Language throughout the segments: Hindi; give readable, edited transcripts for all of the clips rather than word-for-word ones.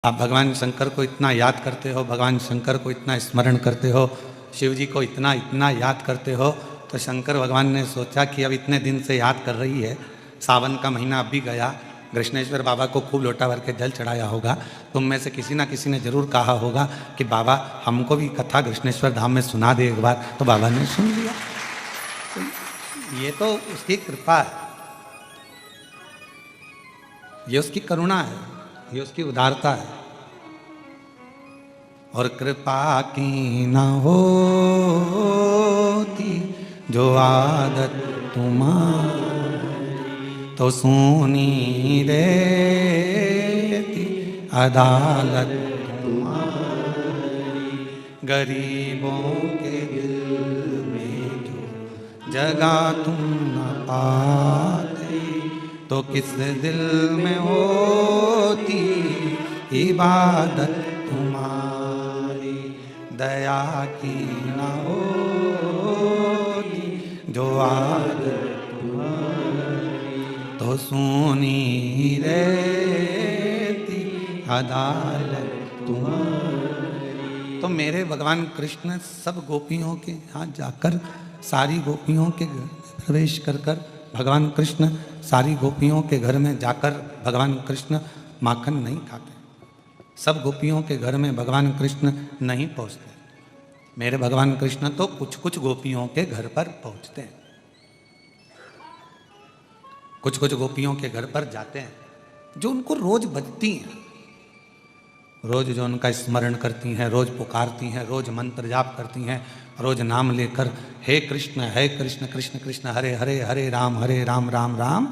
आप भगवान शंकर को इतना याद करते हो, भगवान शंकर को इतना स्मरण करते हो, शिव जी को इतना इतना याद करते हो, तो शंकर भगवान ने सोचा कि अब इतने दिन से याद कर रही है, सावन का महीना अब भी गया, कृष्णेश्वर बाबा को खूब लोटा भर के जल चढ़ाया होगा, तुम में से किसी ना किसी ने जरूर कहा होगा कि बाबा हमको भी कथा कृष्णेश्वर धाम में सुना दे एक बार, तो बाबा ने सुन लिया। तो ये तो उसकी कृपा है, ये उसकी करुणा है, ये उसकी उदारता है। और कृपा की न होती जो आदत तुम्हारी, तो सुनी रहती अदालत तुम्हारी। गरीबों के दिल में जो जगह तुम न पाते, तो किस दिल में होती इबादत तुम्हारी। दया की न होती जो आदत तुम्हारी, तो सुनी रहती अदालत तुम्हारी। तो मेरे भगवान कृष्ण सब गोपियों के यहाँ जाकर, सारी गोपियों के घर में प्रवेश कर कर, भगवान कृष्ण सारी गोपियों के घर में जाकर भगवान कृष्ण माखन नहीं खाते, सब गोपियों के घर में भगवान कृष्ण नहीं पहुंचते। मेरे भगवान कृष्ण तो कुछ कुछ गोपियों के घर पर पहुंचते हैं, कुछ कुछ गोपियों के घर पर जाते हैं जो उनको रोज बजती हैं, रोज जो उनका स्मरण करती हैं, रोज पुकारती हैं, रोज मंत्र जाप करती हैं, रोज नाम लेकर हे कृष्ण कृष्ण कृष्ण हरे हरे, हरे राम राम राम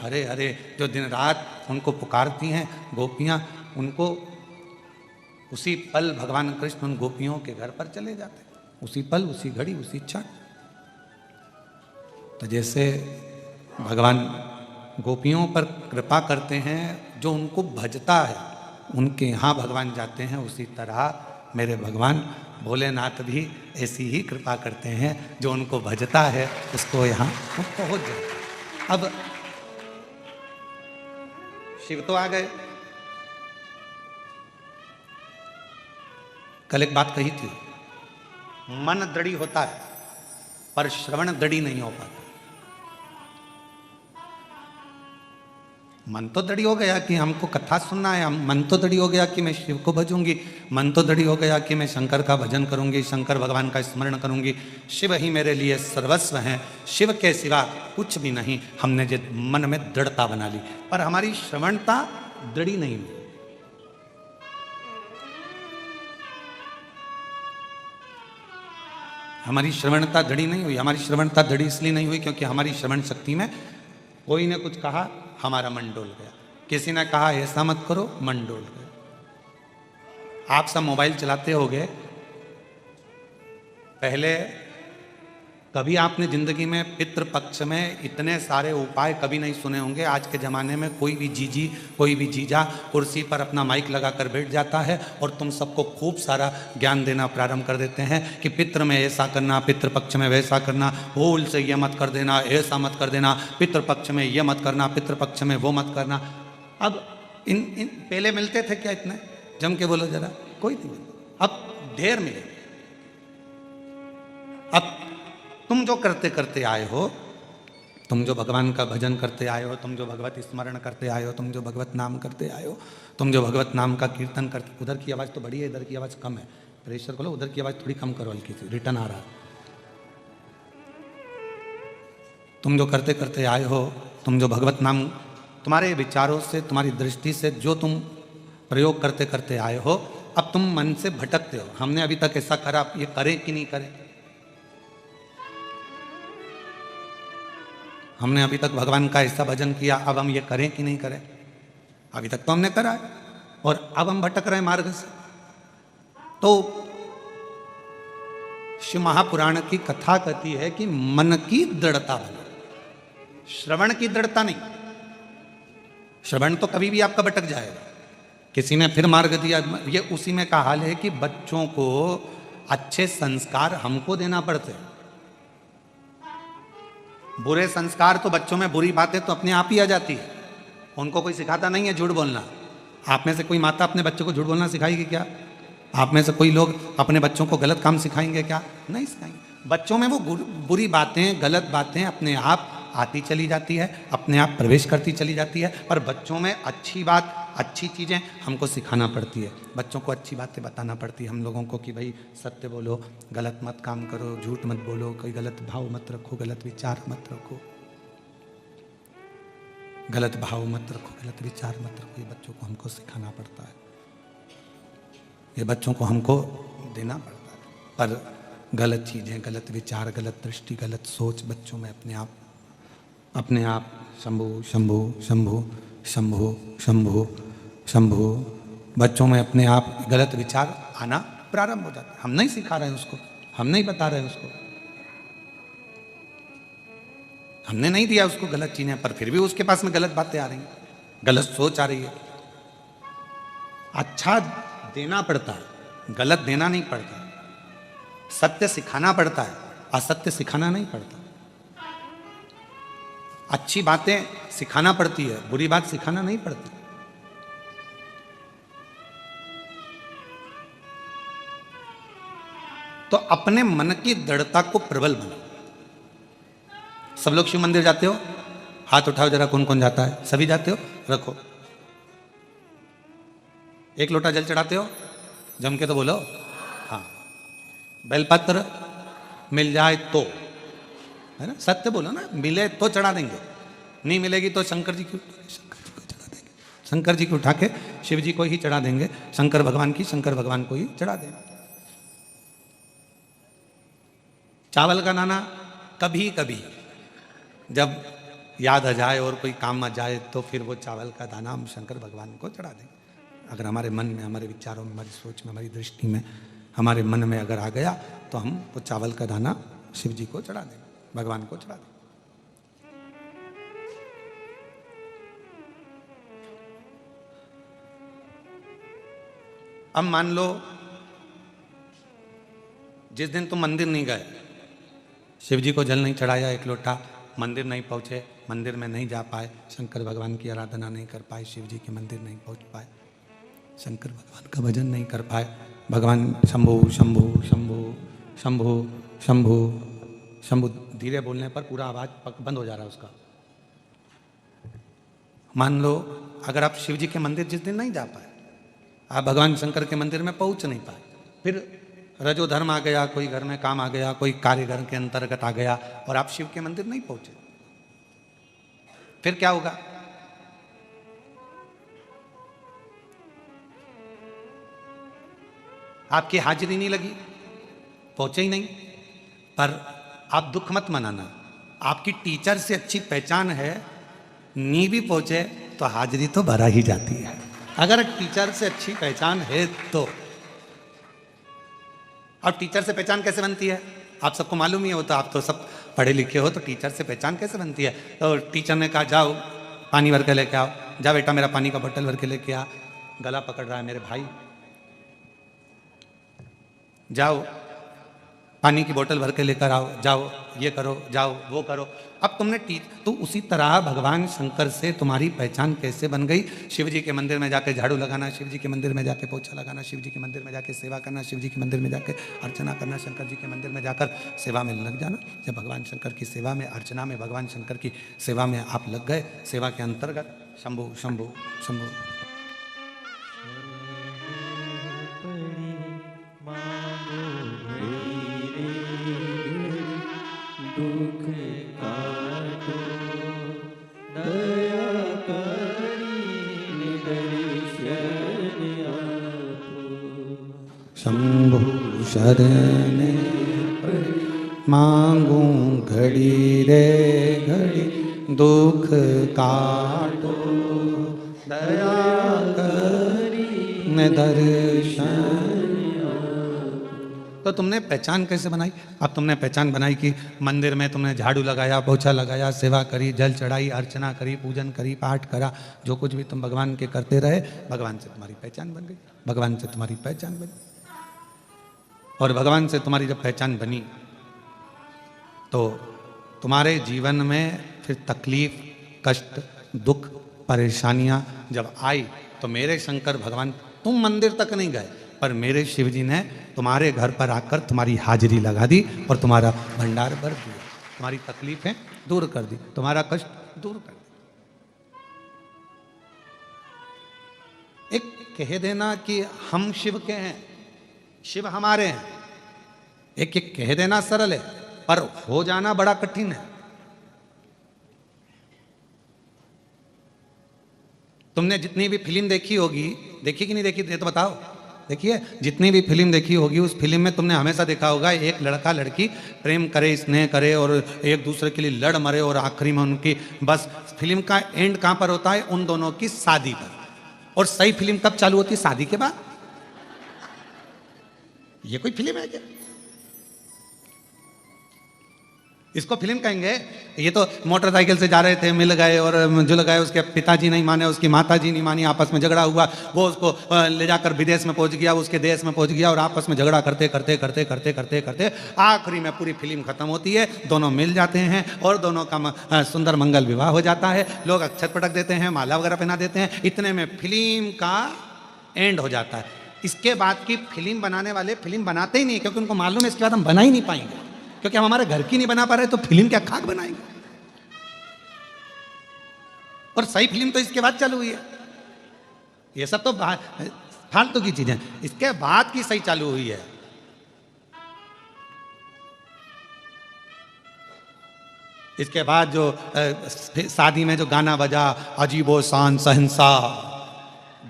हरे हरे, जो दिन रात उनको पुकारती हैं गोपियाँ, उनको उसी पल भगवान कृष्ण उन गोपियों के घर पर चले जाते हैं, उसी पल, उसी घड़ी, उसी क्षण। तो जैसे भगवान गोपियों पर कृपा करते हैं, जो उनको भजता है उनके यहाँ भगवान जाते हैं, उसी तरह मेरे भगवान भोलेनाथ भी ऐसी ही कृपा करते हैं, जो उनको भजता है उसको यहाँ पहुँच जाते। अब शिव तो आ गए, कल एक बात कही थी, मन दृढ़ी होता है पर श्रवण दृढ़ी नहीं हो पाता। मन तो दृढ़ी हो गया कि हमको कथा सुनना है, मन तो दृढ़ी हो गया कि मैं शिव को भजूंगी, मन तो दृढ़ी हो गया कि मैं शंकर का भजन करूंगी, शंकर भगवान का स्मरण करूंगी, शिव ही मेरे लिए सर्वस्व हैं, शिव के सिवा कुछ भी नहीं। हमने जो मन में दृढ़ता बना ली, पर हमारी श्रवणता दृढ़ी नहीं हुई। हमारी श्रवणता दृढ़ी नहीं हुई। हमारी श्रवणता दृढ़ी इसलिए नहीं हुई क्योंकि हमारी श्रवण शक्ति में कोई ने कुछ कहा, हमारा मन डोल गया, किसी ने कहा ऐसा मत करो, मन डोल गया। आप सब मोबाइल चलाते होंगे, पहले कभी आपने जिंदगी में पितृपक्ष में इतने सारे उपाय कभी नहीं सुने होंगे। आज के ज़माने में कोई भी जीजी, कोई भी जीजा कुर्सी पर अपना माइक लगाकर बैठ जाता है और तुम सबको खूब सारा ज्ञान देना प्रारंभ कर देते हैं कि पितृ में ऐसा करना, पितृपक्ष में वैसा करना, भूल से ये मत कर देना, ऐसा मत कर देना, पितृपक्ष में ये मत करना, पितृपक्ष में वो मत करना। अब इन पहले मिलते थे क्या इतने? जम के बोलो जरा, कोई नहीं मिलता, अब ढेर मिले। अब तुम जो करते करते आए हो, तुम जो भगवान का भजन करते आए हो, तुम जो भगवत स्मरण करते आए हो, तुम जो भगवत नाम करते आए हो, तुम जो भगवत नाम का कीर्तन करते, उधर की आवाज़ तो बड़ी है, इधर की आवाज़ कम है, प्रेशर खोलो, उधर की आवाज़ थोड़ी कम करो, हल्की सी रिटर्न आ रहा है। तुम जो करते करते आए हो, तुम जो भगवत नाम, तुम्हारे विचारों से, तुम्हारी दृष्टि से जो तुम प्रयोग करते करते आए हो, अब तुम मन से भटकते हो। हमने अभी तक ऐसा करा, ये करें कि नहीं करें? हमने अभी तक भगवान का ऐसा भजन किया, अब हम ये करें कि नहीं करें? अभी तक तो हमने करा है और अब हम भटक रहे हैं मार्ग से। तो शिव महापुराण की कथा कहती है कि मन की दृढ़ता बने, श्रवण की दृढ़ता नहीं। श्रवण तो कभी भी आपका भटक जाएगा। किसी ने फिर मार्ग दिया, ये उसी में का हाल है कि बच्चों को अच्छे संस्कार हमको देना पड़ते हैं। बुरे संस्कार तो बच्चों में, बुरी बातें तो अपने आप ही आ जाती है, उनको कोई सिखाता नहीं है झूठ बोलना, आप में से कोई माता अपने बच्चों को झूठ बोलना सिखाएगी क्या? आप में से कोई लोग अपने बच्चों को गलत काम सिखाएंगे क्या? नहीं सिखाएंगे। बच्चों में वो बुरी बातें, गलत बातें अपने आप आती चली जाती है, अपने आप प्रवेश करती चली जाती है। पर बच्चों में अच्छी बात, अच्छी चीज़ें हमको सिखाना पड़ती है। बच्चों को अच्छी बातें बताना पड़ती है हम लोगों को कि भाई सत्य बोलो, गलत मत काम करो, झूठ मत बोलो, कोई गलत भाव मत रखो, गलत विचार मत रखो, गलत भाव मत रखो, गलत विचार मत रखो। ये बच्चों को हमको सिखाना पड़ता है, ये बच्चों को हमको देना पड़ता है। पर गलत चीज़ें, गलत विचार, गलत दृष्टि, गलत सोच बच्चों में अपने आप शंभु शंभु शंभु शंभु शंभु शंभु, बच्चों में अपने आप गलत विचार आना प्रारंभ हो जाता है। हम नहीं सिखा रहे हैं उसको, हम नहीं बता रहे हैं उसको, हमने नहीं दिया उसको गलत चीजें, पर फिर भी उसके पास में गलत बातें आ रही हैं, गलत सोच आ रही है। अच्छा देना पड़ता है, गलत देना नहीं पड़ता। सत्य सिखाना पड़ता है, असत्य सिखाना नहीं पड़ता। अच्छी बातें सिखाना पड़ती है, बुरी बात सिखाना नहीं पड़ती। तो अपने मन की दृढ़ता को प्रबल बनाओ। सब लोग शिव मंदिर जाते हो? हाथ उठाओ जरा, कौन कौन जाता है? सभी जाते हो? रखो। एक लोटा जल चढ़ाते हो? जम के तो बोलो हाँ। बेलपत्र मिल जाए तो, है ना? सत्य बोलो ना, मिले तो चढ़ा देंगे, नहीं मिलेगी तो शंकर जी को चढ़ा देंगे। शंकर जी को उठा के शिव जी को ही चढ़ा देंगे, शंकर भगवान को ही चढ़ा देंगे। चावल का दाना कभी कभी जब याद आ जाए और कोई काम आ जाए तो फिर वो चावल का दाना हम शंकर भगवान को चढ़ा देंगे। अगर हमारे मन में, हमारे विचारों में, हमारी सोच में, हमारी दृष्टि में, हमारे मन में अगर आ गया तो हम वो चावल का दाना शिव जी को चढ़ा देंगे, भगवान को चढ़ा देंगे। अब मान लो जिस दिन तुम मंदिर नहीं गए, शिव जी को जल नहीं चढ़ाया, एक लोटा, मंदिर नहीं पहुंचे, मंदिर में नहीं जा पाए, शंकर भगवान की आराधना नहीं कर पाए, शिव जी के मंदिर नहीं पहुंच पाए, शंकर भगवान का भजन नहीं कर पाए, भगवान शंभु शंभु शंभु शंभु शंभु शंभु धीरे बोलने पर पूरा आवाज बंद हो जा रहा है उसका। मान लो अगर आप शिव जी के मंदिर जिस दिन नहीं जा पाए, आप भगवान शंकर के मंदिर में पहुंच नहीं पाए, फिर रजो धर्म आ गया, कोई घर में काम आ गया, कोई कार्य घर के अंतर्गत आ गया और आप शिव के मंदिर नहीं पहुंचे, फिर क्या होगा? आपकी हाजिरी नहीं लगी, पहुंचे ही नहीं। पर आप दुख मत मनाना, आपकी टीचर से अच्छी पहचान है, नी भी पहुंचे तो हाजिरी तो भरा ही जाती है। अगर टीचर से अच्छी पहचान है तो। अब टीचर से पहचान कैसे बनती है आप सबको मालूम ही हो, तो आप तो सब पढ़े लिखे हो, तो टीचर से पहचान कैसे बनती है? तो टीचर ने कहा जाओ पानी भर के लेके आओ, जा बेटा मेरा पानी का बोतल भर के लेके आ, गला पकड़ रहा है मेरे भाई, जाओ पानी की बोतल भर के लेकर आओ, जाओ ये करो, जाओ वो करो। अब तुमने तो उसी तरह भगवान शंकर से तुम्हारी पहचान कैसे बन गई? शिव जी के मंदिर में जाके झाड़ू लगाना, शिव जी के मंदिर में जाके पोछा लगाना, शिव जी के मंदिर में जाके सेवा करना, शिव जी के मंदिर में जाके अर्चना करना, शंकर जी के मंदिर में जाकर सेवा में लग जाना। जब भगवान शंकर की सेवा में, अर्चना में, भगवान शंकर की सेवा में आप लग गए, सेवा के अंतर्गत शंभु शंभु शंभु शंभु शरण मांगू घड़ी रे घड़ी, दुख काटो दया करी न दर्शन। तो तुमने पहचान कैसे बनाई? अब तुमने पहचान बनाई कि मंदिर में तुमने झाड़ू लगाया, पोछा लगाया, सेवा करी, जल चढ़ाई, अर्चना करी, पूजन करी, पाठ करा, जो कुछ भी तुम भगवान के करते रहे, भगवान से तुम्हारी पहचान बन गई, भगवान से तुम्हारी पहचान बनी। और भगवान से तुम्हारी जब पहचान बनी तो तुम्हारे जीवन में फिर तकलीफ, कष्ट, दुख, परेशानियां जब आई तो मेरे शंकर भगवान, तुम मंदिर तक नहीं गए, पर मेरे शिव जी ने तुम्हारे घर पर आकर तुम्हारी हाजिरी लगा दी और तुम्हारा भंडार भर दिया, तुम्हारी तकलीफें दूर कर दी, तुम्हारा कष्ट दूर कर दिया। एक कह देना कि हम शिव के हैं, शिव हमारे हैं, एक कह देना सरल है, पर हो जाना बड़ा कठिन है। तुमने जितनी भी फिल्म देखी होगी, देखी कि नहीं देखी ये तो बताओ, देखिए जितनी भी फिल्म देखी होगी उस फिल्म में तुमने हमेशा देखा होगा एक लड़का लड़की प्रेम करे, स्नेह करे और एक दूसरे के लिए लड़ मरे और आखिरी में उनकी बस फिल्म का एंड कहां पर होता है? उन दोनों की शादी पर। और सही फिल्म कब चालू होती है? शादी के बाद। ये कोई फिल्म है क्या? इसको फिल्म कहेंगे? ये तो मोटरसाइकिल से जा रहे थे, मिल गए और जुल गए, उसके पिताजी नहीं माने, उसकी माताजी नहीं मानी, आपस में झगड़ा हुआ, वो उसको ले जाकर विदेश में पहुंच गया, उसके देश में पहुंच गया और आपस में झगड़ा करते करते करते करते करते करते आखिरी में पूरी फिल्म खत्म होती है, दोनों मिल जाते हैं और दोनों का सुंदर मंगल विवाह हो जाता है, लोग अक्षत पटक देते हैं, माला वगैरह पहना देते हैं, इतने में फिल्म का एंड हो जाता है। इसके बाद की फिल्म बनाने वाले फिल्म बनाते ही नहीं, क्योंकि उनको मालूम है इसके बाद हम बना ही नहीं पाएंगे, क्योंकि हम हमारे घर की नहीं बना पा रहे तो फिल्म क्या खाक बनाएंगे। और सही फिल्म तो इसके बाद चालू हुई है। ये सब तो फालतू की चीजें, इसके बाद की सही चालू हुई है। इसके बाद जो शादी में जो गाना बजा, अजीबो शान शहंशाह,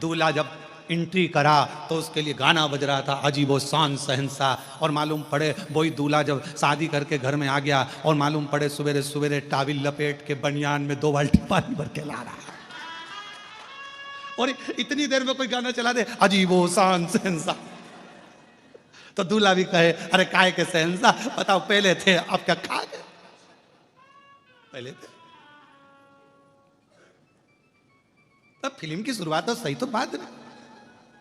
दूल्हा जब एंट्री करा तो उसके लिए गाना बज रहा था, अजीबो शान शहंशाह। और मालूम पड़े वही दूल्हा जब शादी करके घर में आ गया और मालूम पड़े सवेरे सवेरे टाविल लपेट के बनियान में 2 बाल्टी पानी भर के ला रहा है, और इतनी देर में कोई गाना चला दे, अजीबो शान शहंशाह, तो दूल्हा भी कहे अरे काय के शहंशाह, बताओ पहले थे अब क्या खा गए? पहले थे। तब फिल्म की शुरुआत तो सही तो बाद में,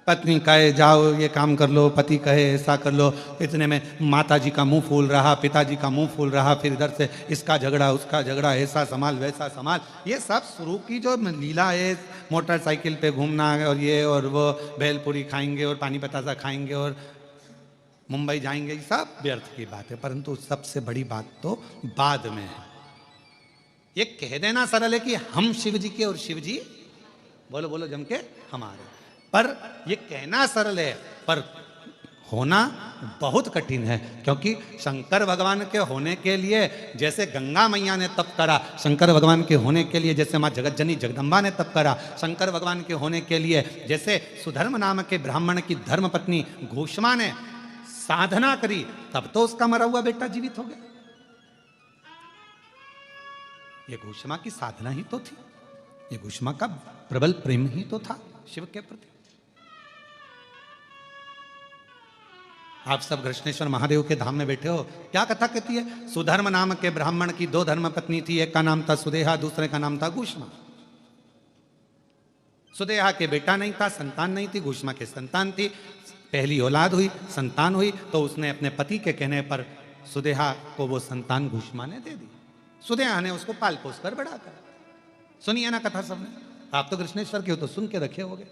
पत्नी कहे जाओ ये काम कर लो, पति कहे ऐसा कर लो, इतने में माता जी का मुंह फूल रहा, पिताजी का मुंह फूल रहा, फिर इधर से इसका झगड़ा उसका झगड़ा, ऐसा संभाल वैसा संभाल। ये सब शुरू की जो लीला है, मोटरसाइकिल पे घूमना और ये और वो, भेलपुरी खाएंगे और पानी बतासा खाएंगे और मुंबई जाएंगे, ये सब व्यर्थ की बात है। परंतु सबसे बड़ी बात तो बाद में है। ये कह देना सरल है कि हम शिव जी के और शिव जी बोलो बोलो जम के हमारे, पर ये कहना सरल है, पर होना बहुत कठिन है। क्योंकि शंकर भगवान के होने के लिए जैसे गंगा मैया ने तप करा, शंकर भगवान के होने के लिए जैसे माँ जगतजनी जगदम्बा ने तप करा, शंकर भगवान के होने के लिए जैसे सुधर्म नाम के ब्राह्मण की धर्मपत्नी घोषमा ने साधना करी, तब तो उसका मरा हुआ बेटा जीवित हो गया। ये घोषमा की साधना ही तो थी, ये घोषमा का प्रबल प्रेम ही तो था शिव के प्रति। आप सब कृष्णेश्वर महादेव के धाम में बैठे हो, क्या कथा कहती है? सुधर्म नाम के ब्राह्मण की 2 धर्म पत्नी थी, एक का नाम था सुदेहा, दूसरे का नाम था घोषमा। सुदेहा के बेटा नहीं था, संतान नहीं थी, घोषमा के संतान थी। पहली औलाद हुई, संतान हुई, तो उसने अपने पति के कहने पर सुदेहा को वो संतान घोषमा ने दे दी। सुदेहा ने उसको पाल पोस कर बड़ा कर। सुनिए ना कथा सबने, आप तो कृष्णेश्वर के हो तो सुन के रखे होगे,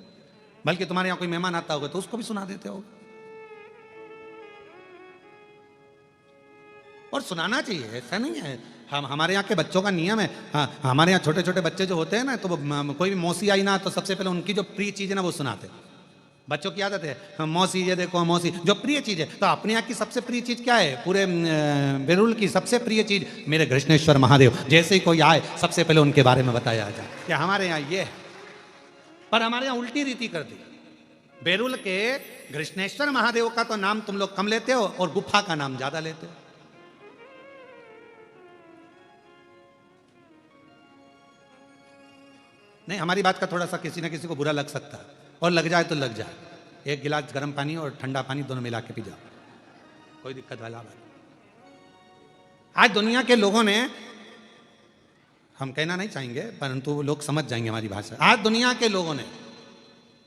बल्कि तुम्हारे यहाँ कोई मेहमान आता होगा तो उसको भी सुना देते होगे। और सुनाना चाहिए, ऐसा नहीं है। हम हमारे यहाँ के बच्चों का नियम है, हाँ, हमारे यहाँ छोटे छोटे बच्चे जो होते हैं ना, तो वो कोई भी मौसी आई ना तो सबसे पहले उनकी जो प्रिय चीज़ है ना वो सुनाते हैं। बच्चों की आदत है, मौसी ये देखो मौसी, जो प्रिय चीज़ है। तो अपने यहाँ की सबसे प्रिय चीज़ क्या है? पूरे बेरुल की सबसे प्रिय चीज़ मेरे कृष्णेश्वर महादेव। जैसे ही कोई आए सबसे पहले उनके बारे में बताया जाए कि हमारे यहाँ ये है। पर हमारे यहाँ उल्टी रीति कर दी। बेरुल के कृष्णेश्वर महादेव का तो नाम तुम लोग कम लेते हो और गुफा का नाम ज़्यादा लेते हो। नहीं, हमारी बात का थोड़ा सा किसी न किसी को बुरा लग सकता है, और लग जाए तो लग जाए। एक गिलास गर्म पानी और ठंडा पानी दोनों मिला के पी जाओ, कोई दिक्कत वाला बात। आज दुनिया के लोगों ने, हम कहना नहीं चाहेंगे परंतु लोग समझ जाएंगे हमारी भाषा, आज दुनिया के लोगों ने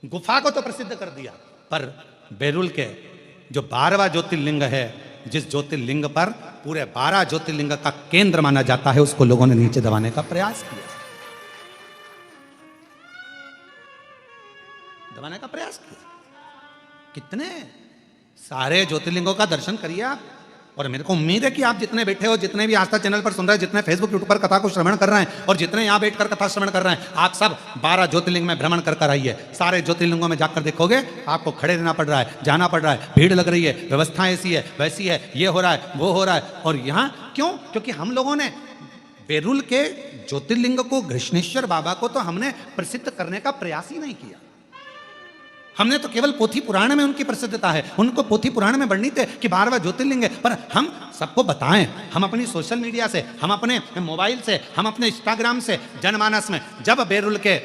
गुफा को तो प्रसिद्ध कर दिया, पर बेरुल के जो 12वां ज्योतिर्लिंग है, जिस ज्योतिर्लिंग पर पूरे 12 ज्योतिर्लिंग का केंद्र माना जाता है, उसको लोगों ने नीचे दबाने का प्रयास किया। दबाने का प्रयास किया। कितने सारे ज्योतिर्लिंगों का दर्शन करिए आप। और मेरे को उम्मीद है कि आप जितने बैठे हो, जितने भी आस्था चैनल पर सुन रहे हैं, जितने फेसबुक यूट्यूब पर कथा को श्रवण कर रहे हैं और जितने यहाँ बैठकर कथा श्रवण कर रहे हैं, आप सब 12 ज्योतिर्लिंग में भ्रमण कर आइए। सारे ज्योतिर्लिंगों में जाकर देखोगे आपको खड़े रहना पड़ रहा है, जाना पड़ रहा है, भीड़ लग रही है, व्यवस्था ऐसी है वैसी है, ये हो रहा है वो हो रहा है। और यहाँ क्यों? क्योंकि हम लोगों ने बेरुल के ज्योतिर्लिंग को, घृष्णेश्वर बाबा को तो हमने प्रसिद्ध करने का प्रयास ही नहीं किया। हमने तो केवल पोथी पुराण में उनकी प्रसिद्धता है, उनको पोथी पुराण में वर्णित है कि 12वां ज्योतिर्लिंग है, पर हम सबको बताएं, हम अपनी सोशल मीडिया से, हम अपने मोबाइल से, हम अपने इंस्टाग्राम से, जनमानस में जब बेरुल के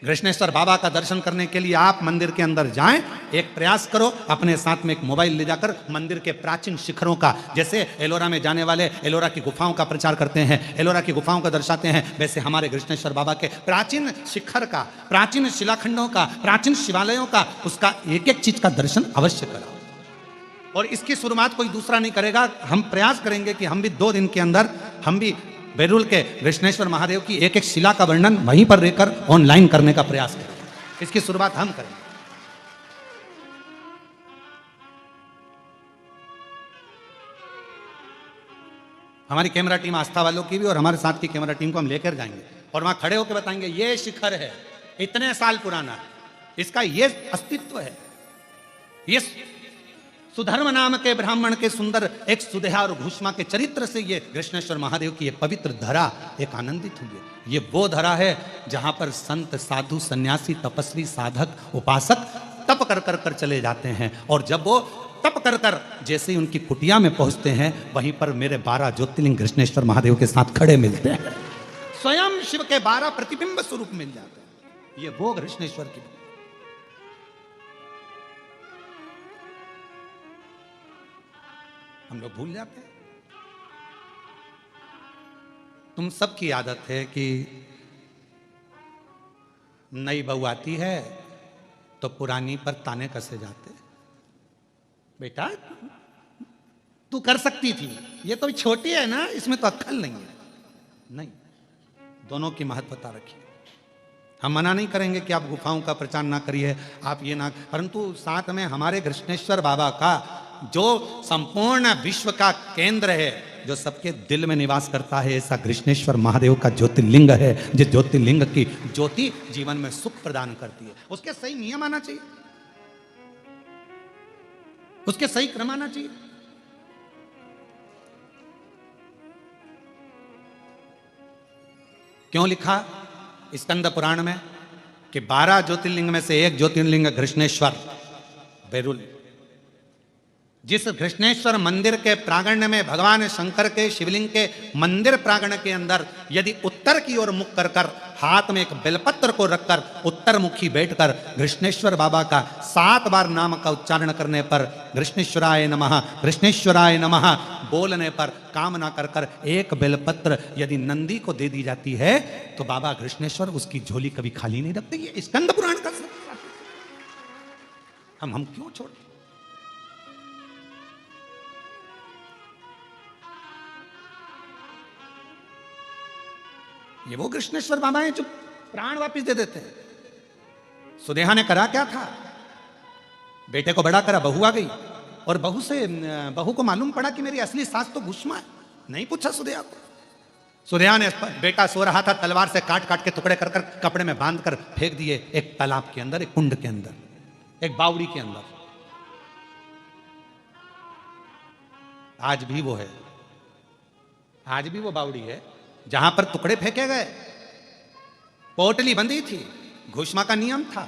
घृष्णेश्वर बाबा का दर्शन करने के लिए आप मंदिर के अंदर जाएं, एक प्रयास करो, अपने साथ में एक मोबाइल ले जाकर मंदिर के प्राचीन शिखरों का, जैसे एलोरा में जाने वाले एलोरा की गुफाओं का प्रचार करते हैं, एलोरा की गुफाओं को दर्शाते हैं, वैसे हमारे घृष्णेश्वर बाबा के प्राचीन शिखर का, प्राचीन शिलाखंडों का, प्राचीन शिवालयों का, उसका एक एक चीज का दर्शन अवश्य कराओ। और इसकी शुरुआत कोई दूसरा नहीं करेगा। हम प्रयास करेंगे कि हम भी 2 दिन के अंदर हम भी बेरुल के घृष्णेश्वर महादेव की एक एक शिला का वर्णन वहीं पर रहकर ऑनलाइन करने का प्रयास करें। इसकी शुरुआत हम करेंगे। हमारी कैमरा टीम आस्था वालों की भी और हमारे साथ की कैमरा टीम को हम लेकर जाएंगे और वहां खड़े होकर बताएंगे ये शिखर है, इतने साल पुराना, इसका ये अस्तित्व है, ये सुधर्म नाम के ब्राह्मण के सुंदर एक सुदेहा और घुष्मा के चरित्र से ये घृष्णेश्वर महादेव की ये पवित्र धरा एक आनंदित हुई है। ये वो धरा है जहां पर संत, साधु, सन्यासी, तपस्वी, साधक, उपासक तप कर कर कर चले जाते हैं। और जब वो तप कर कर जैसे ही उनकी कुटिया में पहुंचते हैं, वहीं पर मेरे 12 ज्योतिर्लिंग घृष्णेश्वर महादेव के साथ खड़े मिलते हैं। स्वयं शिव के 12 प्रतिबिंब स्वरूप मिल जाते हैं। ये वो घृष्णेश्वर की हम लोग भूल जाते हैं। तुम सबकी आदत है कि नई बहू आती है तो पुरानी पर ताने कसे जाते। बेटा तू कर सकती थी, ये तो छोटी है ना, इसमें तो अक्ल नहीं है। नहीं, दोनों की महत्वता रखिए। हम मना नहीं करेंगे कि आप गुफाओं का प्रचार ना करिए, आप ये ना, परंतु साथ में हमारे घृष्णेश्वर बाबा का जो संपूर्ण विश्व का केंद्र है, जो सबके दिल में निवास करता है, ऐसा घृष्णेश्वर महादेव का ज्योतिर्लिंग है, जिस ज्योतिर्लिंग की ज्योति जीवन में सुख प्रदान करती है। उसके सही नियम आना चाहिए, उसके सही क्रम आना चाहिए। क्यों लिखा स्कंद पुराण में कि 12 ज्योतिर्लिंग में से एक ज्योतिर्लिंग घृष्णेश्वर बेरुल। जिस घृष्णेश्वर मंदिर के प्रांगण में भगवान शंकर के शिवलिंग के मंदिर प्रांगण के अंदर यदि उत्तर की ओर मुख कर कर हाथ में एक बेलपत्र को रखकर उत्तर मुखी बैठकर घृष्णेश्वर बाबा का 7 बार नाम का उच्चारण करने पर घृष्णेश्वराय नमः, घृष्णेश्वराय नमः बोलने पर कामना कर कर एक बेलपत्र यदि नंदी को दे दी जाती है तो बाबा घृष्णेश्वर उसकी झोली कभी खाली नहीं रखते। ये स्कंद पुराण का हम क्यों छोड़ते? ये वो कृष्णेश्वर बाबा हैं जो प्राण वापस दे देते हैं। सुदेहा ने करा क्या था? बेटे को बड़ा करा, बहू आ गई और बहू को मालूम पड़ा कि मेरी असली सास तो घुष्मा है। नहीं पूछा सुदेहा को। सुदेहा ने बेटा सो रहा था, तलवार से काट काट के टुकड़े कर कर कपड़े में बांध कर फेंक दिए एक तालाब के अंदर, एक कुंड के अंदर, एक बावड़ी के अंदर। आज भी वो है, आज भी वो बावड़ी है जहां पर टुकड़े फेंके गए। पोटली बंधी थी, घुष्मा का नियम था।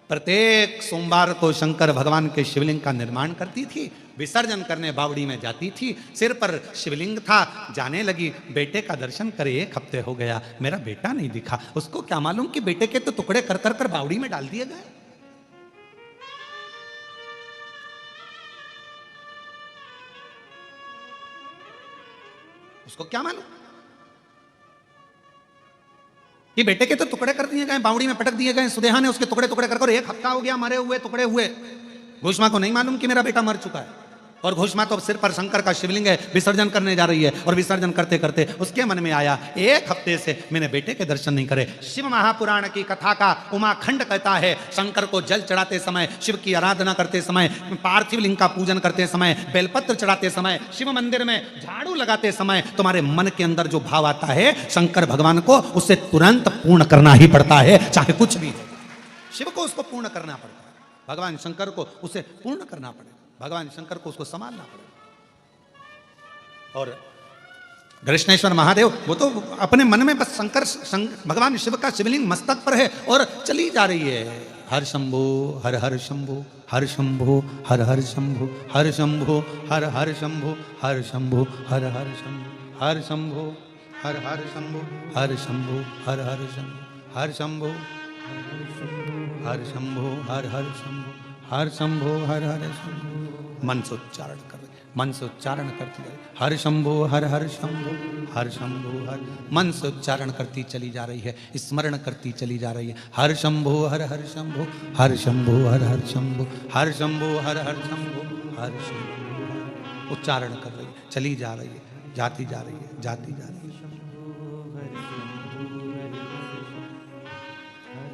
प्रत्येक सोमवार को शंकर भगवान के शिवलिंग का निर्माण करती थी, विसर्जन करने बावड़ी में जाती थी। सिर पर शिवलिंग था, जाने लगी बेटे का दर्शन करे। 1 हफ्ते हो गया, मेरा बेटा नहीं दिखा। उसको क्या मालूम कि बेटे के तो टुकड़े कर कर कर बावड़ी में डाल दिए गए। उसको क्या मालूम कि बेटे के तो टुकड़े कर दिए गए, बावड़ी में पटक दिए गए। सुदेहा ने उसके टुकड़े टुकड़े कर 1 हफ्ता हो गया मरे हुए, टुकड़े हुए। घुष्मा को नहीं मालूम कि मेरा बेटा मर चुका है। और घोषमा तो सिर पर शंकर का शिवलिंग है, विसर्जन करने जा रही है। और विसर्जन करते करते उसके मन में आया, एक हफ्ते से मैंने बेटे के दर्शन नहीं करे। शिव महापुराण की कथा का उमाखंड कहता है, शंकर को जल चढ़ाते समय, शिव की आराधना करते समय, पार्थिव लिंग का पूजन करते समय, बेलपत्र चढ़ाते समय, शिव मंदिर में झाड़ू लगाते समय तुम्हारे मन के अंदर जो भाव आता है शंकर भगवान को उसे तुरंत पूर्ण करना ही पड़ता है, चाहे कुछ भी हो। शिव को उसको पूर्ण करना पड़ता है, भगवान शंकर को उसे पूर्ण करना पड़ेगा, भगवान शंकर को उसको संभालना पड़ेगा। और कृष्णेश्वर महादेव वो तो अपने मन में बस भगवान शिव का शिवलिंग मस्तक पर है और चली जा रही है। हर शंभो हर हर शंभो, हर शंभो हर हर शंभो, हर शंभो हर हर शंभो, हर शंभो हर हर शंभो, हर शंभो हर हर शंभो, हर शंभो हर हर शंभो, हर शंभो हर शंभो हर हर शंभो, हर शंभो हर हर शंभो। मन से उच्चारण कर, मन से उच्चारण करती है, हर शंभो हर हर शंभो, हर शंभो हर, मन से उच्चारण करती चली जा रही है, स्मरण करती चली जा रही है। हर शंभो हर हर शंभो, हर शंभो हर हर शंभो, हर शंभो हर हर शंभो, हर शंभो, उच्चारण कर रही है, चली जा रही है, जाती जा रही है, जाती जा रही है।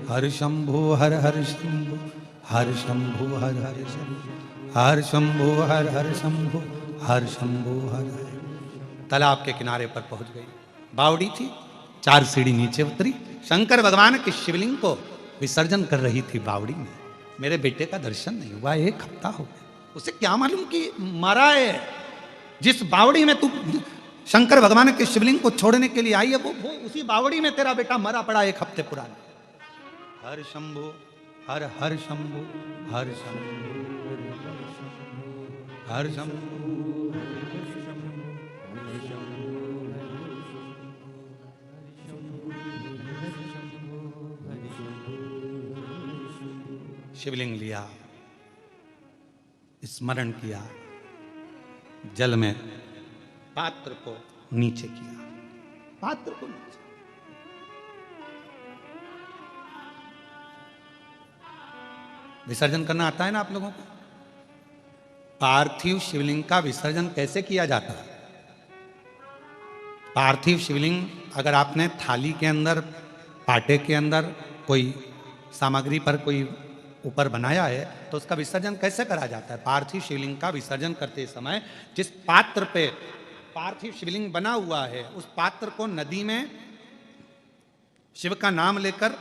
हर शंभो हर हर शंभो, हर शंभो हर हर शंभो, हर शंभो हर हर शंभो, हर शंभो हर हर। तालाब के किनारे पर पहुंच गई, बावड़ी थी, 4 सीढ़ी नीचे उतरी, शंकर भगवान के शिवलिंग को विसर्जन कर रही थी बावड़ी में। मेरे बेटे का दर्शन नहीं हुआ, 1 हफ्ता हो गया। उसे क्या मालूम कि मरा है। जिस बावड़ी में तू शंकर भगवान के शिवलिंग को छोड़ने के लिए आई है वो उसी बावड़ी में तेरा बेटा मरा पड़ा 1 हफ्ते पुराना। हर शंभो हर हर शंभो, हर शंभो हर शंभो। शिवलिंग लिया, स्मरण किया, जल में पात्र को नीचे किया, पात्र को नीचे। विसर्जन करना आता है ना आप लोगों को? पार्थिव शिवलिंग का विसर्जन कैसे किया जाता है? पार्थिव शिवलिंग अगर आपने थाली के अंदर, पाटे के अंदर कोई सामग्री पर कोई ऊपर बनाया है तो उसका विसर्जन कैसे करा जाता है? पार्थिव शिवलिंग का विसर्जन करते समय जिस पात्र पे पार्थिव शिवलिंग बना हुआ है उस पात्र को नदी में शिव का नाम लेकर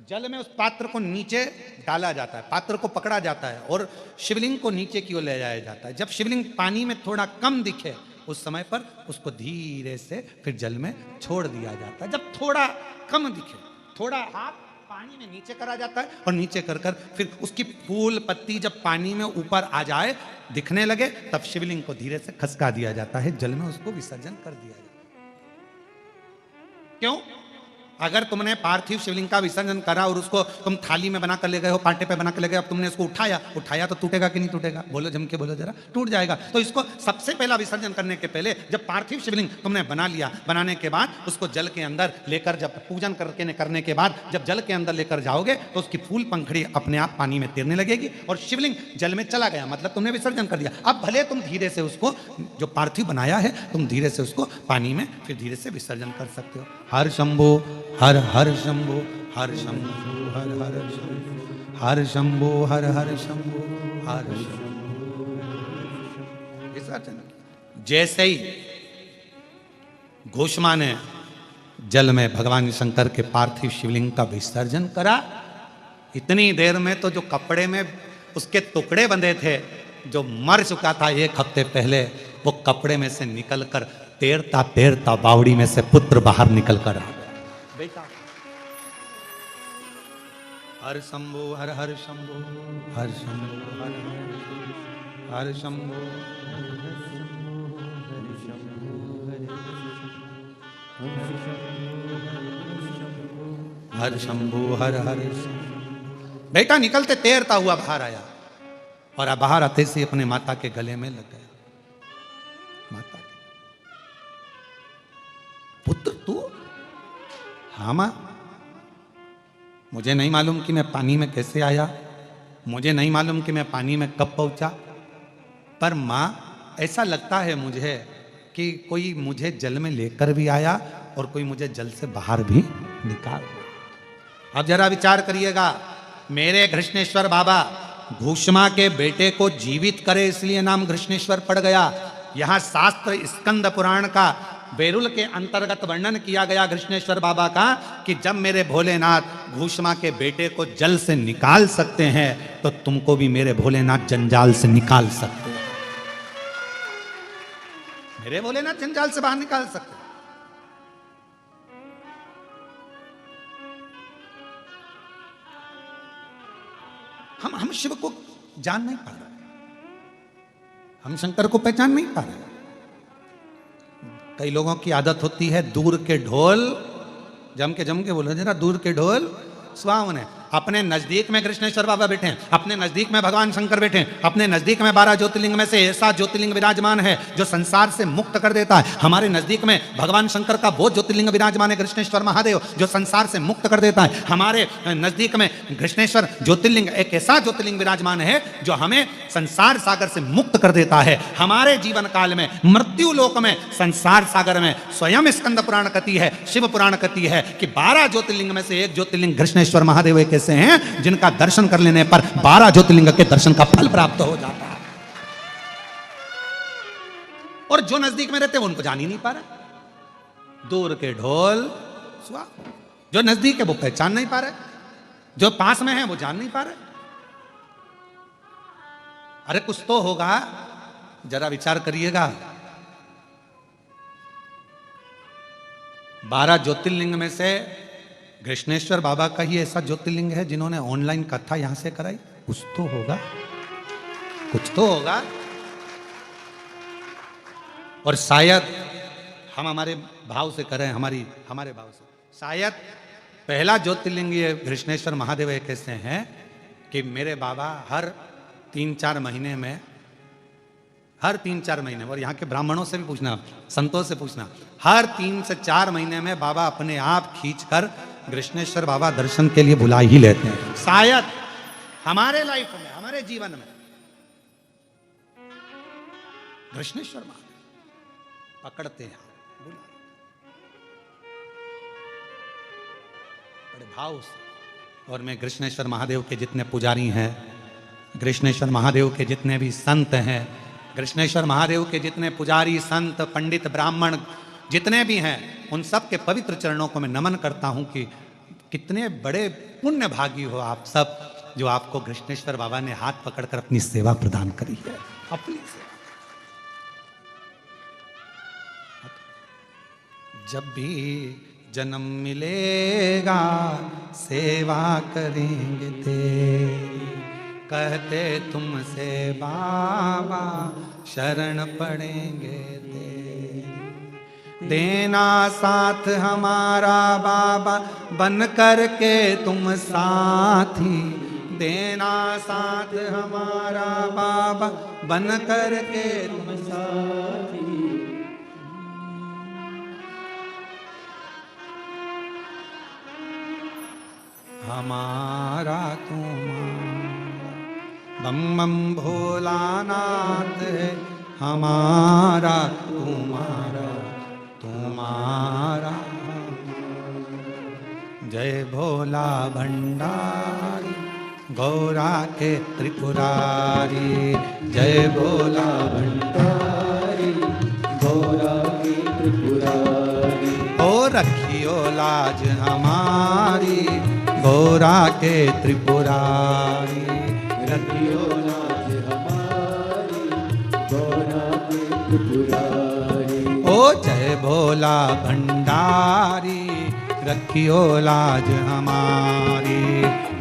जल में उस पात्र को नीचे डाला जाता है, पात्र को पकड़ा जाता है और शिवलिंग को नीचे की ओर ले जाया जाता है। जब शिवलिंग पानी में थोड़ा कम दिखे उस समय पर उसको धीरे से फिर जल में छोड़ दिया जाता है। जब थोड़ा कम दिखे, थोड़ा हाथ पानी में नीचे करा जाता है और नीचे कर कर फिर उसकी फूल पत्ती जब पानी में ऊपर आ जाए, दिखने लगे, तब शिवलिंग को धीरे से खसका दिया जाता है, जल में उसको विसर्जन कर दिया जाता है। क्यों? अगर तुमने पार्थिव शिवलिंग का विसर्जन करा और उसको तुम थाली में बना कर ले गए हो, पाटे पे बना कर ले गए, अब तुमने इसको उठाया तो टूटेगा कि नहीं टूटेगा? बोलो, जम के बोलो जरा। टूट जाएगा। तो इसको सबसे पहला विसर्जन करने के पहले जब पार्थिव शिवलिंग तुमने बना लिया, बनाने के बाद उसको जल के अंदर लेकर, जब पूजन करने के बाद जब जल के अंदर लेकर जाओगे तो उसकी फूल पंखड़ी अपने आप पानी में तैरने लगेगी और शिवलिंग जल में चला गया, मतलब तुमने विसर्जन कर दिया। अब भले तुम धीरे से उसको, जो पार्थिव बनाया है, तुम धीरे से उसको पानी में फिर धीरे से विसर्जन कर सकते हो। हर शंभो हर हर शंभो, हर शंभो हर हर शंभो, हर शंभो हर हर शंभो, हर शंभो। विसर्जन जैसे ही घोषमा ने जल में भगवान शंकर के पार्थिव शिवलिंग का विसर्जन करा, इतनी देर में तो जो कपड़े में उसके टुकड़े बंधे थे, जो मर चुका था 1 हफ्ते पहले, वो कपड़े में से निकलकर तैरता तैरता बावड़ी में से पुत्र बाहर निकल कर आ गया। बेटा हर शंभो हर हर शंभो, हर शंभो हर हर शंभो, हर शंभो हर हर। बेटा निकलते तैरता हुआ बाहर आया और अब बाहर आते से अपने माता के गले में लग गया। माता के पुत्र तू? हाँ मां, मुझे नहीं मालूम कि मैं पानी में कैसे आया, मुझे नहीं मालूम कि मैं पानी में कब पहुंचा, पर माँ ऐसा लगता है मुझे कि कोई मुझे जल में लेकर भी आया और कोई मुझे जल से बाहर भी निकाल। अब जरा विचार करिएगा, मेरे घृष्णेश्वर बाबा घूष्मा के बेटे को जीवित करे इसलिए नाम घृष्णेश्वर पड़ गया। यहां शास्त्र स्कंद पुराण का बेरुल के अंतर्गत वर्णन किया गया घृष्णेश्वर बाबा का कि जब मेरे भोलेनाथ घूष्मा के बेटे को जल से निकाल सकते हैं तो तुमको भी मेरे भोलेनाथ जंजाल से निकाल सकते हैं। मेरे भोलेनाथ जंजाल से बाहर निकाल सकते हैं। हम शिव को जान नहीं पा रहे, हम शंकर को पहचान नहीं पा रहे। कई लोगों की आदत होती है दूर के ढोल जम के बोलो जरा, दूर के ढोल सुहावने। अपने नजदीक में कृष्णेश्वर बाबा बैठे हैं, अपने नजदीक में भगवान शंकर बैठे हैं, अपने नजदीक में 12 ज्योतिर्लिंग में से ऐसा ज्योतिर्लिंग विराजमान है जो संसार से मुक्त कर देता है। हमारे नजदीक में भगवान शंकर का वो ज्योतिर्लिंग विराजमान है कृष्णेश्वर महादेव जो संसार से मुक्त कर देता है। हमारे नजदीक में कृष्णेश्वर ज्योतिर्लिंग एक ऐसा ज्योतिर्लिंग विराजमान है जो हमें संसार सागर से मुक्त कर देता है। हमारे जीवन काल में मृत्यु लोक में संसार सागर में स्वयं स्कंद पुराण कथी है, शिव पुराण कथी है कि 12 ज्योतिर्लिंग में से एक ज्योतिर्लिंग कृष्णेश्वर महादेव एक ऐसे हैं जिनका दर्शन कर लेने पर 12 ज्योतिर्लिंग के दर्शन का फल प्राप्त हो जाता है। और जो नजदीक में रहते हैं उनको जान ही नहीं पा रहे। दूर के ढोल सुहा, जो नजदीक है वो पहचान नहीं पा रहे, जो पास में है वो जान नहीं पा रहे। अरे कुछ तो होगा, जरा विचार करिएगा। 12 ज्योतिर्लिंग में से कृष्णेश्वर बाबा का ही ऐसा ज्योतिर्लिंग है जिन्होंने ऑनलाइन कथा यहां से कराई। कुछ तो होगा, कुछ तो होगा। और शायद हम हमारे भाव से करें, हमारे भाव से शायद पहला ज्योतिर्लिंग ये कृष्णेश्वर महादेव एक ऐसे हैं कि मेरे बाबा हर 3-4 महीने में, और यहाँ के ब्राह्मणों से भी पूछना, संतों से पूछना, हर 3 से 4 महीने में बाबा अपने आप खींचकर कृष्णेश्वर बाबा दर्शन के लिए बुला ही लेते हैं। शायद हमारे लाइफ में, हमारे जीवन में कृष्णेश्वर महादेव पकड़ते हैं, बड़े भाव से। और मैं कृष्णेश्वर महादेव के जितने पुजारी हैं, कृष्णेश्वर महादेव के जितने भी संत हैं, कृष्णेश्वर महादेव के जितने पुजारी संत पंडित ब्राह्मण जितने भी हैं, उन सब के पवित्र चरणों को मैं नमन करता हूं कि कितने बड़े पुण्य भागी हो आप सब, जो आपको कृष्णेश्वर बाबा ने हाथ पकड़कर अपनी सेवा प्रदान करी है। अपनी सेवा जब भी जन्म मिलेगा सेवा करेंगे तेरी, कहते तुमसे बाबा शरण पड़ेंगे तेरी। देना साथ हमारा बाबा बन कर के तुम साथी, देना साथ हमारा बाबा बन कर के तुम साथी। हमारा तुम्हारा बम बम भोलानाथ है, हमारा तुम्हारा तुम्हारा। जय भोला भंडारी गौरा के त्रिपुरारी, जय भोला भंडारी गौरा के त्रिपुरारी। ओ रखियो लाज हमारी गौरा के त्रिपुरारी, रखियो लाज हमारी गौरा के त्रिपुरारी। ओ जय भोला भंडारी रखियो लाज हमारी,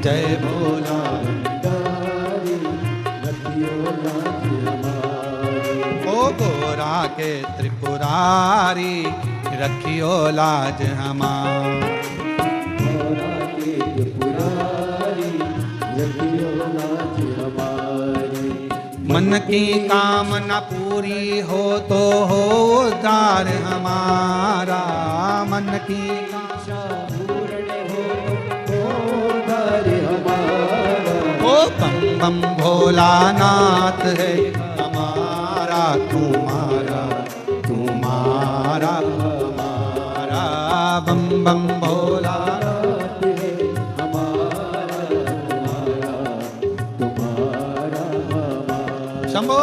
जय भोला भंडारी रखियो लाज हमारी। ओ गौरा के त्रिपुरारी रखियो लाज हमारी, मन की कामना पूरी हो तो हो उद्धार हमारा, मन की कामना पूर्ण हो तो उद्धार हमारा। ओ बम बम भोलानाथ है हमारा, तुम्हारा तुम्हारा हमारा बम बम भोला शंभो।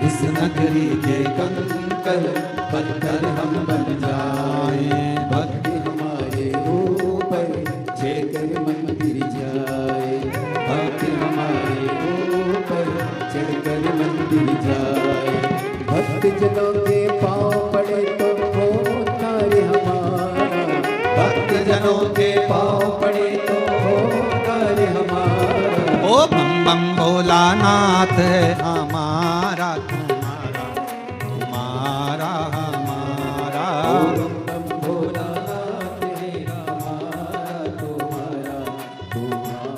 इस नगरी के कंकर पत्थर हम बन जाए, भक्ति हमारे ऊपर चढ़कर मन गिर जाए, भक्ति हमारे ऊपर चढ़कर मन गिर जाए। भक्त जनों के पाँव पड़े तो हो कार्य हमारा, भक्त जनों के पाँव पड़े तो हो कार्य हमारा। ओ बम बम भोलानाथ है हमारा तुम्हारा तुम्हारा हमारा। बम बम भोलानाथ है हमारा तुम्हारा तुम्हारा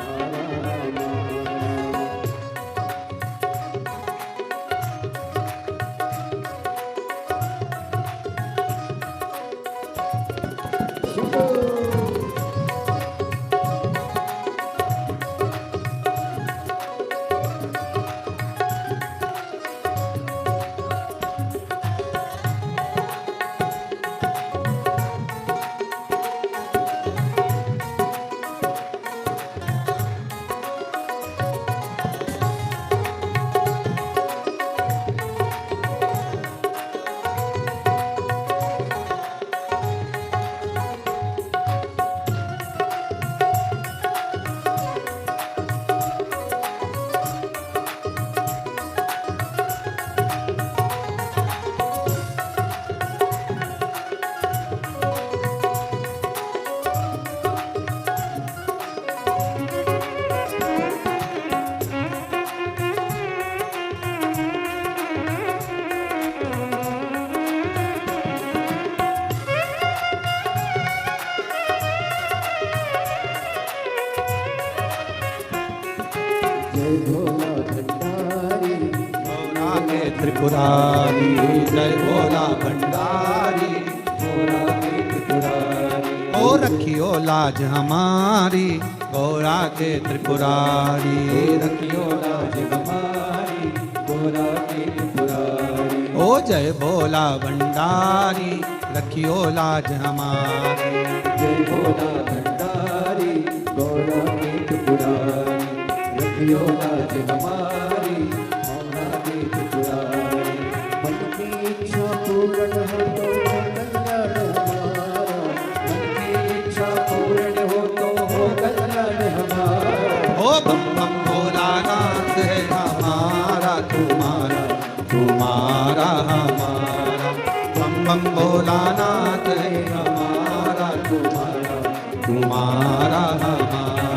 जय भोला भंडारी भोला के त्रिपुरारी, जय भोला भंडारी भोला के त्रिपुरारी। ओ रखियो लाज हमारी गौरा के त्रिपुरारी। रखियो लाज हमारी भोला के त्रिपुरारी। ओ जय भोला भंडारी रखियो लाज हमारी। जय भोला भंडारी भोला के त्रिपुरारी। रखियो लाज हमारी भोला के त्रिपुरारी। मन की इच्छा पूर्ण हो तो कल्याण हमारा, मन की इच्छा पूर्ण हो तो हो कल्याण हमारा। ओ बम बम भोलानाथ है हमारा तुम्हारा तुम्हारा हमारा। बम बम भोलानाथ है हमारा तुम्हारा तुम्हारा हमारा।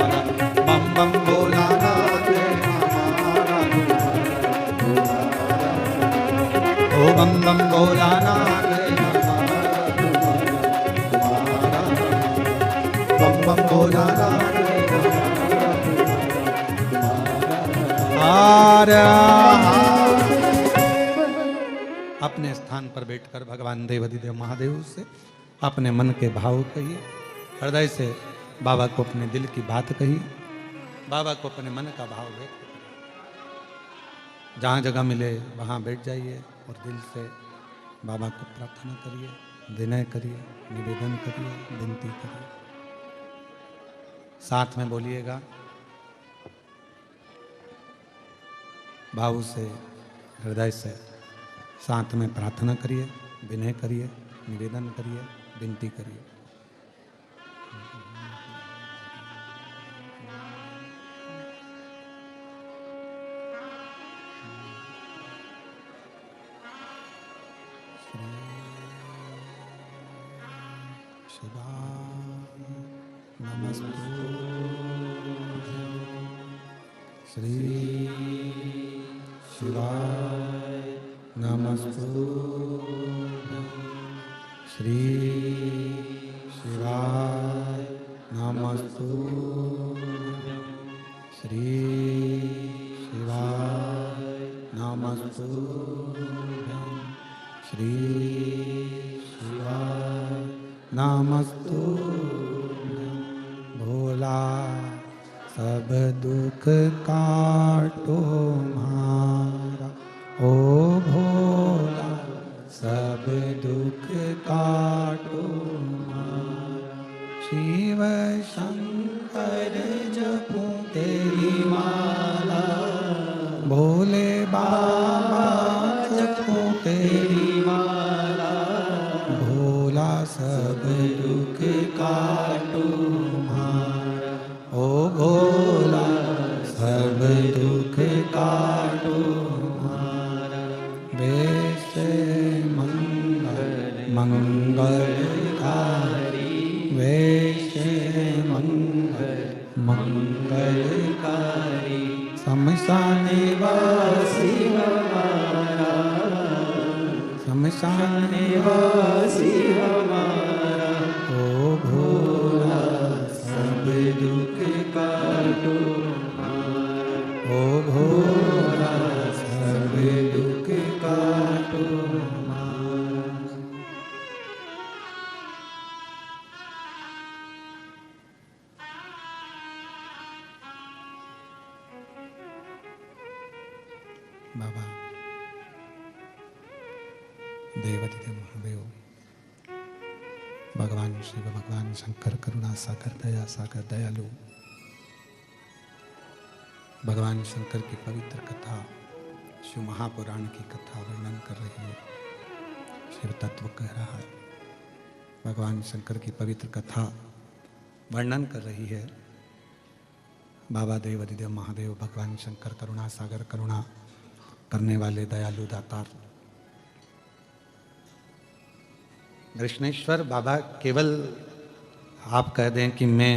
भोलानाथ हमारा। अपने स्थान पर बैठकर भगवान देवाधिदेव महादेव से अपने मन के भाव कहिए, हृदय से बाबा को अपने दिल की बात कहिए, बाबा को अपने मन का भाव व्यक्त करिए। जहाँ जगह मिले वहाँ बैठ जाइए और दिल से बाबा को प्रार्थना करिए, विनय करिए, निवेदन करिए, विनती करिए। साथ में बोलिएगा, भाव से हृदय से साथ में प्रार्थना करिए, विनय करिए, निवेदन करिए, विनती करिए। श्री शिवाय नमस्तुभ्यं, श्री शिवाय नमस्तुभ्यं, श्री शिवाय नमस्तुभ्यं, श्री शिवाय नमस्तुभ्यं। भोला सब दुख काटो मारा, ओ भोला सब दुख काटो मारा। शिव शंकर जपूं तेरी माला, भोले बाबा जपूं तेरी माला। भोला सब दुख काटो मारा, ओ भोला सब दुख काटो मारा। वैसे मंगल मंगलकारी, वैसे मंगल मंगलकारी। शमशान वासी हमारा, शमशान वासी हमारा। ओ भोला सब दुख काटो मारा, ओ भोला सब दुख काटो मारा। बाबा देवाधिदेव महादेव, भगवान शिव, भगवान शंकर करुणा सागर, दया सागर, दयालु, भगवान शंकर की पवित्र कथा, शिव महापुराण की कथा वर्णन कर रही है। शिव तत्व कह रहा है, भगवान शंकर की पवित्र कथा वर्णन कर रही है। बाबा देवाधिदेव महादेव, भगवान शंकर करुणा सागर, करुणा करने वाले दयालु दातार। कृष्णेश्वर बाबा केवल आप कह दें कि मैं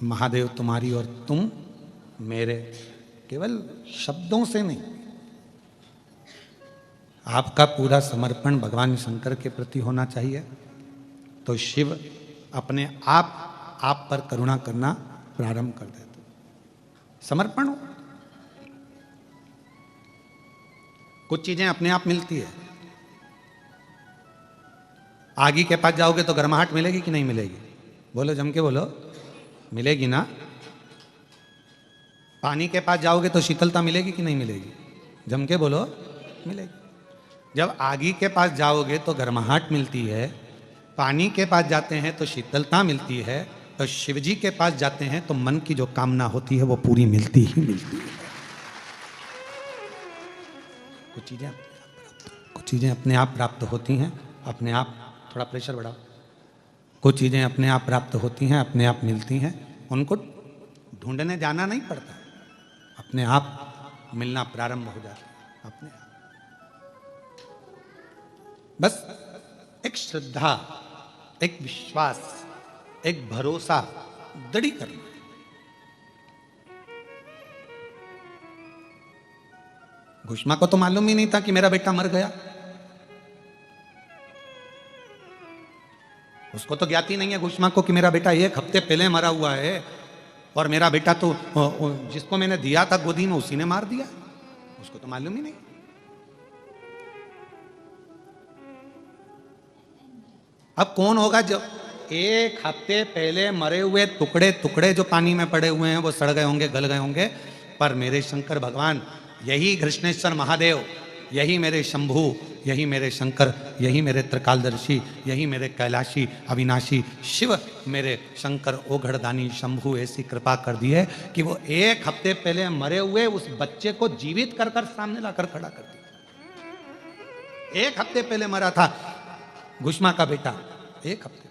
महादेव तुम्हारी और तुम मेरे, केवल शब्दों से नहीं, आपका पूरा समर्पण भगवान शंकर के प्रति होना चाहिए। तो शिव अपने आप पर करुणा करना प्रारंभ कर देते। समर्पण हो, कुछ चीजें अपने आप मिलती है। आगी के पास जाओगे तो गर्माहट मिलेगी कि नहीं मिलेगी? बोलो, जम के बोलो, मिलेगी ना। पानी के पास जाओगे तो शीतलता मिलेगी कि नहीं मिलेगी? जम के बोलो, मिलेगी। जब आगी के पास जाओगे तो गर्माहट मिलती है, पानी के पास जाते हैं तो शीतलता मिलती है, तो शिव जी के पास जाते हैं तो मन की जो कामना होती है वो पूरी मिलती ही मिलती है। कुछ चीज़ें अपने आप प्राप्त होती हैं, अपने आप। थोड़ा प्रेशर बढ़ाओ। कुछ चीज़ें अपने आप प्राप्त होती हैं, अपने आप मिलती हैं, उनको ढूंढने जाना नहीं पड़ता, अपने आप मिलना प्रारंभ हो जाता है अपने आप। बस एक श्रद्धा, एक विश्वास, एक भरोसा दृढ़ करना। घुष्मा को तो मालूम ही नहीं था कि मेरा बेटा मर गया। उसको तो ज्ञात ही नहीं है घुष्मा को कि मेरा बेटा 1 हफ्ते पहले मरा हुआ है, और मेरा बेटा तो जिसको मैंने दिया था गोदी में उसी ने मार दिया, उसको तो मालूम ही नहीं। अब कौन होगा जो 1 हफ्ते पहले मरे हुए टुकड़े टुकड़े जो पानी में पड़े हुए हैं वो सड़ गए होंगे, गल गए होंगे, पर मेरे शंकर भगवान, यही कृष्णेश्वर महादेव, यही मेरे शंभु, यही मेरे शंकर, यही मेरे त्रिकालदर्शी, यही मेरे कैलाशी अविनाशी शिव, मेरे शंकर ओघड़दानी शंभु ऐसी कृपा कर दी है कि वो 1 हफ्ते पहले मरे हुए उस बच्चे को जीवित कर कर सामने लाकर खड़ा कर दिया। 1 हफ्ते पहले मरा था घुष्मा का बेटा, 1 हफ्ते।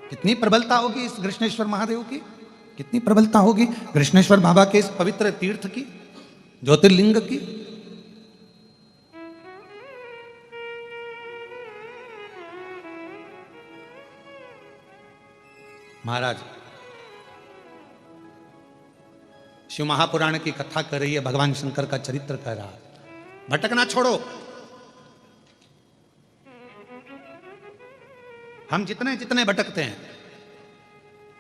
कितनी प्रबलता होगी इस कृष्णेश्वर महादेव की, कितनी प्रबलता होगी कृष्णेश्वर बाबा के इस पवित्र तीर्थ की, ज्योतिर्लिंग की। महाराज शिव महापुराण की कथा कर रही है, भगवान शंकर का चरित्र कह रहा है। भटकना छोड़ो, हम जितने जितने भटकते हैं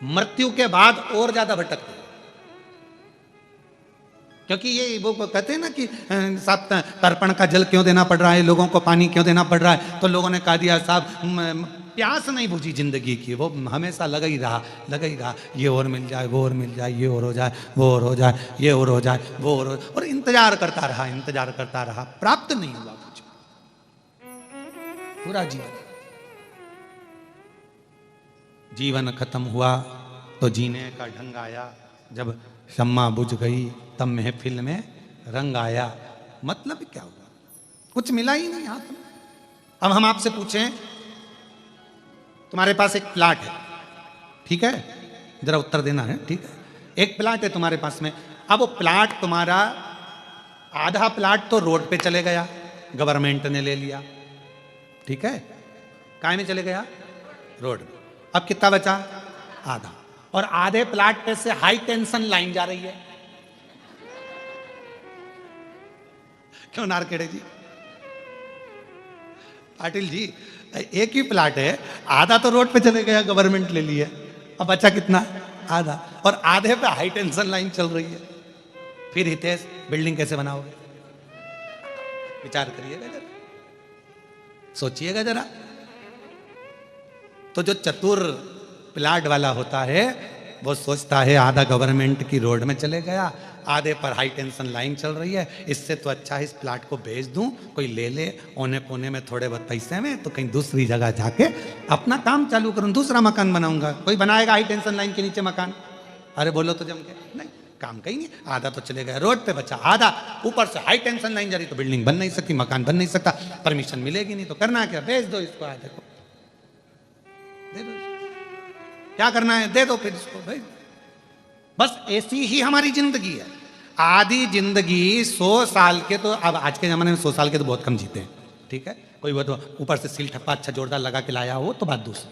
मृत्यु के बाद और ज्यादा भटकते हैं, क्योंकि ये वो कहते हैं ना कि साहब तर्पण का जल क्यों देना पड़ रहा है, लोगों को पानी क्यों देना पड़ रहा है, तो लोगों ने कहा दिया साहब प्यास नहीं बुझी जिंदगी की, वो हमेशा लगा ही रहा, ये और मिल जाए, वो और मिल जाए, ये और हो जाए, वो और हो जाए, ये और हो जाए, वो और इंतजार करता रहा, प्राप्त नहीं हुआ कुछ पूरा जीवन खत्म हुआ तो जीने का ढंग आया, जब शम्मा बुझ गई तब महफिल में रंग आया। मतलब क्या हुआ, कुछ मिला ही नहीं हाथ में। अब हम आपसे पूछें, तुम्हारे पास एक प्लाट है, ठीक है, जरा उत्तर देना है, ठीक है, एक प्लाट है तुम्हारे पास में। अब वो प्लाट तुम्हारा, आधा प्लाट तो रोड पे चले गया, गवर्नमेंट ने ले लिया, ठीक है, काय में चले गया, रोड में। अब कितना बचा, आधा, और आधे प्लाट पे से हाई टेंशन लाइन जा रही है, क्यों नारकेड़े जी, पाटिल जी, एक ही प्लाट है, आधा तो रोड पे चले गया, गवर्नमेंट ले लिया, अब बचा कितना, आधा, और आधे पे हाई टेंशन लाइन चल रही है। फिर हितेश बिल्डिंग कैसे बनाओगे, विचार करिएगा जरा, सोचिएगा जरा। तो जो चतुर प्लाट वाला होता है वो सोचता है आधा गवर्नमेंट की रोड में चले गया, आधे पर हाई टेंशन लाइन चल रही है, इससे तो अच्छा है इस प्लाट को बेच दूं, कोई ले ले औने पौने में थोड़े बहुत पैसे में, तो कहीं दूसरी जगह जाके अपना काम चालू करूं, दूसरा मकान बनाऊंगा। कोई बनाएगा हाई टेंशन लाइन के नीचे मकान, अरे बोलो तो जम के, नहीं, काम कहीं नहीं, आधा तो चले गया रोड पे, बचा आधा, ऊपर से हाई टेंशन लाइन जा रही, तो बिल्डिंग बन नहीं सकती, मकान बन नहीं सकता, परमिशन मिलेगी नहीं, तो करना क्या, बेच दो इसको, आधे को दे दो, क्या करना है दे दो फिर इसको भाई। बस ऐसी ही हमारी जिंदगी है। आधी जिंदगी 100 साल के, तो अब आज के जमाने में 100 साल के तो बहुत कम जीते हैं, ठीक है, कोई वो तो ऊपर से सील ठप्पा अच्छा जोरदार लगा के लाया हो तो बात दूसरी,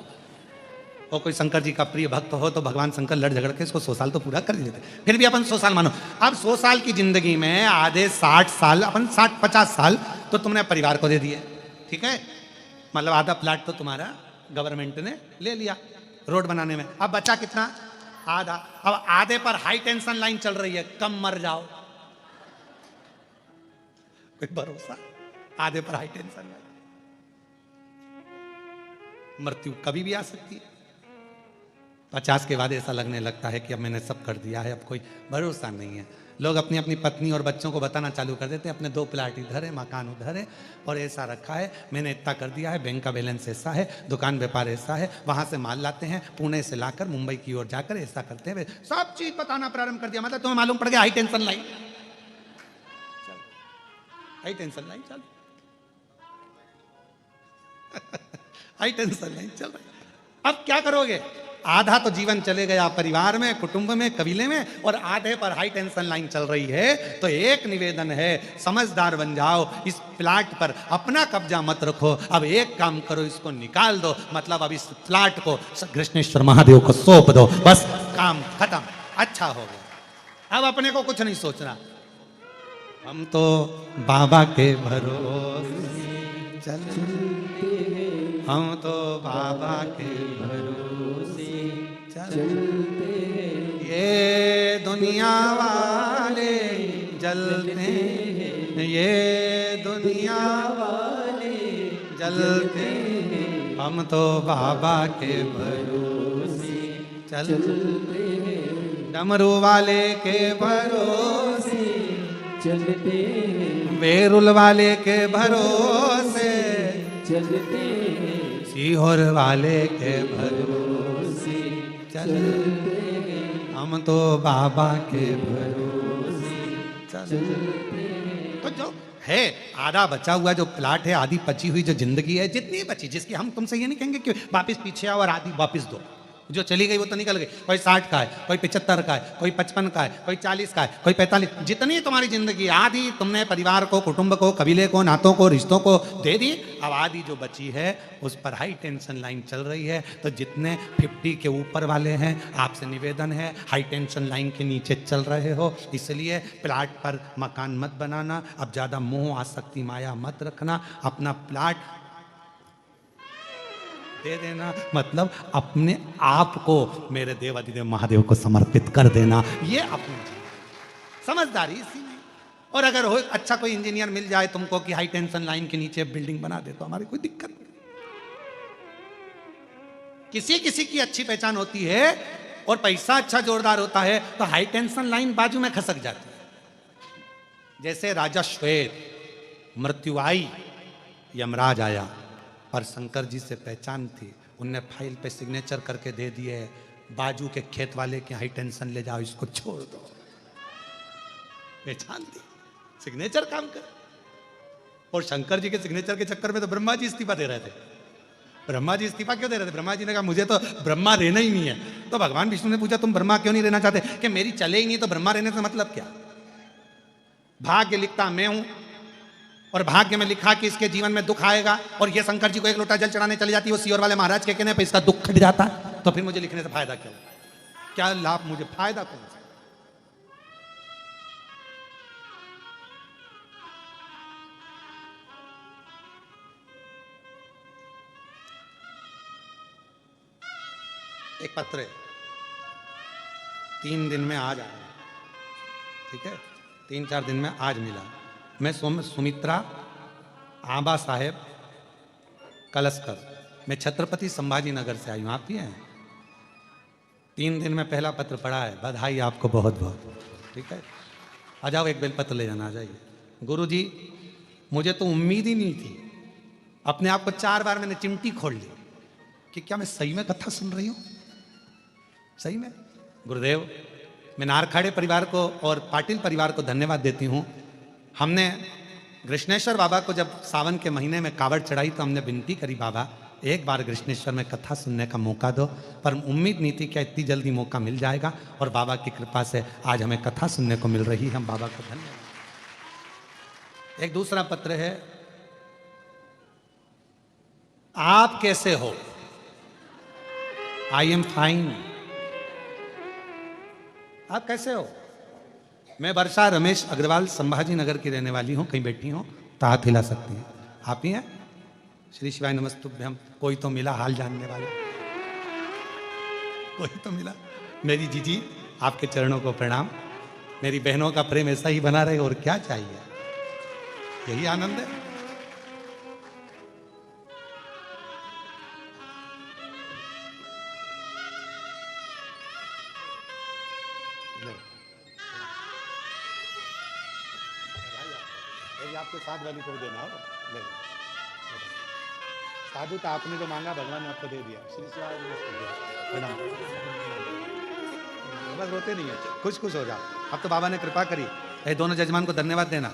और कोई शंकर जी का प्रिय भक्त हो तो भगवान शंकर लड़ झगड़ के इसको 100 साल तो पूरा कर देते, फिर भी अपन 100 साल मानो। अब 100 साल की जिंदगी में आधे 60 साल, अपन 60-50 साल तो तुमने परिवार को दे दिए, ठीक है, मतलब आधा प्लाट तो तुम्हारा गवर्नमेंट ने ले लिया रोड बनाने में, अब बचा कितना, आधा। अब आधे पर हाई टेंशन लाइन चल रही है, कम मर जाओ, कोई भरोसा, आधे पर हाई टेंशन लाइन, मृत्यु कभी भी आ सकती है। 50 के बाद ऐसा लगने लगता है कि अब मैंने सब कर दिया है, अब कोई भरोसा नहीं है। लोग अपनी अपनी पत्नी और बच्चों को बताना चालू कर देते हैं, अपने 2 प्लाट इधर है, मकान उधर है, और ऐसा रखा है, मैंने इतना कर दिया है, बैंक का बैलेंस ऐसा है, दुकान व्यापार ऐसा है, वहां से माल लाते हैं, पुणे से लाकर मुंबई की ओर जाकर ऐसा करते हैं, सब चीज बताना प्रारंभ कर दिया। मतलब तुम्हें मालूम पड़ गया high tension line, high tension line चल हाई टेंशन लाइन चल रही। अब क्या करोगे, आधा तो जीवन चले गया परिवार में, कुटुंब में, कबीले में, और आधे पर हाई टेंशन लाइन चल रही है। तो एक निवेदन है, समझदार बन जाओ, इस प्लाट पर अपना कब्जा मत रखो, अब एक काम करो, इसको निकाल दो, मतलब अब इस प्लाट को कृष्णेश्वर महादेव को सौंप दो, बस काम खत्म, अच्छा हो गया। अब अपने को कुछ नहीं सोचना, हम तो बाबा के भरोसे चलते हैं, हम तो बाबा के भरोसे चलते ये दुनिया वाले जलते हैं, ये दुनिया वाले जलते हैं, हम तो बाबा के भरोसे चलते हैं, डमरू वाले के भरोसे चलते हैं, बेरुल वाले के भरोसे चलते हैं, सीहोर वाले के भरोसे चलते हैं, हम तो बाबा के भरोसे चलते हैं। तो जो है आधा बचा हुआ जो प्लाट है, आधी बची हुई जो जिंदगी है, जितनी बची, जिसकी हम तुमसे ये नहीं कहेंगे कि वापस पीछे आओ और आधी वापस दो, जो चली गई वो तो निकल गई। कोई 60 का है, कोई 75 का है, कोई 55 का है, कोई 40 का है, कोई 45, जितनी तुम्हारी जिंदगी आधी तुमने परिवार को, कुटुंब को, कबीले को, नातों को, रिश्तों को दे दी। अब आधी जो बची है उस पर हाई टेंशन लाइन चल रही है। तो जितने 50 के ऊपर वाले हैं, आपसे निवेदन है, हाई टेंशन लाइन के नीचे चल रहे हो, इसलिए प्लाट पर मकान मत बनाना। अब ज़्यादा मोह आसक्ति माया मत रखना, अपना प्लाट दे देना, मतलब अपने आप को मेरे देवाधिदेव महादेव को समर्पित कर देना। ये अपनी समझदारी इसी में। और अगर हो अच्छा कोई इंजीनियर मिल जाए तुमको कि हाई टेंशन लाइन के नीचे बिल्डिंग बना दे, तो हमारी कोई दिक्कत नहीं। किसी किसी की अच्छी पहचान होती है और पैसा अच्छा जोरदार होता है तो हाई टेंशन लाइन बाजू में खसक जाती है। जैसे राजा श्वेत, मृत्यु आई, यमराज आया, और शंकर जी से पहचान थी, उनने फाइल पे सिग्नेचर करके दे दिए, बाजू के खेत वाले के हाई टेंशन ले जाओ, इसको छोड़ दो। पहचान थी, सिग्नेचर काम कर। और शंकर जी के सिग्नेचर के चक्कर में तो ब्रह्मा जी इस्तीफा दे रहे थे। ब्रह्मा जी इस्तीफा क्यों दे रहे थे? ब्रह्मा जी ने कहा मुझे तो ब्रह्मा रहना ही नहीं है। तो भगवान विष्णु ने पूछा तुम ब्रह्मा क्यों नहीं रहना चाहते? कि मेरी चले ही नहीं तो ब्रह्मा रहने से मतलब क्या? भाग्य लिखता मैं हूं और भाग्य में लिखा कि इसके जीवन में दुख आएगा, और ये शंकर जी को एक लोटा जल चढ़ाने चली जाती है, वो सीहोर वाले महाराज के कहने पे इसका दुख खट जाता है, तो फिर मुझे लिखने से फायदा क्या? क्या लाभ मुझे, फायदा कौन सा? एक पत्र है, 3 दिन में आज आया, ठीक है, 3-4 दिन में आज मिला। मैं सुमित्रा आंबा साहेब कलस्कर, मैं छत्रपति संभाजी नगर से आई हूँ। आप ही हैं? 3 दिन में पहला पत्र पढ़ा है, बधाई आपको बहुत बहुत। ठीक है, आ जाओ एक बेलपत्र ले जाना। आ जाइए। गुरु जी मुझे तो उम्मीद ही नहीं थी, अपने आप को 4 बार मैंने चिमटी खोल ली कि क्या मैं सही में कथा सुन रही हूँ? सही में। गुरुदेव, मैं नारखाड़े परिवार को और पाटिल परिवार को धन्यवाद देती हूँ। हमने कृष्णेश्वर बाबा को जब सावन के महीने में कावड़ चढ़ाई तो हमने विनती करी, बाबा एक बार कृष्णेश्वर में कथा सुनने का मौका दो, पर उम्मीद नहीं थी कि इतनी जल्दी मौका मिल जाएगा, और बाबा की कृपा से आज हमें कथा सुनने को मिल रही है। हम बाबा को धन्यवाद। एक दूसरा पत्र है, आप कैसे हो? I am fine. आप कैसे हो? मैं वर्षा रमेश अग्रवाल संभाजी नगर की रहने वाली हूँ। कहीं बैठी हूँ तो हाथ हिला सकती हैं। आप ही हैं? श्री शिवाय नमस्तुभ्यम। कोई तो मिला हाल जानने वाला, कोई तो मिला। मेरी जीजी, आपके चरणों को प्रणाम। मेरी बहनों का प्रेम ऐसा ही बना रहे, और क्या चाहिए? यही आनंद है। आपके साथ वाली को देना हो, ले लो। साधु तो आपने जो मांगा भगवान ने आपको दे दिया। श्री शिवाय प्रणाम। बस रोते नहीं है, खुश खुश हो जाओ। अब तो बाबा ने कृपा करी। ये दोनों जजमान को धन्यवाद देना।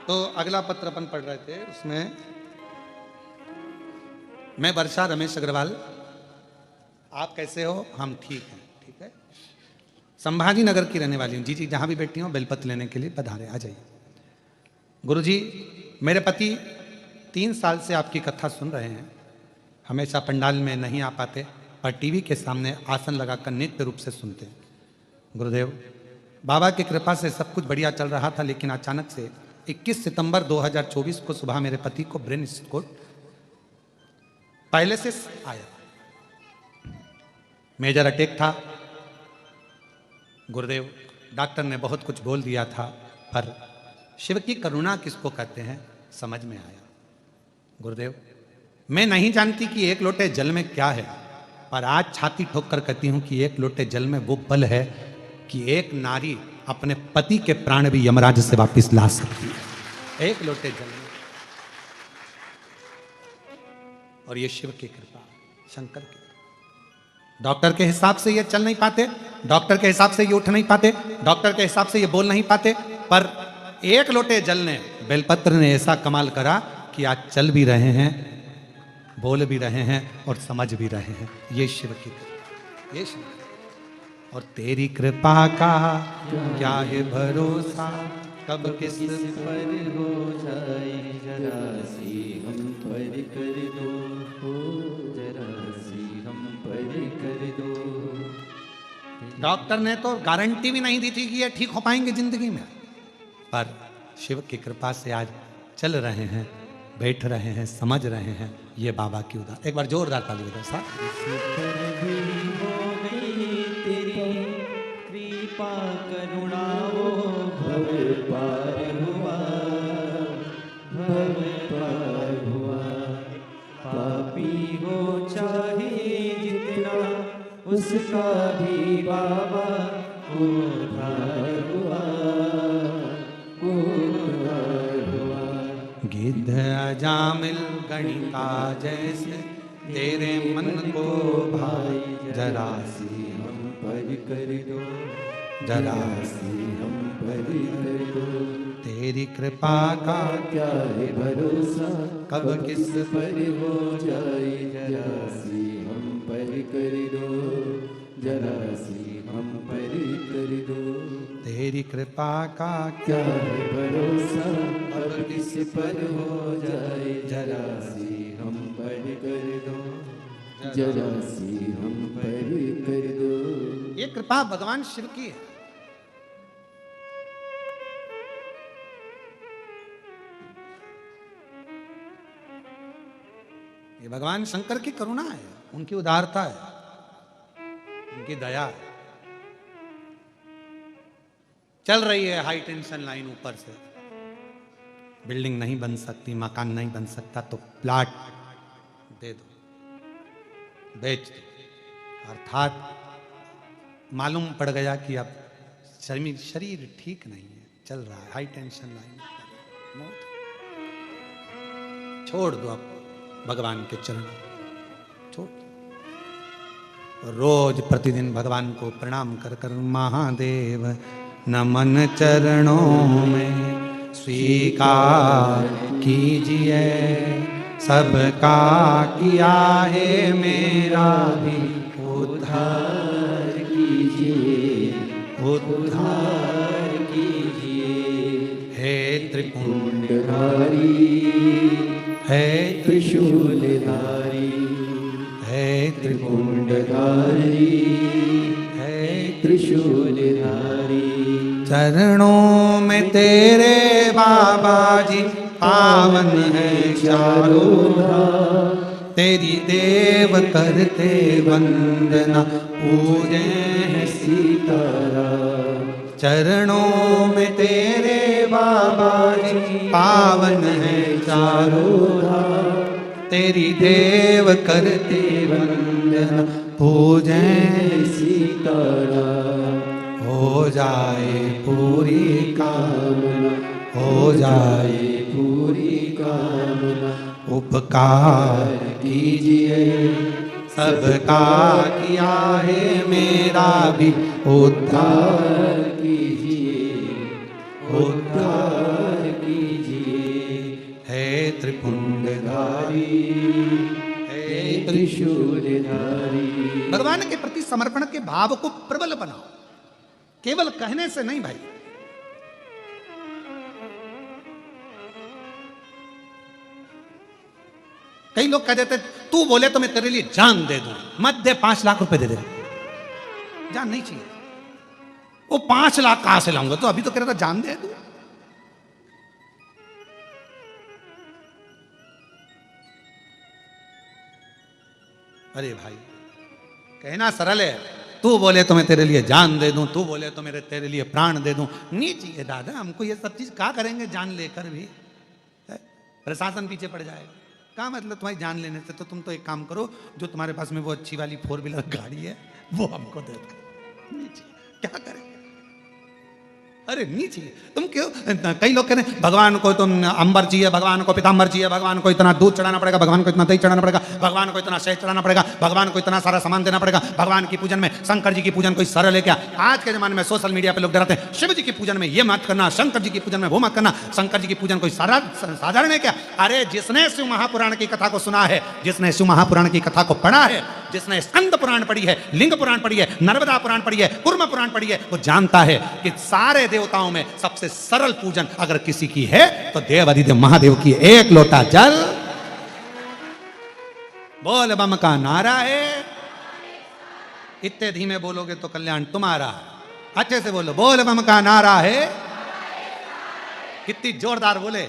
तो अगला पत्र अपन पढ़ रहे थे, उसमें मैं वर्षा रमेश अग्रवाल, आप कैसे हो? हम ठीक हैं। ठीक है, संभाजी नगर की रहने वाली हूँ। जी जी, जहाँ भी बैठी हूँ बेलपत्र लेने के लिए पधारे, आ जाइए। गुरुजी, मेरे पति 3 साल से आपकी कथा सुन रहे हैं। हमेशा पंडाल में नहीं आ पाते, पर टीवी के सामने आसन लगाकर नित्य रूप से सुनते हैं। गुरुदेव, बाबा की कृपा से सब कुछ बढ़िया चल रहा था, लेकिन अचानक से 21 सितंबर 2024 को सुबह मेरे पति को ब्रेन स्ट्रोक पहले से आया। मेजर अटैक था। गुरुदेव डॉक्टर ने बहुत कुछ बोल दिया था, पर शिव की करुणा किसको कहते हैं समझ में आया। गुरुदेव मैं नहीं जानती कि एक लोटे जल में क्या है, पर आज छाती ठोक कर कहती हूं कि एक लोटे जल में वो बल है कि एक नारी अपने पति के प्राण भी यमराज से वापस ला सकती है, एक लोटे जल में। और ये शिव की कृपा, शंकर की। डॉक्टर के हिसाब से ये चल नहीं पाते, डॉक्टर के हिसाब से ये उठ नहीं पाते, डॉक्टर के हिसाब से ये बोल नहीं पाते, पर एक लोटे जल ने, बेलपत्र ने ऐसा कमाल करा कि आज चल भी रहे हैं, बोल भी रहे हैं और समझ भी रहे हैं। ये शिव की कृपा, ये शिव की। और तेरी कृपा का क्या है भरोसा, कब किस पर हो जाए जरा सी हम पर कर दो, जरा सी हम पर कर दो। डॉक्टर ने तो गारंटी भी नहीं दी थी कि ये ठीक हो पाएंगे जिंदगी में, पर शिव की कृपा से आज चल रहे हैं, बैठ रहे हैं, समझ रहे हैं। ये बाबा की उदार। एक बार जोरदार ताली बजाओ साहब। कृपा करुणा वो भव पार हुआ, भव पार हुआ। पापी हो चाहे जितना, उसका भी बाबा उद्धार हुआ, उद्धार हुआ। गिद्ध अजामिल गणिका जैसे तेरे मन को भाई, जरा सी हम पर कर दो, जरा सी हम पर कर दो। तेरी कृपा का क्या है भरोसा, कब किस पर हो जाए जरा सी हम पर कर दो, जरा सी हम पर कर दो। तेरी कृपा का क्या है भरोसा, अब किस पर हो जाए जरा सी हम पर कर दो, जरा सी हम पर कर दो। ये कृपा भगवान शिव की है। ये भगवान शंकर की करुणा है, उनकी उदारता है, उनकी दया है। चल रही है हाई टेंशन लाइन ऊपर से। बिल्डिंग नहीं बन सकती, मकान नहीं बन सकता, तो प्लाट दे दो, बेच दो। अर्थात मालूम पड़ गया कि अब शरीर ठीक नहीं है, चल रहा है हाई टेंशन लाइन, मौत। छोड़ दो अब भगवान के चरण, छोड़ दो। रोज प्रतिदिन भगवान को प्रणाम कर कर महादेव नमन चरणों में स्वीकार कीजिए, सबका किया है मेरा भी उद्धार कीजिए, उद्धार कीजिए। हे त्रिपुंडधारी, हे त्रिशूलधारी, हे त्रिपुंडधारी, हे त्रिशूलधारी। चरणों में तेरे बाबा जी पावन है चारों धाम, तेरी देव करते वंदना पूजे हैं सीताराम। चरणों में तेरे बाबा जी पावन है चारों धाम, तेरी देव करते वंदना पूजे सीताराम। हो जाए पूरी कामना, हो जाए पूरी कामना। उपकार कीजिए, सबका किया है मेरा भी उद्धार कीजिए, उद्धार कीजिए। है त्रिपुंडधारी, है त्रिशूलधारी। भगवान के प्रति समर्पण के भाव को प्रबल बनाओ, केवल कहने से नहीं भाई। कई लोग कह देते तू बोले तो मैं तेरे लिए जान दे दूं, मत दे, 5 लाख रुपए दे दे। जान नहीं चाहिए, वो 5 लाख कहां से लाऊंगा? तो अभी तो कह रहा था जान दे तू। अरे भाई, कहना सरल है, तू बोले तो मैं तेरे लिए जान दे दूं, तू बोले तो मेरे तेरे लिए प्राण दे दूं। नहीं चाहिए दादा हमको ये सब चीज, क्या करेंगे जान लेकर भी? प्रशासन पीछे पड़ जाएगा। क्या मतलब तुम्हारी जान लेने से? तो तुम तो एक काम करो, जो तुम्हारे पास में वो अच्छी वाली 4 व्हीलर गाड़ी है वो हमको दे दो। नहीं चाहिए, क्या करेंगे? अरे नहीं चाहिए। तुम क्यों? कई लोग कह रहे हैं भगवान को तुम अंबर चाहिए, भगवान को पीताम्बर चाहिए, भगवान को इतना दूध चढ़ाना पड़ेगा, भगवान को इतना दही चढ़ाना पड़ेगा, भगवान को इतना शहद चढ़ाना पड़ेगा, भगवान को इतना सारा सामान देना पड़ेगा। भगवान की पूजन में, शंकर जी की पूजन कोई सरल है क्या? आज के जमाने में सोशल मीडिया पे लोग डराते हैं, शिव जी की पूजन में ये मत करना, शंकर जी की पूजन में वो मत करना। शंकर जी की पूजन कोई साधारण है क्या? अरे जिसने शिव महापुराण की कथा को सुना है, जिसने शिव महापुराण की कथा को पढ़ा है, जिसने स्कंद पुराण पढ़ी है, लिंग पुराण पढ़ी है, नर्मदा पुराण पढ़ी है, कूर्म पुराण पढ़ी है, वो जानता है कि सारे देवताओं में सबसे सरल पूजन अगर किसी की है तो देव अधिदेव महादेव की एक लोटा जल, बोल बम का नारा है। इतने धीमे बोलोगे तो कल्याण तुम्हारा। अच्छे से बोलो, बोल बम का नारा है। कितनी जोरदार बोले,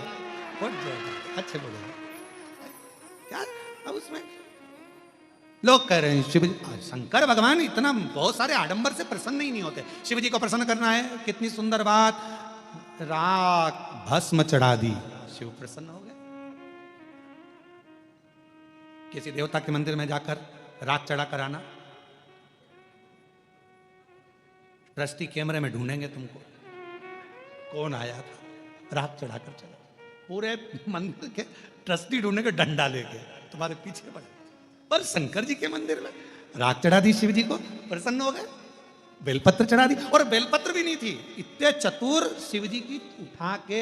बहुत जोरदार, अच्छे बोले यार। अब उसमें लोग कह रहे हैं शिव शंकर भगवान इतना बहुत सारे आडंबर से प्रसन्न ही नहीं होते। शिव जी को प्रसन्न करना है, कितनी सुंदर बात, राख भस्म चढ़ा दी, शिव प्रसन्न हो गए। किसी देवता के मंदिर में जाकर राख चढ़ा कर आना, ट्रस्टी कैमरे में ढूंढेंगे तुमको कौन आया था, राख चढ़ाकर चला। पूरे मंदिर के ट्रस्टी ढूंढेंगे डंडा लेके, तुम्हारे पीछे पड़े। पर शंकर जी के मंदिर में राख चढ़ा दी, शिव जी को प्रसन्न हो गए। बेलपत्र चढ़ा दी, और बेलपत्र भी नहीं थी, इतने चतुर शिव जी की उठा के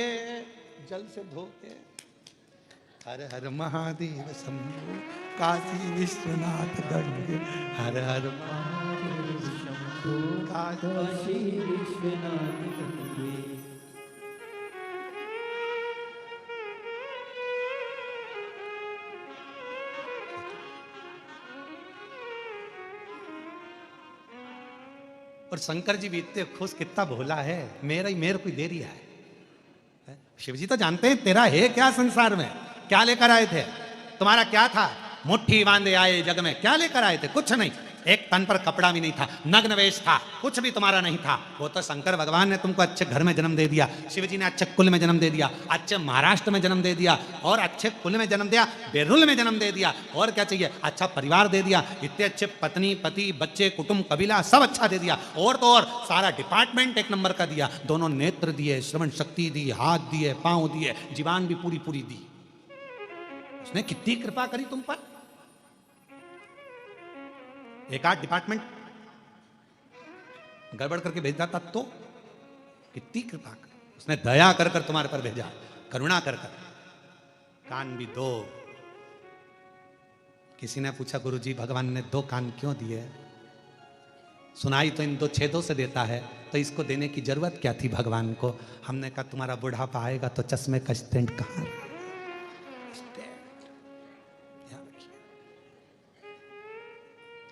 जल से धो के, हर हर महादेव शंभो काशी विश्वनाथ गंगे, हर हर महादेव शंभो काशी विश्वनाथ गंगे। और शंकर जी भी इतने खुश, कितना भोला है, मेरे को दे दिया है। शिव जी तो जानते हैं तेरा है क्या संसार में, क्या लेकर आए थे, तुम्हारा क्या था, मुट्ठी बांधे आए जग में, क्या लेकर आए थे? कुछ नहीं, एक तन पर कपड़ा भी नहीं था, नग्न वेश था, कुछ भी तुम्हारा नहीं था। वो तो शंकर भगवान ने तुमको अच्छे घर में जन्म दे दिया, शिव जी ने अच्छे कुल में जन्म दे दिया, अच्छे महाराष्ट्र में जन्म दे दिया, और अच्छे कुल में जन्म दिया, बेरुल में जन्म दे दिया, और क्या चाहिए, अच्छा परिवार दे दिया, इतने अच्छे पत्नी पति बच्चे कुटुंब कबीला सब अच्छा दे दिया, और तो और सारा डिपार्टमेंट एक नंबर का दिया, दोनों नेत्र दिए, श्रवण शक्ति दी, हाथ दिए, पांव दिए, जीवान भी पूरी पूरी दी। उसने कितनी कृपा करी तुम पर। एक आध डिपार्टमेंट गड़बड़ करके भेज देता तो कितनी कृपा कर, उसने दया कर कर तुम्हारे पर भेजा, करुणा कर कर। कान भी दो। किसी ने पूछा गुरुजी भगवान ने 2 कान क्यों दिए? सुनाई तो इन 2 छेदों से देता है, तो इसको देने की जरूरत क्या थी भगवान को? हमने कहा तुम्हारा बुढ़ापा आएगा तो चश्मे का स्टैंड कहां?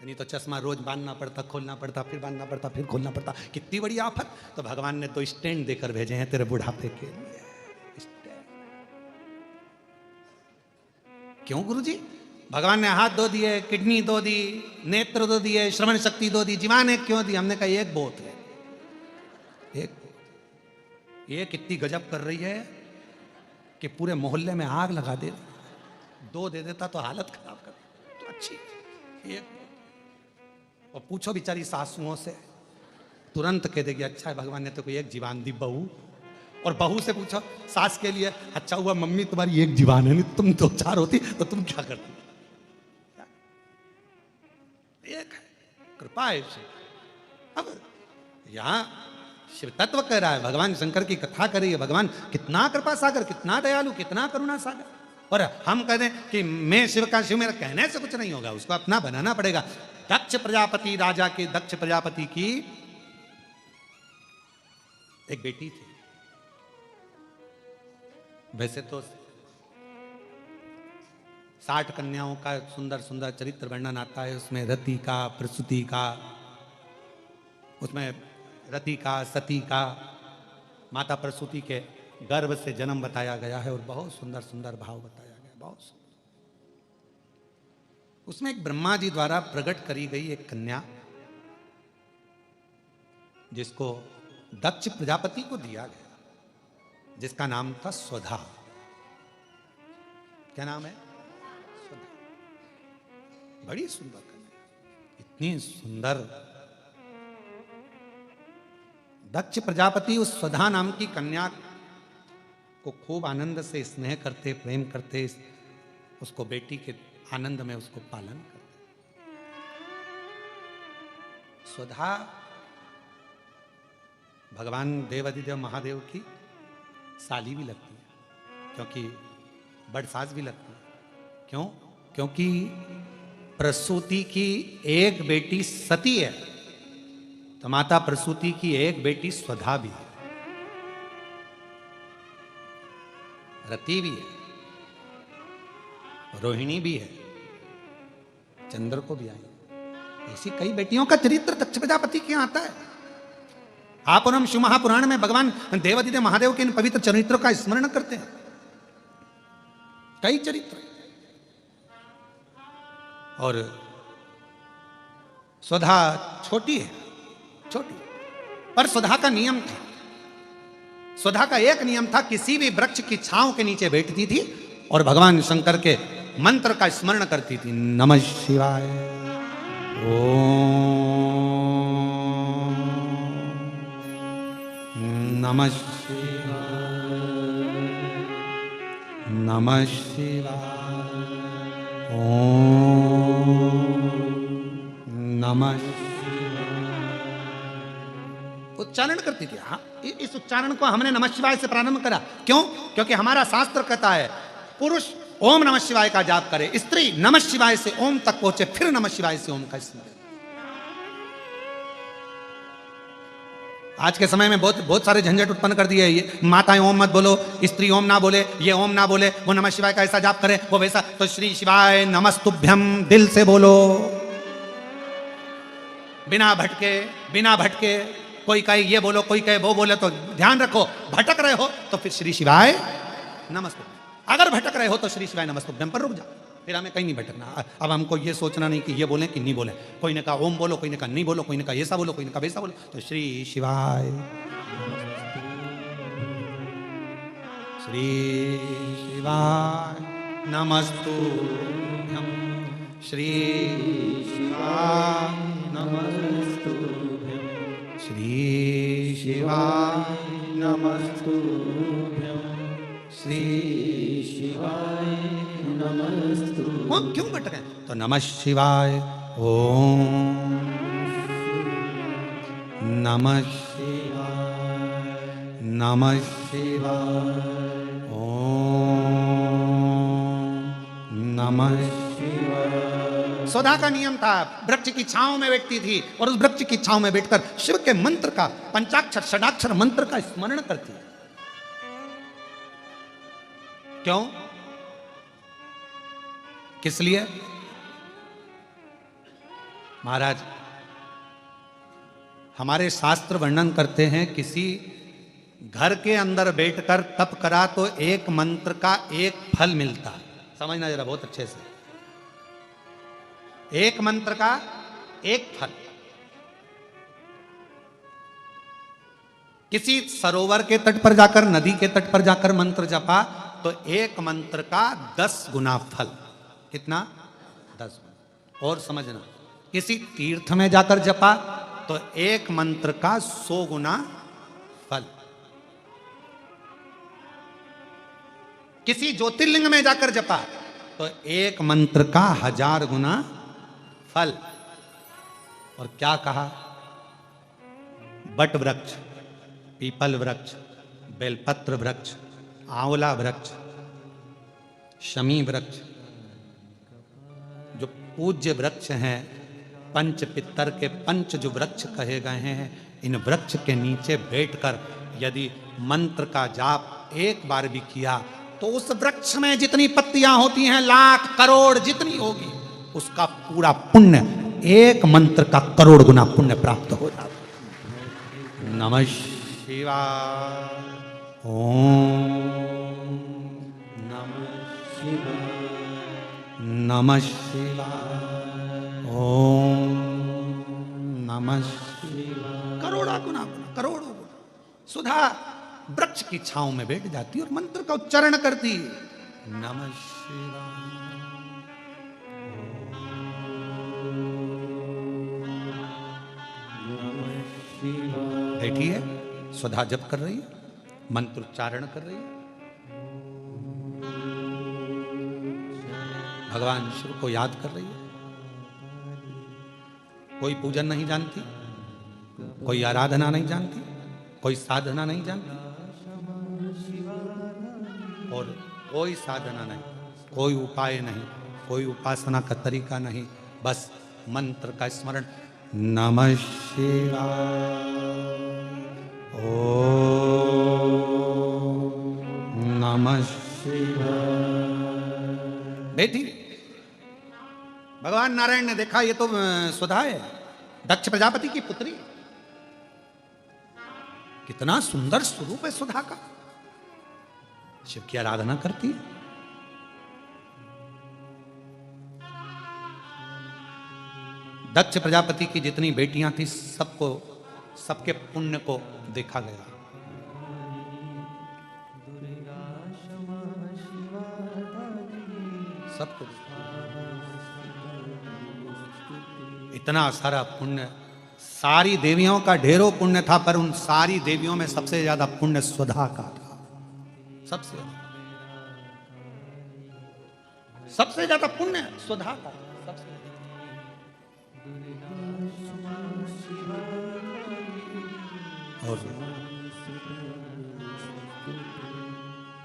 नहीं तो चश्मा रोज बांधना पड़ता, खोलना पड़ता, फिर बांधना पड़ता, फिर खोलना पड़ता, कितनी बड़ी आफत। तो भगवान ने 2 स्टैंड देकर भेजे हैं तेरे बुढ़ापे के लिए। क्यों गुरुजी? भगवान ने हाथ दो दिए, किडनी दो दी, नेत्र दो दिए, श्रवण शक्ति दो दी, जीवान एक क्यों दी? हमने कहा एक बहुत है, एक ये कितनी गजब कर रही है कि पूरे मोहल्ले में आग लगा दे। 2 दे देता तो हालत खराब कर, तो अच्छी एक। और पूछो बेचारी सासुओं से, तुरंत कह देगी अच्छा है भगवान ने तो कोई एक जीवान दी बहू। और बहू से पूछो सास के लिए, अच्छा हुआ मम्मी तुम्हारी एक जीवान है, नहीं तुम 2-4 होती तो तुम क्या करती? एक है, कृपा है। अब यहां शिव तत्व कह रहा है, भगवान शंकर की कथा कर रही है, भगवान कितना कृपा सागर, कितना दयालु, कितना करुणा सागर। और हम कह दें कि मैं शिव का, शिव मेरा कहने से कुछ नहीं होगा, उसको अपना बनाना पड़ेगा। दक्ष प्रजापति, राजा के दक्ष प्रजापति की एक बेटी थी। वैसे तो 60 कन्याओं का सुंदर सुंदर चरित्र वर्णन आता है उसमें, रति का, प्रसूति का, उसमें रति का, सती का, माता प्रसूति के गर्भ से जन्म बताया गया है और बहुत सुंदर सुंदर भाव बताया गया, बहुत सुंदर। उसमें एक ब्रह्मा जी द्वारा प्रकट करी गई एक कन्या, जिसको दक्ष प्रजापति को दिया गया, जिसका नाम था स्वधा। क्या नाम है? स्वधा। बड़ी सुंदर कन्या, इतनी सुंदर। दक्ष प्रजापति उस स्वधा नाम की कन्या को खूब आनंद से स्नेह करते, प्रेम करते, उसको बेटी के आनंद में उसको पालन करते। स्वधा भगवान देवाधिदेव महादेव की साली भी लगती है, क्योंकि बड़साज भी लगती है। क्यों? क्योंकि प्रसूति की एक बेटी सती है, तो माता प्रसूति की एक बेटी स्वधा भी है, रति भी है, रोहिणी भी है, चंद्र को भी आई। ऐसी कई बेटियों का चरित्र दक्ष प्रजापति के आता है। आप और हम शिव महापुराण में भगवान देवाधिदेव महादेव के इन पवित्र चरित्रों का स्मरण करते हैं। कई चरित्र। और स्वधा छोटी है, छोटी, पर स्वधा का नियम था, स्वधा का एक नियम था, किसी भी वृक्ष की छांव के नीचे बैठती थी और भगवान शंकर के मंत्र का स्मरण करती थी। नमः शिवाय, ओम नमः शिवाय, नमः शिवाय, ओम नमः शिवाय। उच्चारण करती थी। हाँ, इस उच्चारण को हमने नमः शिवाय से प्रारंभ करा। क्यों? क्योंकि हमारा शास्त्र कहता है पुरुष ओम नमः शिवाय का जाप करे, स्त्री नमः शिवाय से ओम तक पहुंचे, फिर नमः शिवाय से ओम का स्मरण। आज के समय में बहुत सारे झंझट उत्पन्न कर दिए। ये माताएं ओम मत बोलो, स्त्री ओम ना बोले, ये ओम ना बोले, वो नमः शिवाय का ऐसा जाप करे, वो वैसा। तो श्री शिवाय नमस्तुभ्यम दिल से बोलो, बिना भटके। कोई कहे ये बोलो, कोई कहे वो बोले, तो ध्यान रखो, भटक रहे हो तो फिर श्री शिवाय नमस्तुभ्यम। अगर भटक रहे हो तो श्री शिवाय नमस्तुभ्यम पर रुक जाओ, फिर हमें कहीं नहीं भटकना। अब हमको ये सोचना नहीं कि ये बोले कि नहीं बोले। कोई ने कहा ओम बोलो, कोई ने कहा नहीं बोलो, कोई ने कहा ऐसा बोलो, कोई ने कहा वैसा बोलो। तो श्री शिवाय, श्री शिवाय नमस्तुभ्यम, श्री शिवाय नमस्तुभ्यम, श्री शिवाय नमस्तुभ्यम, श्री शिवाय नमस्तुभ्यम। कौन क्यों भटके? तो नमः शिवाय, ओम नमः शिवाय, नमः शिवाय, ओम नमः शिवाय। स्वधा का नियम था, वृक्ष की छांव में बैठती थी और उस वृक्ष की छांव में बैठकर शिव के मंत्र का, पंचाक्षर षडाक्षर मंत्र का स्मरण करती है। क्यों? किस लिए? महाराज, हमारे शास्त्र वर्णन करते हैं, किसी घर के अंदर बैठकर तप करा तो एक मंत्र का एक फल मिलता है। समझना जरा बहुत अच्छे से, एक मंत्र का एक फल। किसी सरोवर के तट पर जाकर, नदी के तट पर जाकर मंत्र जपा तो एक मंत्र का 10 गुना फल। कितना? 10 गुना। और समझना, किसी तीर्थ में जाकर जपा तो एक मंत्र का 100 गुना फल। किसी ज्योतिर्लिंग में जाकर जपा तो एक मंत्र का 1000 गुना फल। और क्या कहा? बट वृक्ष, पीपल वृक्ष, बेलपत्र वृक्ष, आंवला वृक्ष, शमी वृक्ष, जो पूज्य वृक्ष हैं, पंच पित्तर के पंच जो वृक्ष कहे गए हैं, इन वृक्ष के नीचे बैठकर यदि मंत्र का जाप एक बार भी किया तो उस वृक्ष में जितनी पत्तियां होती हैं, लाख करोड़ जितनी होगी, उसका पूरा पुण्य, एक मंत्र का करोड़ गुना पुण्य प्राप्त हो जाता। नमः शिवाय। ओम नमः शिवाय। नमः शिवाय। ओम नमः शिवाय। करोड़ों गुना, करोड़ों गुना सुधा वृक्ष की छांव में बैठ जाती और मंत्र का उच्चारण करती। नमः शिवाय। बैठी है, सुधा जप कर रही है, मंत्र उच्चारण कर रही है, भगवान शिव को याद कर रही है। कोई पूजन नहीं जानती, कोई आराधना नहीं जानती, कोई साधना नहीं जानती, और कोई साधना नहीं, कोई उपाय नहीं, कोई उपासना का तरीका नहीं, बस मंत्र का स्मरण। नमः शिवाय। ओम नमः शिवाय। बेटी, भगवान नारायण ने देखा ये तो सुधा है, दक्ष प्रजापति की पुत्री। कितना सुंदर स्वरूप है सुधा का। शिव की आराधना करती है। दक्ष प्रजापति की जितनी बेटियां थी सबको, सबके पुण्य को देखा गया। सबको इतना सारा पुण्य, सारी देवियों का ढेरों पुण्य था, पर उन सारी देवियों में सबसे ज्यादा पुण्य सुधा का था। सबसे ज्यादा पुण्य सुधा का। और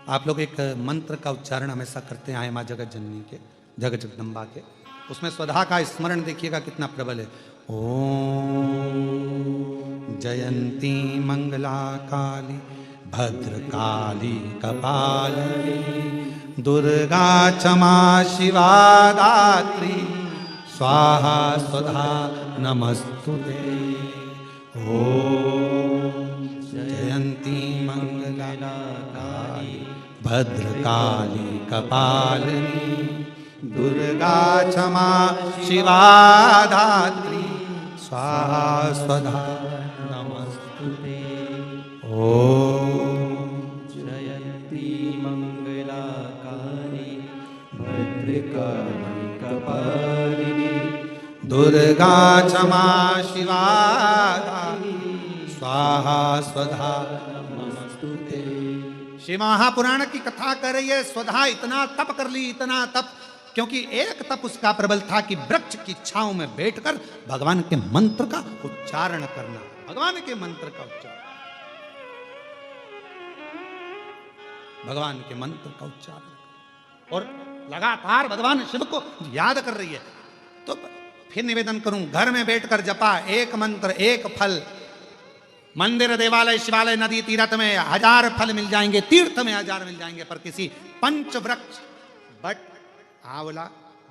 आप लोग एक मंत्र का उच्चारण हमेशा करते हैं, आए मां जगत जननी के, जगत जगदम्बा के, उसमें स्वधा का स्मरण देखिएगा कितना प्रबल है। ओम जयंती मंगला काली भद्रकाली कपालिनी दुर्गा क्षमा शिवा दात्री स्वाहा स्वधा नमस्तुते। ओम जयंती मंगला काली भद्रकाली कपालिनी दुर्गा क्षमा शिवा धात्री स्वाहा स्वधा नमस्तुते। ओम जयंती मंगला काली भद्रकाली कपालिनी दुर्गा क्षमा शिवा धात्री स्वाहा स्वधा नमस्तुते। शिव महापुराण की कथा कर रही है। स्वधा इतना तप कर ली, इतना तप, क्योंकि एक तप उसका प्रबल था कि वृक्ष की छांव में बैठकर भगवान के मंत्र का उच्चारण करना, भगवान के मंत्र का उच्चारण, भगवान के मंत्र का उच्चारण, और लगातार भगवान शिव को याद कर रही है। तो फिर निवेदन करूं, घर में बैठकर जपा एक मंत्र एक फल, मंदिर देवालय शिवालय नदी तीर्थ में 1000 फल मिल जाएंगे, तीर्थ में 1000 मिल जाएंगे, पर किसी पंच वृक्ष बट आंवला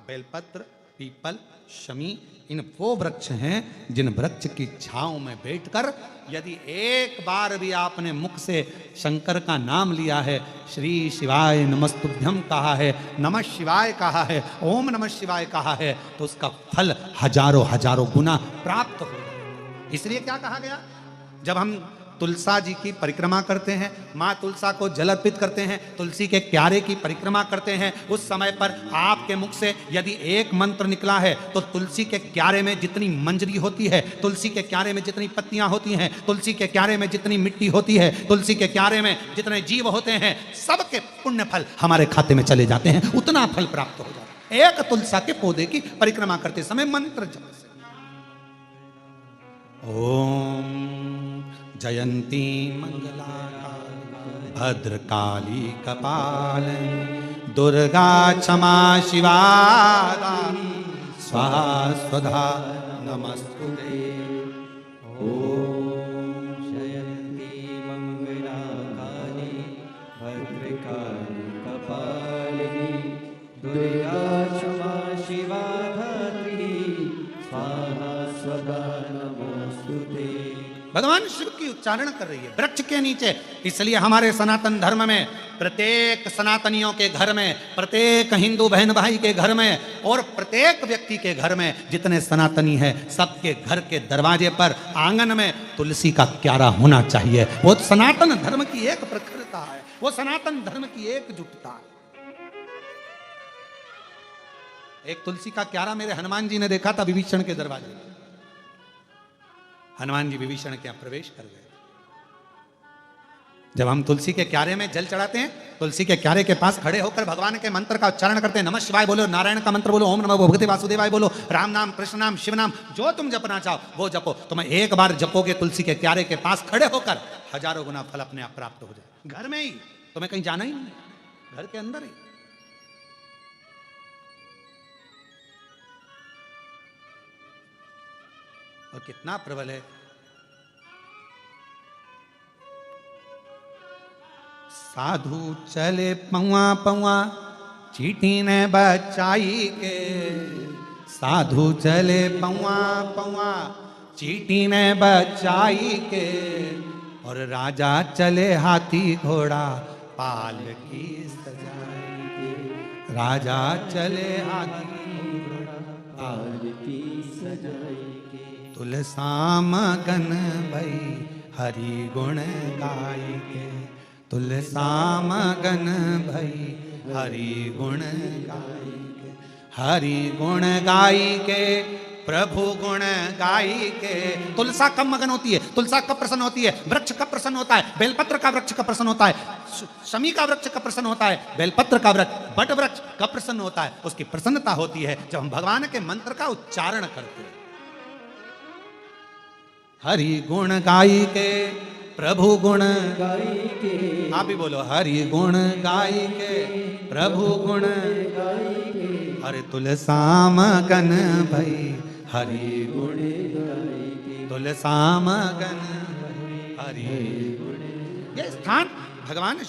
बेलपत्र पीपल शमी, इन वो वृक्ष हैं जिन वृक्ष की छांव में बैठकर यदि एक बार भी आपने मुख से शंकर का नाम लिया है, श्री शिवाय नमस्तुभ्यम कहा है, नमः शिवाय कहा है, ओम नमः शिवाय कहा है, तो उसका फल हजारों हजारों गुना प्राप्त हो। इसलिए क्या कहा गया, जब हम तुलसा जी की परिक्रमा करते हैं, माँ तुलसा को जल अर्पित करते हैं, तुलसी के क्यारे की परिक्रमा करते हैं, उस समय पर आपके मुख से यदि एक मंत्र निकला है तो तुलसी के क्यारे में जितनी मंजरी होती है, तुलसी के क्यारे में जितनी पत्तियां होती हैं, तुलसी के क्यारे में जितनी मिट्टी होती है, तुलसी के क्यारे में जितने जीव होते हैं, सबके पुण्य फल हमारे खाते में चले जाते हैं, उतना फल प्राप्त हो जाता है एक तुलसा के पौधे की परिक्रमा करते समय मंत्र जप से। ओम जयंती मंगला भद्रकाली कपालिनी दुर्गा क्षमा शिवा दात्री स्वाहा स्वधा नमस्तुते। ओम जयंती मंगला काली भद्रकाली कपालिनी दुर्गा क्षमा शिवा धात्री स्वाहा स्वधा नमस्तुते। भगवान शिव की उच्चारण कर रही है वृक्ष के नीचे। इसलिए हमारे सनातन धर्म में प्रत्येक सनातनियों के घर में, प्रत्येक हिंदू बहन भाई के घर में और प्रत्येक व्यक्ति के घर में जितने सनातनी है, सबके घर के दरवाजे पर, आंगन में तुलसी का क्यारा होना चाहिए। वो सनातन धर्म की एक प्रखरता है, वो सनातन धर्म की एकजुटता है। एक तुलसी का क्यारा मेरे हनुमान जी ने देखा था विभीषण के दरवाजे में। हनुमान जी विभीषण के यहां प्रवेश कर गए। जब हम तुलसी के क्यारे में जल चढ़ाते हैं, तुलसी के क्यारे के पास खड़े होकर भगवान के मंत्र का उच्चारण करते हैं। नमः शिवाय बोलो, नारायण का मंत्र बोलो, ओम नमः भगवते वासुदेवाय बोलो, राम नाम, कृष्ण नाम, शिव नाम, जो तुम जपना चाहो वो जपो। तुम एक बार जपोगे तुलसी के क्यारे के पास खड़े होकर, हजारों गुना फल अपने आप प्राप्त हो जाए। घर में ही, तुम्हें कहीं जाना ही नहीं, घर के अंदर ही। और कितना प्रबल है। साधु चले पौआ पौआ, चींटी ने बचाई के। साधु चले पौआ पौआ, चींटी ने बचाई के। और राजा चले हाथी घोड़ा, पालकी सजाई के। राजा चले हाथी घोड़ा, पालकी सजाई के। तुलसाम गन भई, हरि गुण गाई के। तुलसाम गन भई, हरि गुण गाई के। हरि गुण गाई के, प्रभु गुण गाई के। तुलसा कब मगन होती है? तुलसा कब प्रसन्न होती है? वृक्ष कब प्रसन्न होता है? बेलपत्र का वृक्ष कब प्रसन्न होता है? शमी का वृक्ष कब प्रसन्न होता है? बेलपत्र का वृक्ष, बट वृक्ष कब प्रसन्न होता है? उसकी प्रसन्नता होती है जब हम भगवान के मंत्र का उच्चारण करते हैं। हरि गुण गाई के, प्रभु गुण गाई के। आप भी बोलो, हरि गुण गाई के, प्रभु गुण गाई के। हरि तुलसाम गन भई, हरि गुण गाई के। तुलसाम गन हरि। ये स्थान भगवान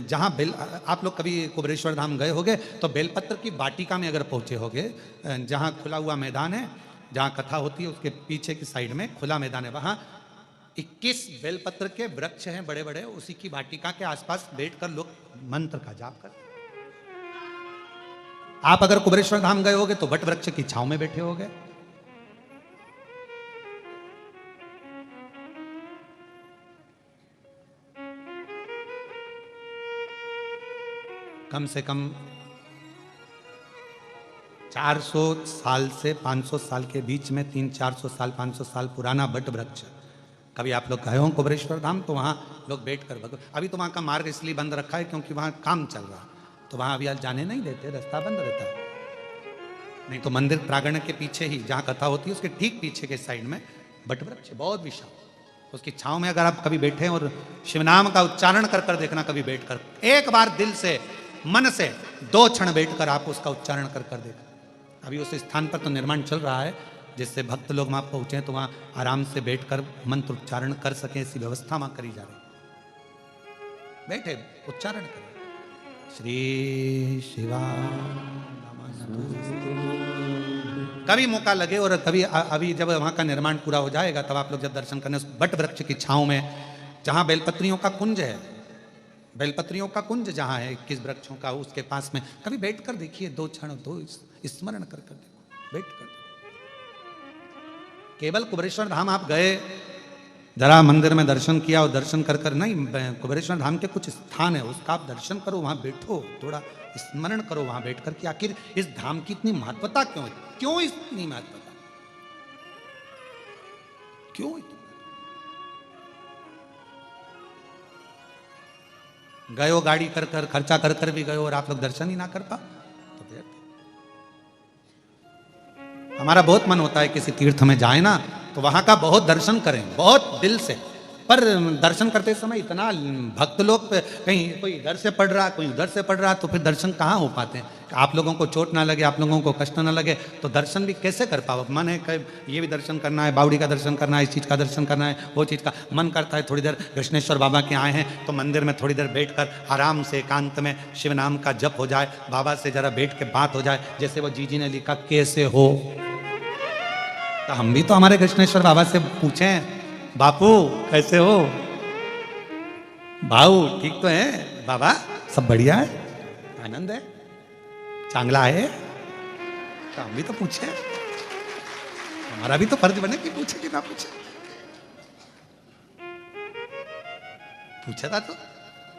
जहाँ बेल, आप लोग कभी कुबेरेश्वर धाम गए होगे तो बेलपत्र की वाटिका में अगर पहुंचे होगे, जहाँ खुला हुआ मैदान है, जहाँ कथा होती है उसके पीछे की साइड में खुला मैदान है, वहाँ 21 बेलपत्र के वृक्ष हैं बड़े बड़े। उसी की वाटिका के आसपास बैठकर लोग मंत्र का जाप करते। आप अगर कुबेरेश्वर धाम गए होगे तो वट वृक्ष की छांव में बैठे होगे। कम से कम 400 साल से 500 साल के बीच में, 300-400 साल 500 साल पुराना वट वृक्ष। कभी आप लोग गए हो कुबेरेश्वर धाम तो वहाँ लोग बैठकर, अभी तो वहाँ का मार्ग इसलिए बंद रखा है क्योंकि वहाँ काम चल रहा, तो वहाँ अभी आज जाने नहीं देते, रास्ता बंद रहता है। नहीं तो मंदिर प्रांगण के पीछे ही जहाँ कथा होती है उसके ठीक पीछे के साइड में वट वृक्ष बहुत विशाल, उसकी छांव में अगर आप कभी बैठे और शिव नाम का उच्चारण कर कर देखना, कभी बैठकर एक बार दिल से मन से 2 क्षण बैठकर आप उसका उच्चारण कर कर देखना। अभी उस स्थान पर तो निर्माण चल रहा है जिससे भक्त लोग वहाँ पहुँचे तो वहाँ आराम से बैठकर मंत्र उच्चारण कर सकें, ऐसी व्यवस्था वहाँ करी जा रही। बैठे उच्चारण करें, श्री शिवा। कभी मौका लगे और कभी अभी जब वहाँ का निर्माण पूरा हो जाएगा तब आप लोग जब दर्शन करने उस बट वृक्ष की छाँव में, जहाँ बेलपत्रियों का कुंज है, बेलपत्रियों का कुंज जहाँ है 21 वृक्षों का, उसके पास में कभी बैठकर देखिए 2 क्षण, 2 स्मरण कर कर देखो, बैठ कर। केवल कुबेरेश्वर धाम आप गए, जरा मंदिर में दर्शन किया और दर्शन कर कर नहीं, कुबेरेश्वर धाम के कुछ स्थान है उसका आप दर्शन करो, वहां बैठो, थोड़ा स्मरण करो वहां बैठकर कि आखिर इस धाम की इतनी महत्वता क्यों है, क्यों इतनी महत्वता, क्यों इतनी। गए हो गाड़ी कर कर, खर्चा कर कर भी गए और आप लोग दर्शन ही ना कर पा तो फिर हमारा बहुत मन होता है किसी तीर्थ में जाए ना तो वहां का बहुत दर्शन करें, बहुत दिल से, पर दर्शन करते समय इतना भक्त लोग कहीं कोई इधर से पढ़ रहा, कोई उधर से पढ़ रहा, तो फिर दर्शन कहाँ हो पाते हैं। आप लोगों को चोट ना लगे, आप लोगों को कष्ट ना लगे तो दर्शन भी कैसे कर पाओ। मन है कि ये भी दर्शन करना है, बावड़ी का दर्शन करना है, इस चीज़ का दर्शन करना है, वो चीज़ का मन करता है। थोड़ी देर कृष्णेश्वर बाबा के आए हैं तो मंदिर में थोड़ी देर बैठकर आराम से एकांत में शिव नाम का जप हो जाए, बाबा से जरा बैठ के बात हो जाए। जैसे वो जीजी ने लिखा कैसे हो, तो हम भी तो हमारे कृष्णेश्वर बाबा से पूछें बापू कैसे हो? भाऊ ठीक तो है? बाबा सब बढ़िया है, आनंद है, चांगला है? तो हम भी तो पूछे, हमारा भी तो फर्ज बने कि पूछे कि ना पूछे। पूछा था तो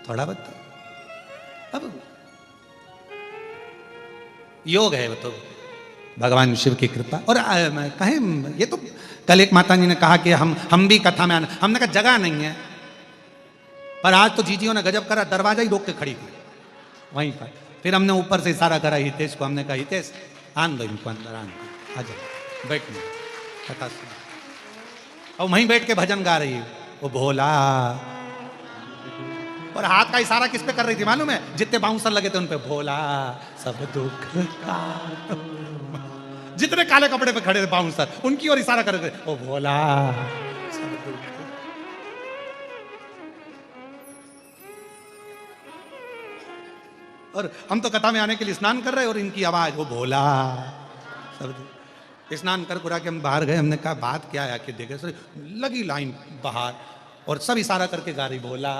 थोड़ा बहुत तो। अब योग है वो तो भगवान शिव की कृपा। और कहें ये तो कल एक माता जी ने कहा कि हम भी कथा में आना, हमने कहा जगह नहीं है, पर आज तो जीजियों ने गजब करा, दरवाजा ही रोक के खड़ी थी वहीं पर। फिर हमने ऊपर से इशारा करा हितेश को, हमने कहा हितेश आन दो इनको अंदर, आन दो, आ जाओ बैठने कथा सुनो। और वहीं बैठ के भजन गा रही है वो भोला, और हाथ का इशारा किस पे कर रही थी मालूम है? जितने बाउंसर लगे थे उन पे, भोला सब दुख का, जितने काले कपड़े पे खड़े थे बाउंसर उनकी ओर इशारा कर रहे थे, ओ भोला सब दुख। और हम तो कथा में आने के लिए स्नान कर रहे और इनकी आवाज वो भोला सब दुख। स्नान कर कुरा के हम बाहर गए, हमने कहा बात क्या है आके देखे, सर लगी लाइन बाहर और सब इशारा करके गा रही भोला।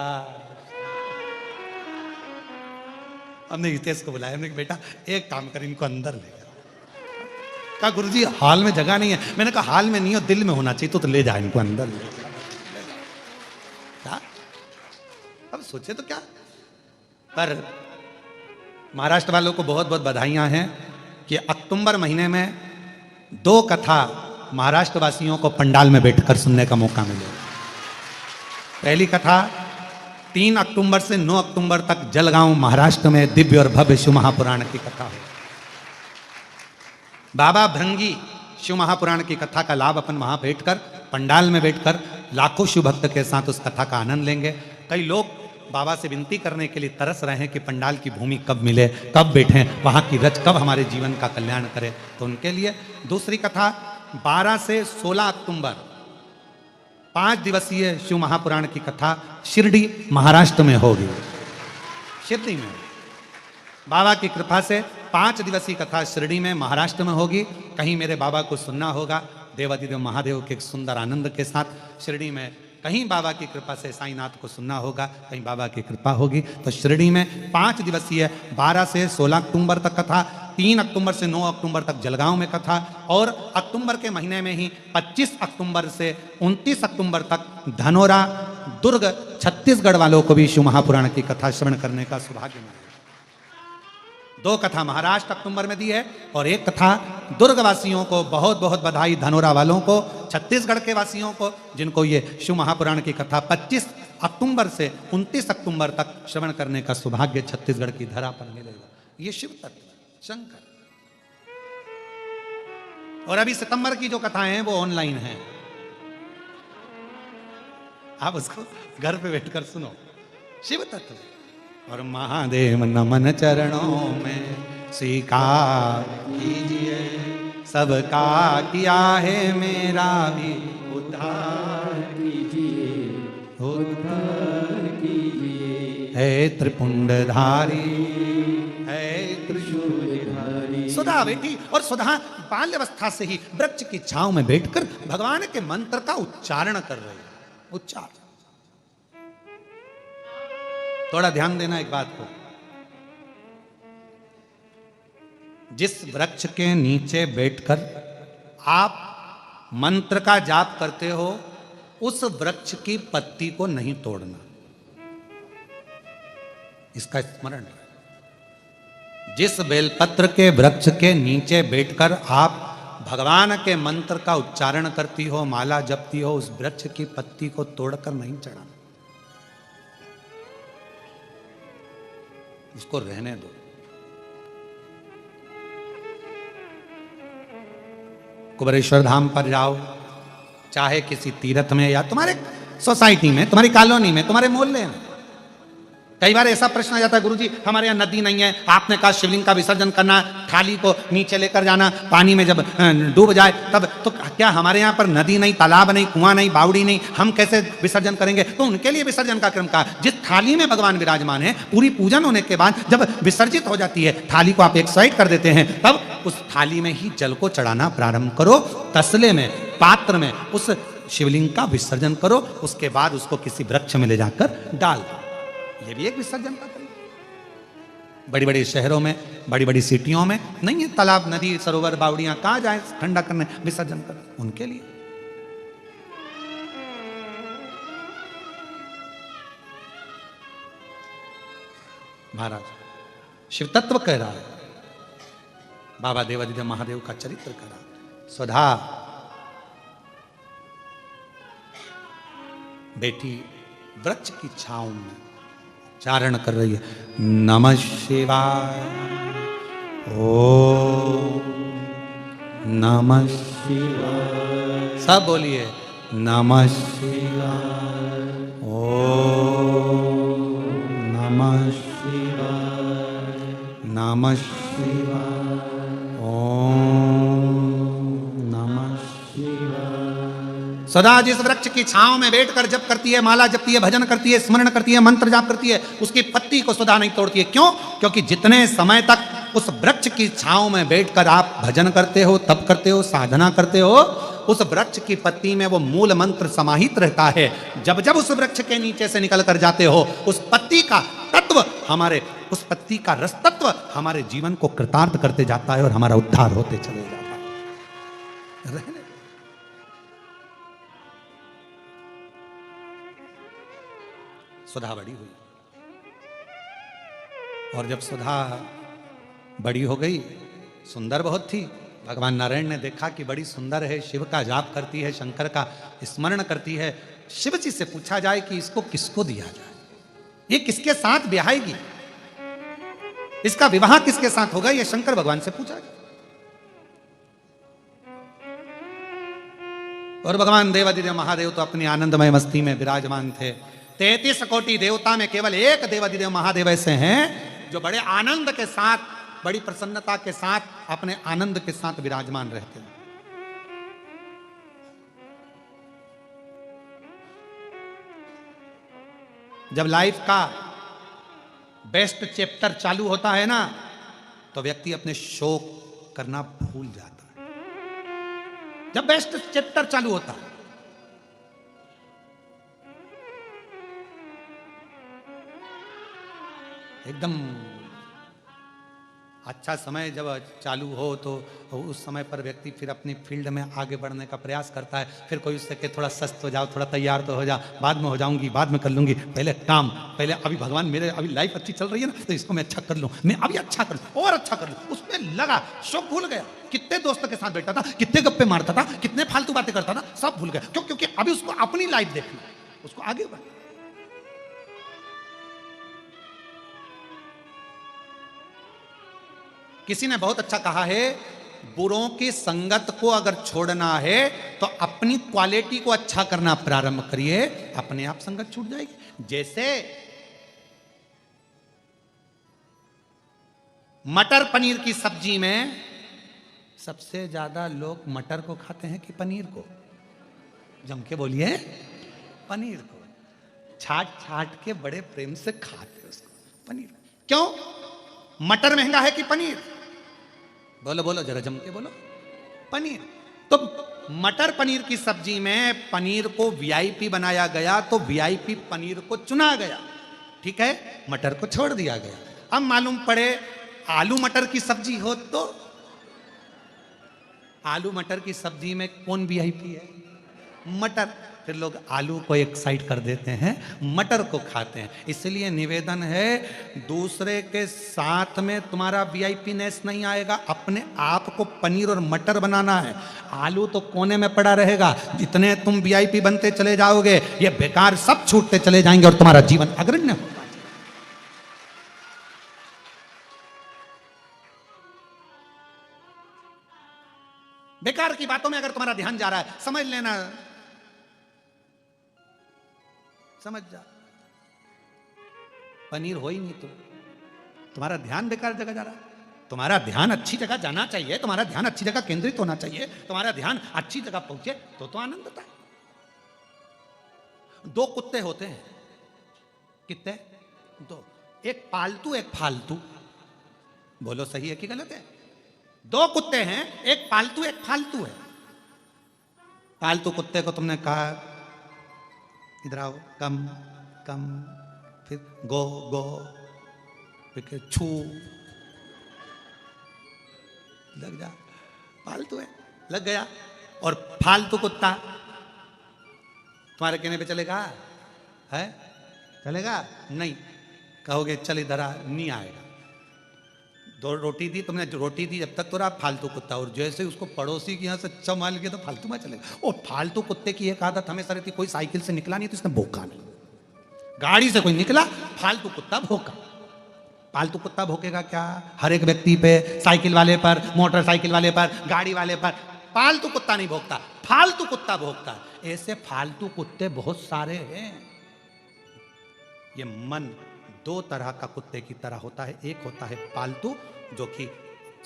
हमने हितेश को बुलाया, हमने कहा बेटा एक काम कर इनको अंदर ले जा। कहा गुरुजी हॉल में जगह नहीं है। मैंने कहा हॉल में नहीं हो, दिल में होना चाहिए, तो ले जा इनको अंदर ले जा। क्या अब सोचे तो क्या। पर महाराष्ट्र वालों को बहुत बहुत बधाइयां हैं कि अक्टूबर महीने में 2 कथा महाराष्ट्र वासियों को पंडाल में बैठकर सुनने का मौका मिले। पहली कथा 3 अक्टूबर से 9 अक्टूबर तक जलगांव महाराष्ट्र में दिव्य और भव्य शिव महापुराण की कथा है। बाबा भृंगी शिव महापुराण की कथा का लाभ अपन वहां बैठकर पंडाल में बैठकर लाखों शिव भक्त के साथ उस कथा का आनंद लेंगे। कई लोग बाबा से विनती करने के लिए तरस रहे हैं कि पंडाल की भूमि कब मिले, कब बैठें, वहां की रच कब हमारे जीवन का कल्याण करे। तो उनके लिए दूसरी कथा 12 से 16 अक्टूबर 5 दिवसीय शिव महापुराण की कथा शिरडी महाराष्ट्र में होगी। शिरडी में बाबा की कृपा से 5 दिवसीय कथा शिरडी में महाराष्ट्र में होगी। कहीं मेरे बाबा को सुनना होगा देवादिदेव महादेव के सुंदर आनंद के साथ शिरडी में, कहीं बाबा की कृपा से साईनाथ को सुनना होगा, कहीं बाबा की कृपा होगी। तो शिरडी में 5 दिवसीय 12 से 16 अक्टूबर तक कथा, 3 अक्टूबर से 9 अक्टूबर तक जलगांव में कथा, और अक्टूबर के महीने में ही 25 अक्टूबर से 29 अक्टूबर तक धनोरा दुर्ग छत्तीसगढ़ वालों को भी शिव महापुराण की कथा श्रवण करने का सौभाग्य मिला। 2 कथा महाराष्ट्र अक्टूबर में दी है और 1 कथा दुर्ग वासियों को बहुत बहुत बधाई, धनोरा वालों को, छत्तीसगढ़ के वासियों को जिनको ये शिव महापुराण की कथा 25 अक्टूबर से 29 अक्टूबर तक श्रवण करने का सौभाग्य छत्तीसगढ़ की धरा पर मिलेगा। ये शिव तत्व शंकर। और अभी सितंबर की जो कथाएं हैं वो ऑनलाइन हैं, आप उसको घर पे बैठकर सुनो। शिव तत्व और महादेव नमन चरणों में स्वीकार कीजिए, सबका किया है मेरा भी उद्धार कीजिए, उद्धार कीजिए। है त्रिपुंडधारी है त्रिशूलधारी। सुधा बेटी और सुधा बाल्यावस्था से ही वृक्ष की छांव में बैठकर भगवान के मंत्र का उच्चारण कर रही है। उच्चारण थोड़ा ध्यान देना एक बात को, जिस वृक्ष के नीचे बैठकर आप मंत्र का जाप करते हो उस वृक्ष की पत्ती को नहीं तोड़ना, इसका स्मरण रहे। जिस बेलपत्र के वृक्ष के नीचे बैठकर आप भगवान के मंत्र का उच्चारण करती हो, माला जपती हो, उस वृक्ष की पत्ती को तोड़कर नहीं चढ़ाना, उसको रहने दो। कुबेरेश्वर धाम पर जाओ, चाहे किसी तीर्थ में या तुम्हारे सोसाइटी में, तुम्हारी कॉलोनी में, तुम्हारे मोहल्ले में, कई बार ऐसा प्रश्न आ जाता है गुरुजी हमारे यहाँ नदी नहीं है, आपने कहा शिवलिंग का विसर्जन करना, थाली को नीचे लेकर जाना, पानी में जब डूब जाए तब, तो क्या हमारे यहाँ पर नदी नहीं, तालाब नहीं, कुआं नहीं, बावड़ी नहीं, हम कैसे विसर्जन करेंगे? तो उनके लिए विसर्जन का क्रम कहा। जिस थाली में भगवान विराजमान है, पूरी पूजन होने के बाद जब विसर्जित हो जाती है, थाली को आप एक साइड कर देते हैं, तब उस थाली में ही जल को चढ़ाना प्रारंभ करो। तसले में, पात्र में, उस शिवलिंग का विसर्जन करो, उसके बाद उसको किसी वृक्ष में ले जाकर डाल दो। ये भी एक विसर्जन का तरीका। बड़ी बड़ी शहरों में, बड़ी बड़ी सिटियों में नहीं है तालाब, नदी, सरोवर, बावड़ियां, कहां जाए ठंडा करने, विसर्जन कर उनके लिए। महाराज शिव तत्व कह रहा है, बाबा देवादिदेव महादेव का चरित्र कह रहा है। स्वधा बेटी वृक्ष की छांव में चारण कर रही है, नमः शिवाय, ओ नमः शिवाय, सब बोलिए नमः शिवाय, ओ नमः शिवाय, नमः शिवाय, ओम नमः शिवाय। सदा जिस वृक्ष की छांव में बैठकर जप करती है, माला जपती है, भजन करती है, स्मरण करती है, मंत्र जाप करती है, उसकी पत्ती को सदा नहीं तोड़ती है। क्यों? क्योंकि जितने समय तक उस वृक्ष की छांव में बैठकर आप भजन करते हो, तप करते हो, साधना करते हो, उस वृक्ष की पत्ती में वो मूल मंत्र समाहित रहता है। जब जब उस वृक्ष के नीचे से निकल कर जाते हो, उस पत्ती का तत्व हमारे, उस पत्ती का रस तत्व हमारे जीवन को कृतार्थ करते जाता है और हमारा उद्धार होते चले जाता है। रहने सुधा बड़ी हुई, और जब सुधा बड़ी हो गई, सुंदर बहुत थी, भगवान नारायण ने देखा कि बड़ी सुंदर है, शिव का जाप करती है, शंकर का स्मरण करती है। शिव जी से पूछा जाए कि इसको किसको दिया जाए, ये किसके साथ ब्याहेगी, इसका विवाह किसके साथ होगा, ये शंकर भगवान से पूछा गया। और भगवान देवादिदेव महादेव तो अपनी आनंदमय मस्ती में विराजमान थे। 33 कोटि देवता में केवल एक देवादिदेव महादेव ऐसे हैं जो बड़े आनंद के साथ, बड़ी प्रसन्नता के साथ, अपने आनंद के साथ विराजमान रहते हैं। जब लाइफ का बेस्ट चैप्टर चालू होता है ना, तो व्यक्ति अपने शोक करना भूल जाता है। जब बेस्ट चैप्टर चालू होता है, एकदम अच्छा समय जब चालू हो तो उस समय पर व्यक्ति फिर अपनी फील्ड में आगे बढ़ने का प्रयास करता है। फिर कोई उससे कि थोड़ा सस्त हो जाओ, थोड़ा तैयार तो हो जा, बाद में हो जाऊंगी, बाद में कर लूंगी, पहले काम, पहले अभी भगवान मेरे, अभी लाइफ अच्छी चल रही है ना, तो इसको मैं अच्छा कर लूं, मैं अभी अच्छा कर लूं और अच्छा कर लूं। उसमें लगा, शौक भूल गया, कितने दोस्तों के साथ बैठा था, कितने गप्पे मारता था, कितने फालतू बातें करता था, सब भूल गया। क्यों? क्योंकि अभी उसको अपनी लाइफ देखनी, उसको आगे बढ़ना। किसी ने बहुत अच्छा कहा है, बुरों की संगत को अगर छोड़ना है तो अपनी क्वालिटी को अच्छा करना प्रारंभ करिए, अपने आप संगत छूट जाएगी। जैसे मटर पनीर की सब्जी में सबसे ज्यादा लोग मटर को खाते हैं कि पनीर को? जम के बोलिए, पनीर को छाट छाट के बड़े प्रेम से खाते हैं उसको, पनीर। क्यों? मटर महंगा है कि पनीर? बोलो बोलो, जरा जम के बोलो। पनीर। तो मटर पनीर की सब्जी में पनीर को वीआईपी बनाया गया, तो वीआईपी पनीर को चुना गया, ठीक है, मटर को छोड़ दिया गया। अब मालूम पड़े आलू मटर की सब्जी हो तो आलू मटर की सब्जी में कौन वीआईपी है? मटर। फिर लोग आलू को एक साइड कर देते हैं, मटर को खाते हैं। इसलिए निवेदन है, दूसरे के साथ में तुम्हारा वीआईपीनेस नहीं आएगा, अपने आप को पनीर और मटर बनाना है। आलू तो कोने में पड़ा रहेगा, जितने तुम वीआईपी बनते चले जाओगे, ये बेकार सब छूटते चले जाएंगे और तुम्हारा जीवन अग्रण्य होगा। बेकार की बातों में अगर तुम्हारा ध्यान जा रहा है, समझ लेना, समझ जा, पनीर हो ही नहीं तो तुम्हारा ध्यान बेकार जगह जा रहा है। तुम्हारा ध्यान अच्छी जगह जाना चाहिए, तुम्हारा ध्यान अच्छी जगह केंद्रित होना चाहिए, तुम्हारा ध्यान अच्छी जगह पहुंचे तो आनंद होता है। दो कुत्ते होते हैं, कितने? दो, एक पालतू एक फालतू। बोलो सही है कि गलत है? दो कुत्ते हैं, एक पालतू एक फालतू है। पालतू कुत्ते को तुमने कहा इधर आओ, कम कम, फिर गो गो, फिर छू, लग जा, पालतू है, लग गया। और फालतू कुत्ता तुम्हारे कहने पे चलेगा? है चलेगा? नहीं। कहोगे चल इधर आ, नहीं आएगा। दो रोटी दी तुमने, रोटी दी जब तक तो रहा फालतू कुत्ता, और जैसे उसको पड़ोसी के यहाँ से अच्छा मान लिया तो फालतू में चलेगा। और फालतू कुत्ते की एक आदत हमेशा रहती, कोई साइकिल से निकला नहीं तो इसने भौंका नहीं, गाड़ी से कोई निकला फालतू कुत्ता भौंका। फालतू कुत्ता भौंकेगा क्या? हर एक व्यक्ति पे, साइकिल वाले पर, मोटरसाइकिल वाले पर, गाड़ी वाले पर। फालतू कुत्ता नहीं भौंकता, फालतू कुत्ता भौंकता। ऐसे फालतू कुत्ते बहुत सारे हैं। ये मन दो तरह का कुत्ते की तरह होता है। एक होता है पालतू, जो कि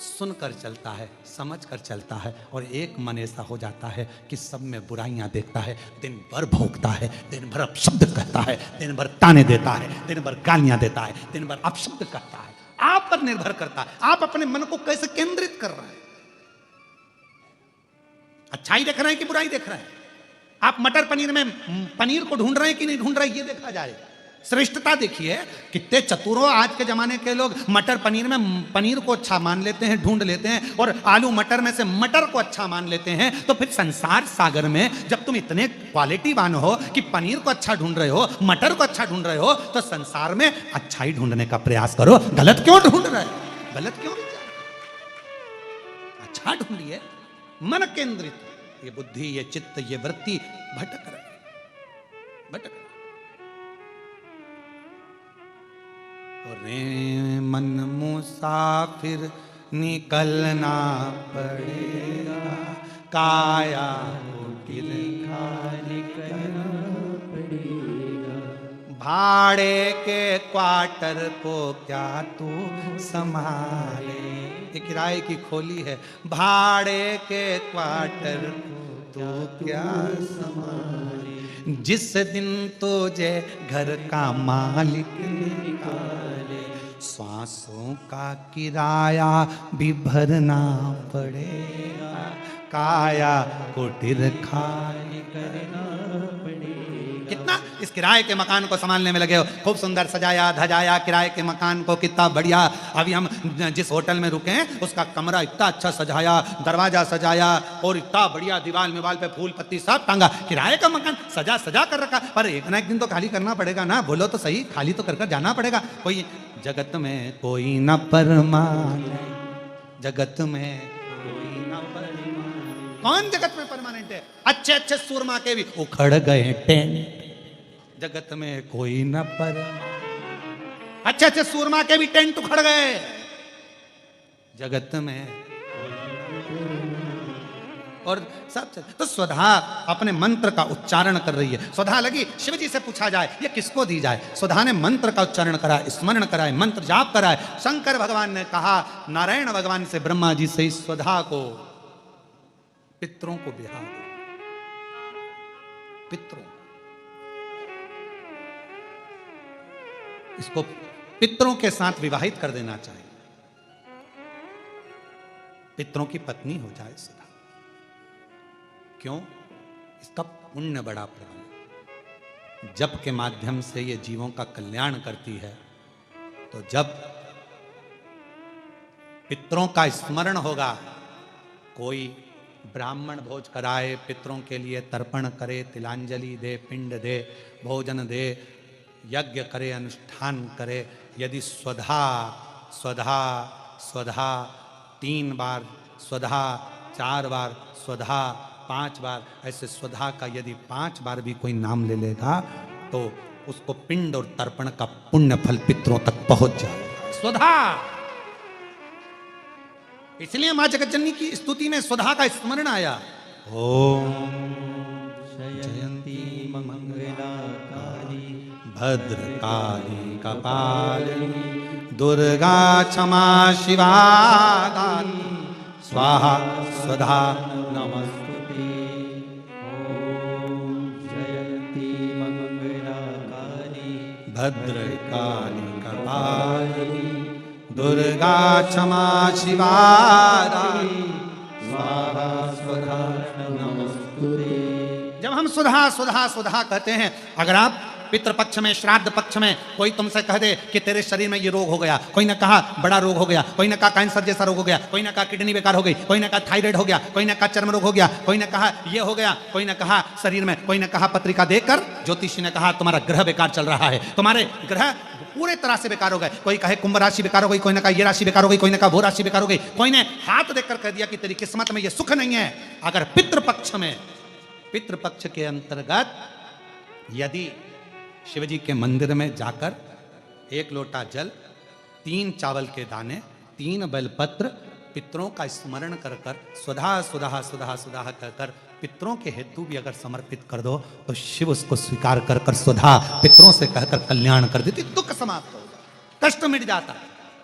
सुनकर चलता है, समझकर चलता है, और एक मन ऐसा हो जाता है कि सब में बुराइयां देखता है, दिन भर भौंकता है, दिन भर अपशब्द कहता है, दिन भर ताने देता है, दिन भर गालियां देता है, दिन भर अपशब्द करता है। आप पर निर्भर करता है, आप अपने मन को कैसे केंद्रित कर रहे हैं। अच्छाई देख रहे हैं कि बुराई देख रहे हैं? आप मटर पनीर में पनीर को ढूंढ रहे हैं कि नहीं ढूंढ रहे हैं, ये देखा जाए। श्रेष्ठता देखिए, कितने चतुरों आज के जमाने के लोग मटर पनीर में पनीर को अच्छा मान लेते हैं, ढूंढ लेते हैं, और आलू मटर में से मटर को अच्छा मान लेते हैं। तो फिर संसार सागर में जब तुम इतने क्वालिटीवान हो कि पनीर को अच्छा ढूंढ रहे हो, मटर को अच्छा ढूंढ रहे हो, तो संसार में अच्छाई ढूंढने का प्रयास करो। गलत क्यों ढूंढ रहे हो? गलत क्यों विचार? अच्छा ढूंढिए। मन केंद्रित, ये बुद्धि, ये चित्त, ये वृत्ति भटक रहे, भटक रहे। रे मन मुसाफिर निकलना पड़ेगा, काया कुटिल खाली करना पड़ेगा। भाड़े के क्वार्टर को क्या तू संभाले, ये किराए की खोली है। भाड़े के क्वार्टर को तू क्या संभाले, जिस दिन तुझे घर का मालिक निकाले, सांसों का किराया भी भरना पड़ेगा, काया कुटिर खाली करना पड़ेगा। कितना इस किराए के मकान को संभालने में लगे हो, खूब सुंदर सजाया धजाया किराए के मकान को, कितना बढ़िया। अभी हम जिस होटल में रुके हैं उसका कमरा इतना अच्छा सजाया, दरवाजा सजाया, और इतना बढ़िया दीवार में पे फूल पत्ती सब टांगा। किराए का मकान सजा सजा कर रखा, पर एक ना एक दिन तो खाली करना पड़ेगा ना। बोलो तो सही, खाली तो कर जाना पड़ेगा। कोई जगत में कोई न परमानेंट, जगत में कोई न परमानेंट। कौन जगत में परमानेंट है? अच्छे अच्छे सूरमा के भी उखड़ गए टेंट, जगत में कोई न परमानेंट। अच्छे अच्छे सूरमा के भी टेंट उखड़ गए, जगत में। और सब तो स्वधा अपने मंत्र का उच्चारण कर रही है। स्वधा लगी, शिव जी से पूछा जाए ये किसको दी जाए। स्वधा ने मंत्र का उच्चारण करा, स्मरण कराए, मंत्र जाप कराए। शंकर भगवान ने कहा नारायण भगवान से, ब्रह्मा जी से, इस स्वधा को पितरों को बिहा दो, पितरों, इसको पितरों के साथ विवाहित कर देना चाहिए, पितरों की पत्नी हो जाए स्वधा। क्यों? इसका पुण्य बड़ा प्रबल, जप के माध्यम से ये जीवों का कल्याण करती है। तो जब पितरों का स्मरण होगा, कोई ब्राह्मण भोज कराए, पितरों के लिए तर्पण करे, तिलांजलि दे, पिंड दे, भोजन दे, यज्ञ करे, अनुष्ठान करे। यदि स्वधा स्वधा स्वधा 3 बार, स्वधा 4 बार, स्वधा 5 बार, ऐसे स्वधा का यदि 5 बार भी कोई नाम ले लेगा तो उसको पिंड और तर्पण का पुण्य फल पितरों तक पहुंच जाएगा। स्वधा, इसलिए मां जगतजननी की स्तुति में स्वधा का स्मरण आया। ओम जयंती मंगलाकाली भद्रकाली कपालिनी दुर्गा क्षमा शिवा दानी स्वाहा स्वधा नमस्तुते। ओम जयंती मंगलाकाली भद्रकाली कपालिनी दुर्गा क्षमा शिवा दानी स्वाहा स्वधा नमस्तुते। सुधा सुधा सुधा कहते हैं। अगर आप पितृपक्ष में, श्राद्ध पक्ष में कोई तुमसे कह दे कि तेरे शरीर में ये रोग हो गया, कोई ने कहा बड़ा रोग हो गया, कोई ने कहा कैंसर जैसा रोग हो गया, कोई ने कहा किडनी बेकार हो गई, कोई ने कहा थायराइड हो गया, कोई ने कहा चर्म रोग हो गया, कोई ने कहा ये हो गया, कोई ने कहा शरीर में, कोई ने कहा पत्रिका देखकर ज्योतिषी ने कहा तुम्हारा ग्रह बेकार चल रहा है, तुम्हारे ग्रह पूरे तरह से बेकार हो गए। कोई कहे कुंभ राशि बेकार हो गई, कोई ने कहा ये राशि बेकार हो गई, कोई ने कहा वो राशि बेकार हो गई, कोई ने हाथ देखकर कह दिया कि तेरी किस्मत में ये सुख नहीं है। अगर पितृपक्ष में, पितृपक्ष के अंतर्गत यदि शिव जी के मंदिर में जाकर 1 लोटा जल, 3 चावल के दाने, 3 बेलपत्र पितरों का स्मरण कर कर सुधा सुधा सुधा सुधा कर कर पितरों के हेतु भी अगर समर्पित कर दो तो शिव उसको स्वीकार कर कर सुधा पितरों से कहकर कल्याण कर देती, दुख समाप्त हो जाता, कष्ट मिट जाता।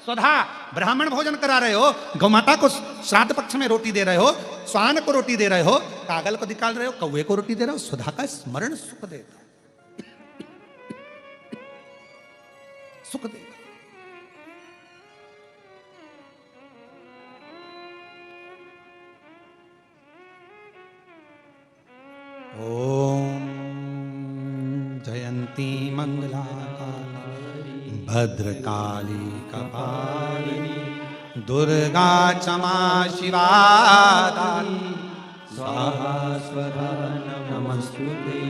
सुधा ब्राह्मण भोजन करा रहे हो, गौमाता को श्राद्ध पक्ष में रोटी दे रहे हो, स्वान को रोटी दे रहे हो, कागल को निकाल रहे हो, कौवे को रोटी दे रहे हो, सुधा का स्मरण सुख देता, सुख देगा। ओम जयंती मंगला भद्रकाली कपालिनी दुर्गा क्षमा शिवा दानी स्वाहा स्वधा नमस्तुते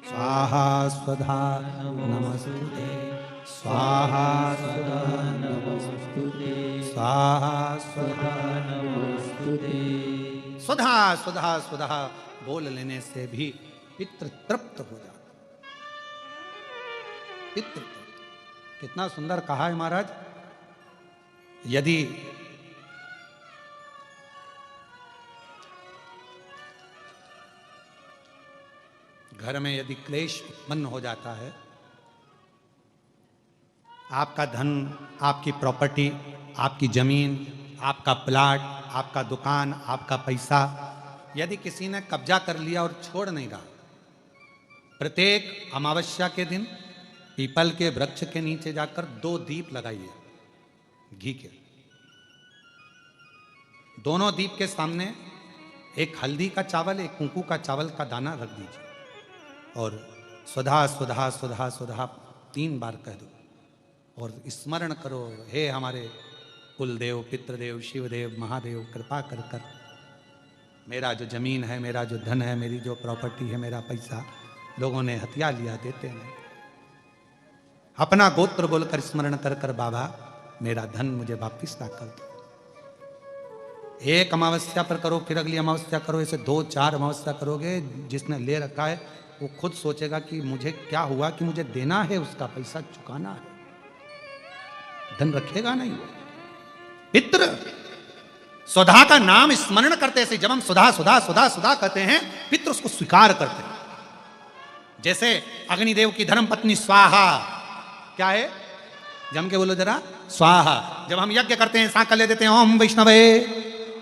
स्वाहा स्वधा नमस्ते स्वाहा स्वधा नमस्तुते स्वाहा स्वधा नमस्तुते। स्वधा स्वधा स्वधा बोल लेने से भी पितृ तृप्त हो जाता, पितृ तृप्त। कितना सुंदर कहा है महाराज। यदि घर में यदि क्लेश उत्पन्न हो जाता है, आपका धन, आपकी प्रॉपर्टी, आपकी जमीन, आपका प्लाट, आपका दुकान, आपका पैसा यदि किसी ने कब्जा कर लिया और छोड़ नहीं रहा, प्रत्येक अमावस्या के दिन पीपल के वृक्ष के नीचे जाकर 2 दीप लगाइए घी के। दोनों दीप के सामने एक हल्दी का चावल, एक कुंकू का चावल का दाना रख दीजिए और सुधा सुधा सुधा सुधा 3 बार कह दो और स्मरण करो, हे हमारे कुलदेव, पितृदेव, शिवदेव, महादेव, कृपा कर कर मेरा जो जमीन है, मेरा जो धन है, मेरी जो प्रॉपर्टी है, मेरा पैसा लोगों ने हथिया लिया, देते नहीं। अपना गोत्र बोलकर स्मरण कर कर बाबा मेरा धन मुझे वापिस ला कर दो। एक अमावस्या पर करो, फिर अगली अमावस्या करो, ऐसे 2-4 अमावस्या करोगे। जिसने ले रखा है वो खुद सोचेगा कि मुझे क्या हुआ कि मुझे देना है, उसका पैसा चुकाना है, धन रखेगा नहीं। पितृ सुधा का नाम स्मरण करते से जब हम सुधा सुधा सुधा सुधा कहते हैं, पितृ उसको स्वीकार करते हैं। जैसे अग्निदेव की धर्म पत्नी स्वाहा, क्या है जम के बोलो जरा, स्वाहा। जब हम यज्ञ करते हैं सांकल्य देते हैं ओम वैष्णवे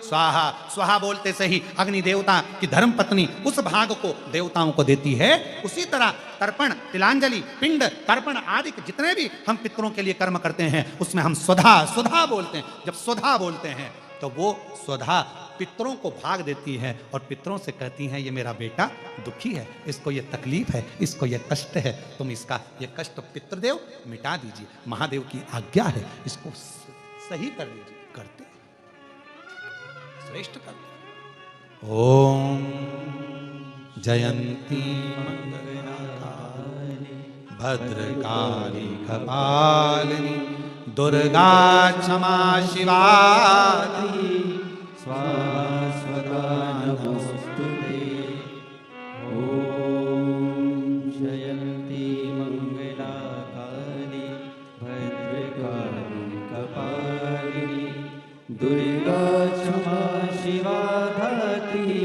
स्वाहा, स्वाहा बोलते से ही अग्नि देवता की धर्म पत्नी उस भाग को देवताओं को देती है। उसी तरह तर्पण, तिलांजलि, पिंड, तर्पण आदि जितने भी हम पितरों के लिए कर्म करते हैं उसमें हम सुधा सुधा बोलते हैं। जब सुधा बोलते हैं तो वो सुधा पितरों को भाग देती है और पितरों से कहती हैं ये मेरा बेटा दुखी है, इसको ये तकलीफ है, इसको ये कष्ट है, तुम इसका ये कष्ट पितृदेव मिटा दीजिए, महादेव की आज्ञा है, इसको सही कर दीजिए। करते श्रेष्ठ करते। ओम जयंती मंगलकारिणी भद्रकाली कपालिनी दुर्गा क्षमा शिवा स्वाहा स्वधा नमस्तुते। ओम जयंती मंगलाकाली भद्रकाली कपालिनी दुर्गा क्षमा शिवा धात्री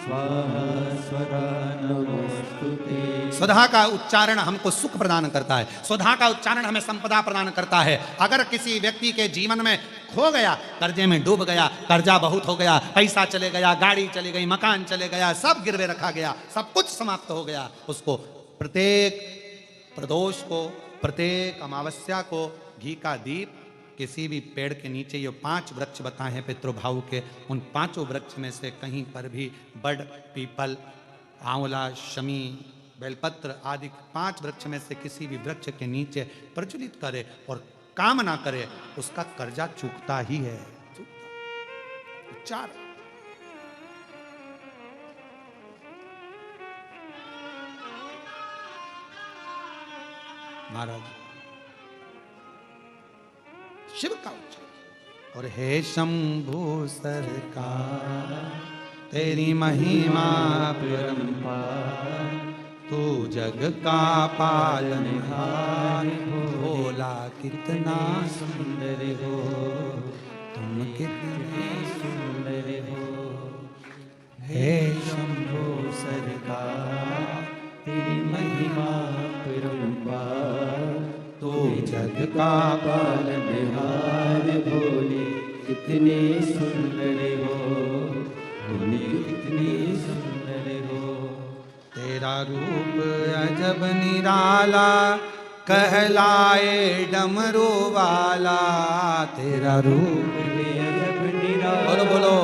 स्वाहा स्वधा नमस्तुते। सुधा का उच्चारण हमको सुख प्रदान करता है, सुधा का उच्चारण हमें संपदा प्रदान करता है। अगर किसी व्यक्ति के जीवन में खो गया, कर्जे में डूब गया, कर्जा बहुत हो गया, पैसा चले गया, गाड़ी चली गई, मकान चले गया, सब गिरवे रखा गया, सब कुछ समाप्त हो गया, उसको प्रत्येक प्रदोष को, प्रत्येक अमावस्या को घी का दीप किसी भी पेड़ के नीचे, ये 5 वृक्ष बताए हैं पितृभाव के, उन 5 वृक्ष में से कहीं पर भी बड़, पीपल, आंवला, शमी, बेलपत्र आदि 5 वृक्ष में से किसी भी वृक्ष के नीचे प्रज्वलित करे और कामना करे, उसका कर्जा चूकता ही है। चूकता। 4 महाराज शिव का उच्चारण। और हे शंभु सरकार तेरी महिमा परंपार, तू जग का पालनहार, भोला कितना सुंदर हो, तुम कितने सुंदर हो। हे शंभु सरकार तेरी महिमा परंपार, तू जग का पालनहार, भोले कितने सुंदर हो, भोले कितने सुंदर हो। तेरा रूप अजब निराला, कहलाए डमरू वाला। तेरा रूप अजब निराला, बोलो बोलो,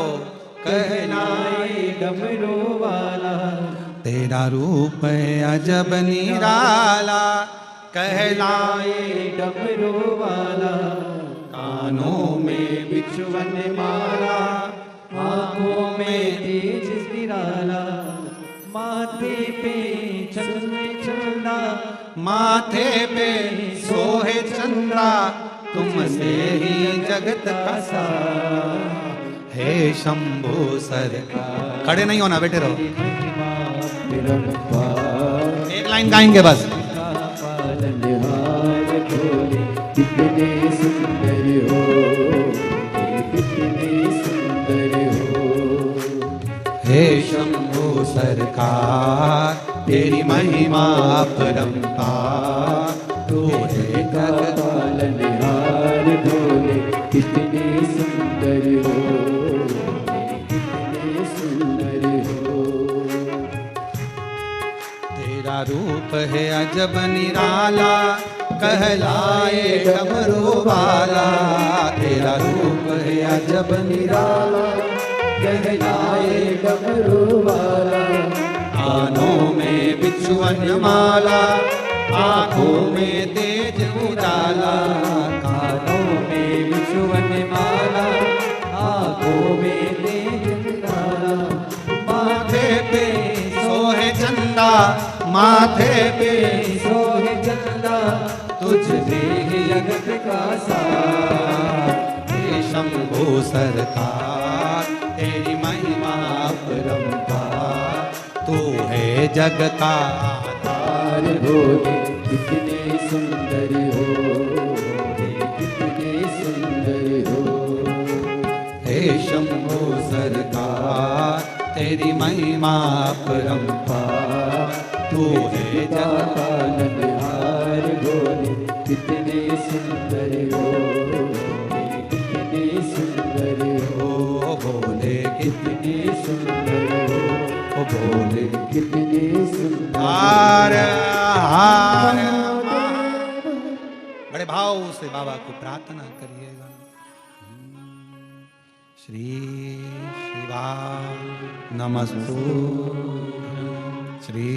कहलाए डमरू वाला। तेरा रूप अजब निराला, कहलाए डमरू वाला। कानों में बिछुअन माला, आँखों में तेज निराला, माथे पे चंद्र चंदा, माथे पे सोहे चंद्रा, तुमसे ही जगत का सारा। हे शंभु सरकार। खड़े नहीं होना, बैठे रहो। एक लाइन गाएंगे बस। कितने सुंदर हो, कितने सुंदर हो। हे शंभु सरकार तेरी महिमा परंपार, तू है जग पालनहार, भोले कितने सुंदर हो, कितने सुंदर हो। तेरा रूप है अजब निराला, कहलाए डमरू वाला। तेरा रूप है अजब निराला, कहलाए डमरू वाला। कानों में बिछुअन माला, आँखों में तेज उजाला। कानों में बिछुअन माला, आँखों में तेज उजाला। माथे पे सोहे चंदा, माथे पे सोहे चंदा, तुझसे ही जगत का सार। हे शंभु सरकार तेरी महिमा परंपार, तू है जग का आधार। भोले कितने सुंदर हो, भोले कितने सुंदर हो। हे शंभु सरकार तेरी महिमा परंपार, तू है जग का पालनहार। भोले कितने सुंदर हो, भोले कितने सुंदर हो। भोले कितने सुंदर हो, ओ भोले कितने सुंदर। हार हार। बड़े भाव से बाबा को प्रार्थना करिएगा। श्री शिवा नमस्तु, श्री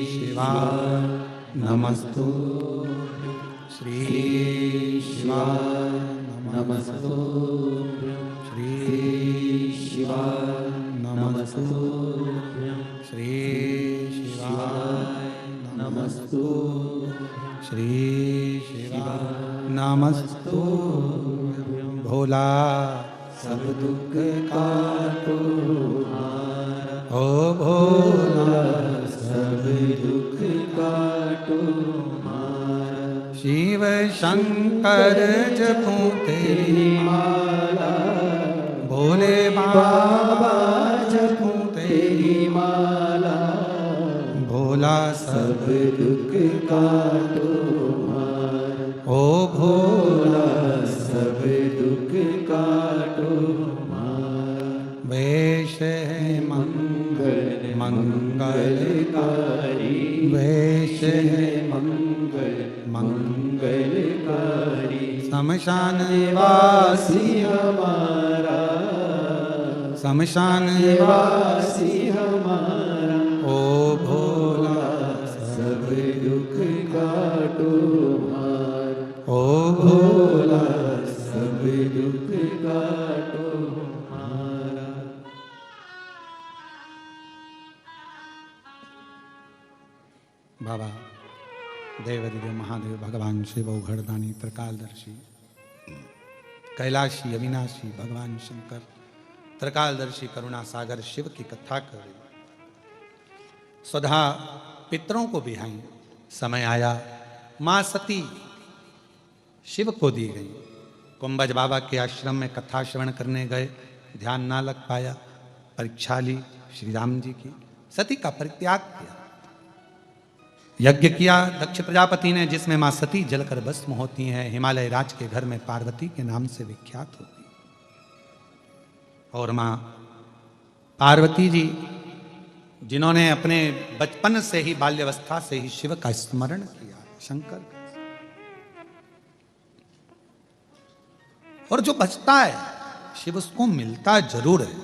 शिवा नमस्तु, श्री शिवा नमस्तु, श्री शिवा नमस्तु, श्री शिवा नमस्तु, श्री शिवा नमस्तु। भोला सब दुख काटो मारा, ओ भोला सब दुख काटो मारा। शिव शंकर जपूं तेरी माला, भोले बाबा जपूं तेरी माला। भोला सब दुख काटो मारा, ओ भोला सब दुख काटो मारा। वेश है मंगल मंगलकारी, वेश है मंगल मंगलकारी। शमशान वासी हमारा, शमशान वासी हमारा। ओ काटो भार, ओ भोला सब दुख काटो हमारा। बाबा देवादिदेव महादेव भगवान शिव औघड़दानी त्रिकालदर्शी कैलाशी अविनाशी भगवान शंकर त्रिकालदर्शी करुणा सागर शिव की कथा करें। स्वधा पितरों को बिहाई समय आया मां सती शिव को दी गई। कुंभज बाबा के आश्रम में कथा श्रवण करने गए, ध्यान ना लग पाया, परीक्षा ली श्री राम जी की, सती का परित्याग किया, यज्ञ किया दक्ष प्रजापति ने जिसमें मां सती जलकर भस्म होती हैं, हिमालय राज के घर में पार्वती के नाम से विख्यात होती। और मां पार्वती जी जिन्होंने अपने बचपन से ही बाल्यावस्था से ही शिव का स्मरण किया, शंकर का, और जो बचता है शिव उसको मिलता जरूर है।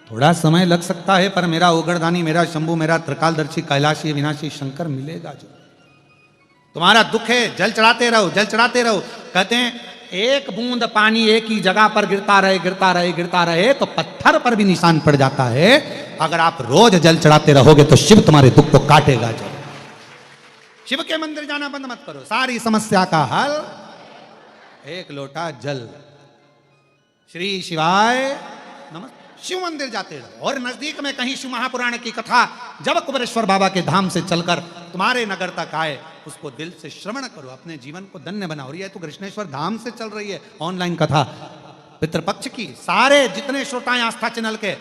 थोड़ा समय लग सकता है पर मेरा ओगरदानी, मेरा शंभू, मेरा त्रिकालदर्शी कैलाशी विनाशी शंकर मिलेगा जो। तुम्हारा दुख है जल चढ़ाते रहो, जल चढ़ाते रहो। कहते हैं एक बूंद पानी एक ही जगह पर गिरता रहे गिरता रहे गिरता रहे तो पत्थर पर भी निशान पड़ जाता है। अगर आप रोज जल चढ़ाते रहोगे तो शिव तुम्हारे दुख को काटेगा जो। शिव के मंदिर जाना बंद मत करो, सारी समस्या का हल एक लोटा जल। श्री शिवाय नमस्ते। शिव मंदिर जाते रहो और नजदीक में कहीं शिव महापुराण की कथा जब कुबेरेश्वर बाबा के धाम से चलकर तुम्हारे नगर तक आए उसको दिल से श्रवण करो, अपने जीवन को धन्य बनाओ। और ये तो कृष्णेश्वर धाम से चल रही है ऑनलाइन कथा पितृपक्ष की। सारे जितने श्रोताएं आस्था चैनल के,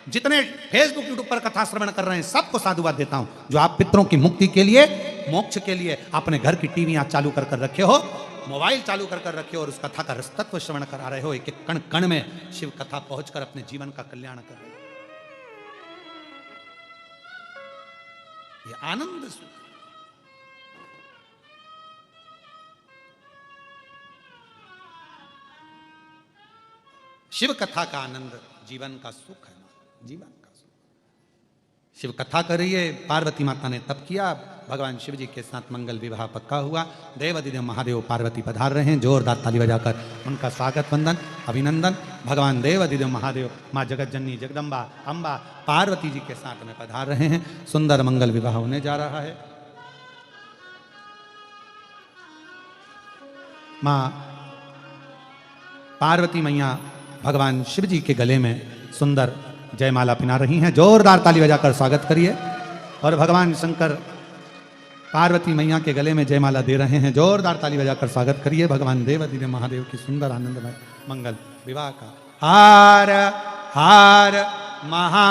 जितने फेसबुक यूट्यूब पर कथा श्रवण कर रहे हैं, सबको साधुवाद देता हूं जो आप पितरों की मुक्ति के लिए, मोक्ष के लिए अपने घर की टीवी चालू कर रखे हो, मोबाइल चालू कर रखे हो और उस कथा का रसतत्व श्रवण करा रहे हो। एक एक कण कण में शिव कथा पहुंचकर अपने जीवन का कल्याण कर रहे हो। ये आनंद सुख, शिव कथा का आनंद जीवन का सुख है, जीवन का सुख। शिव कथा कर रही है, पार्वती माता ने तप किया, भगवान शिव जी के साथ मंगल विवाह पक्का हुआ। देवादिदेव महादेव पार्वती पधार रहे हैं, जोरदार ताली बजाकर उनका स्वागत वंदन अभिनंदन। भगवान देवादिदेव महादेव माँ जगत जननी जगदम्बा अम्बा पार्वती जी के साथ में पधार रहे हैं। सुंदर मंगल विवाह होने जा रहा है। माँ पार्वती मैया भगवान शिव जी के गले में सुंदर जयमाला पिना रही हैं, जोरदार ताली बजाकर स्वागत करिए। और भगवान शंकर पार्वती मैया के गले में जयमाला दे रहे हैं, जोरदार ताली बजाकर स्वागत करिए भगवान देवादिदेव महादेव की सुंदर आनंदमय मंगल विवाह का। हार हार महा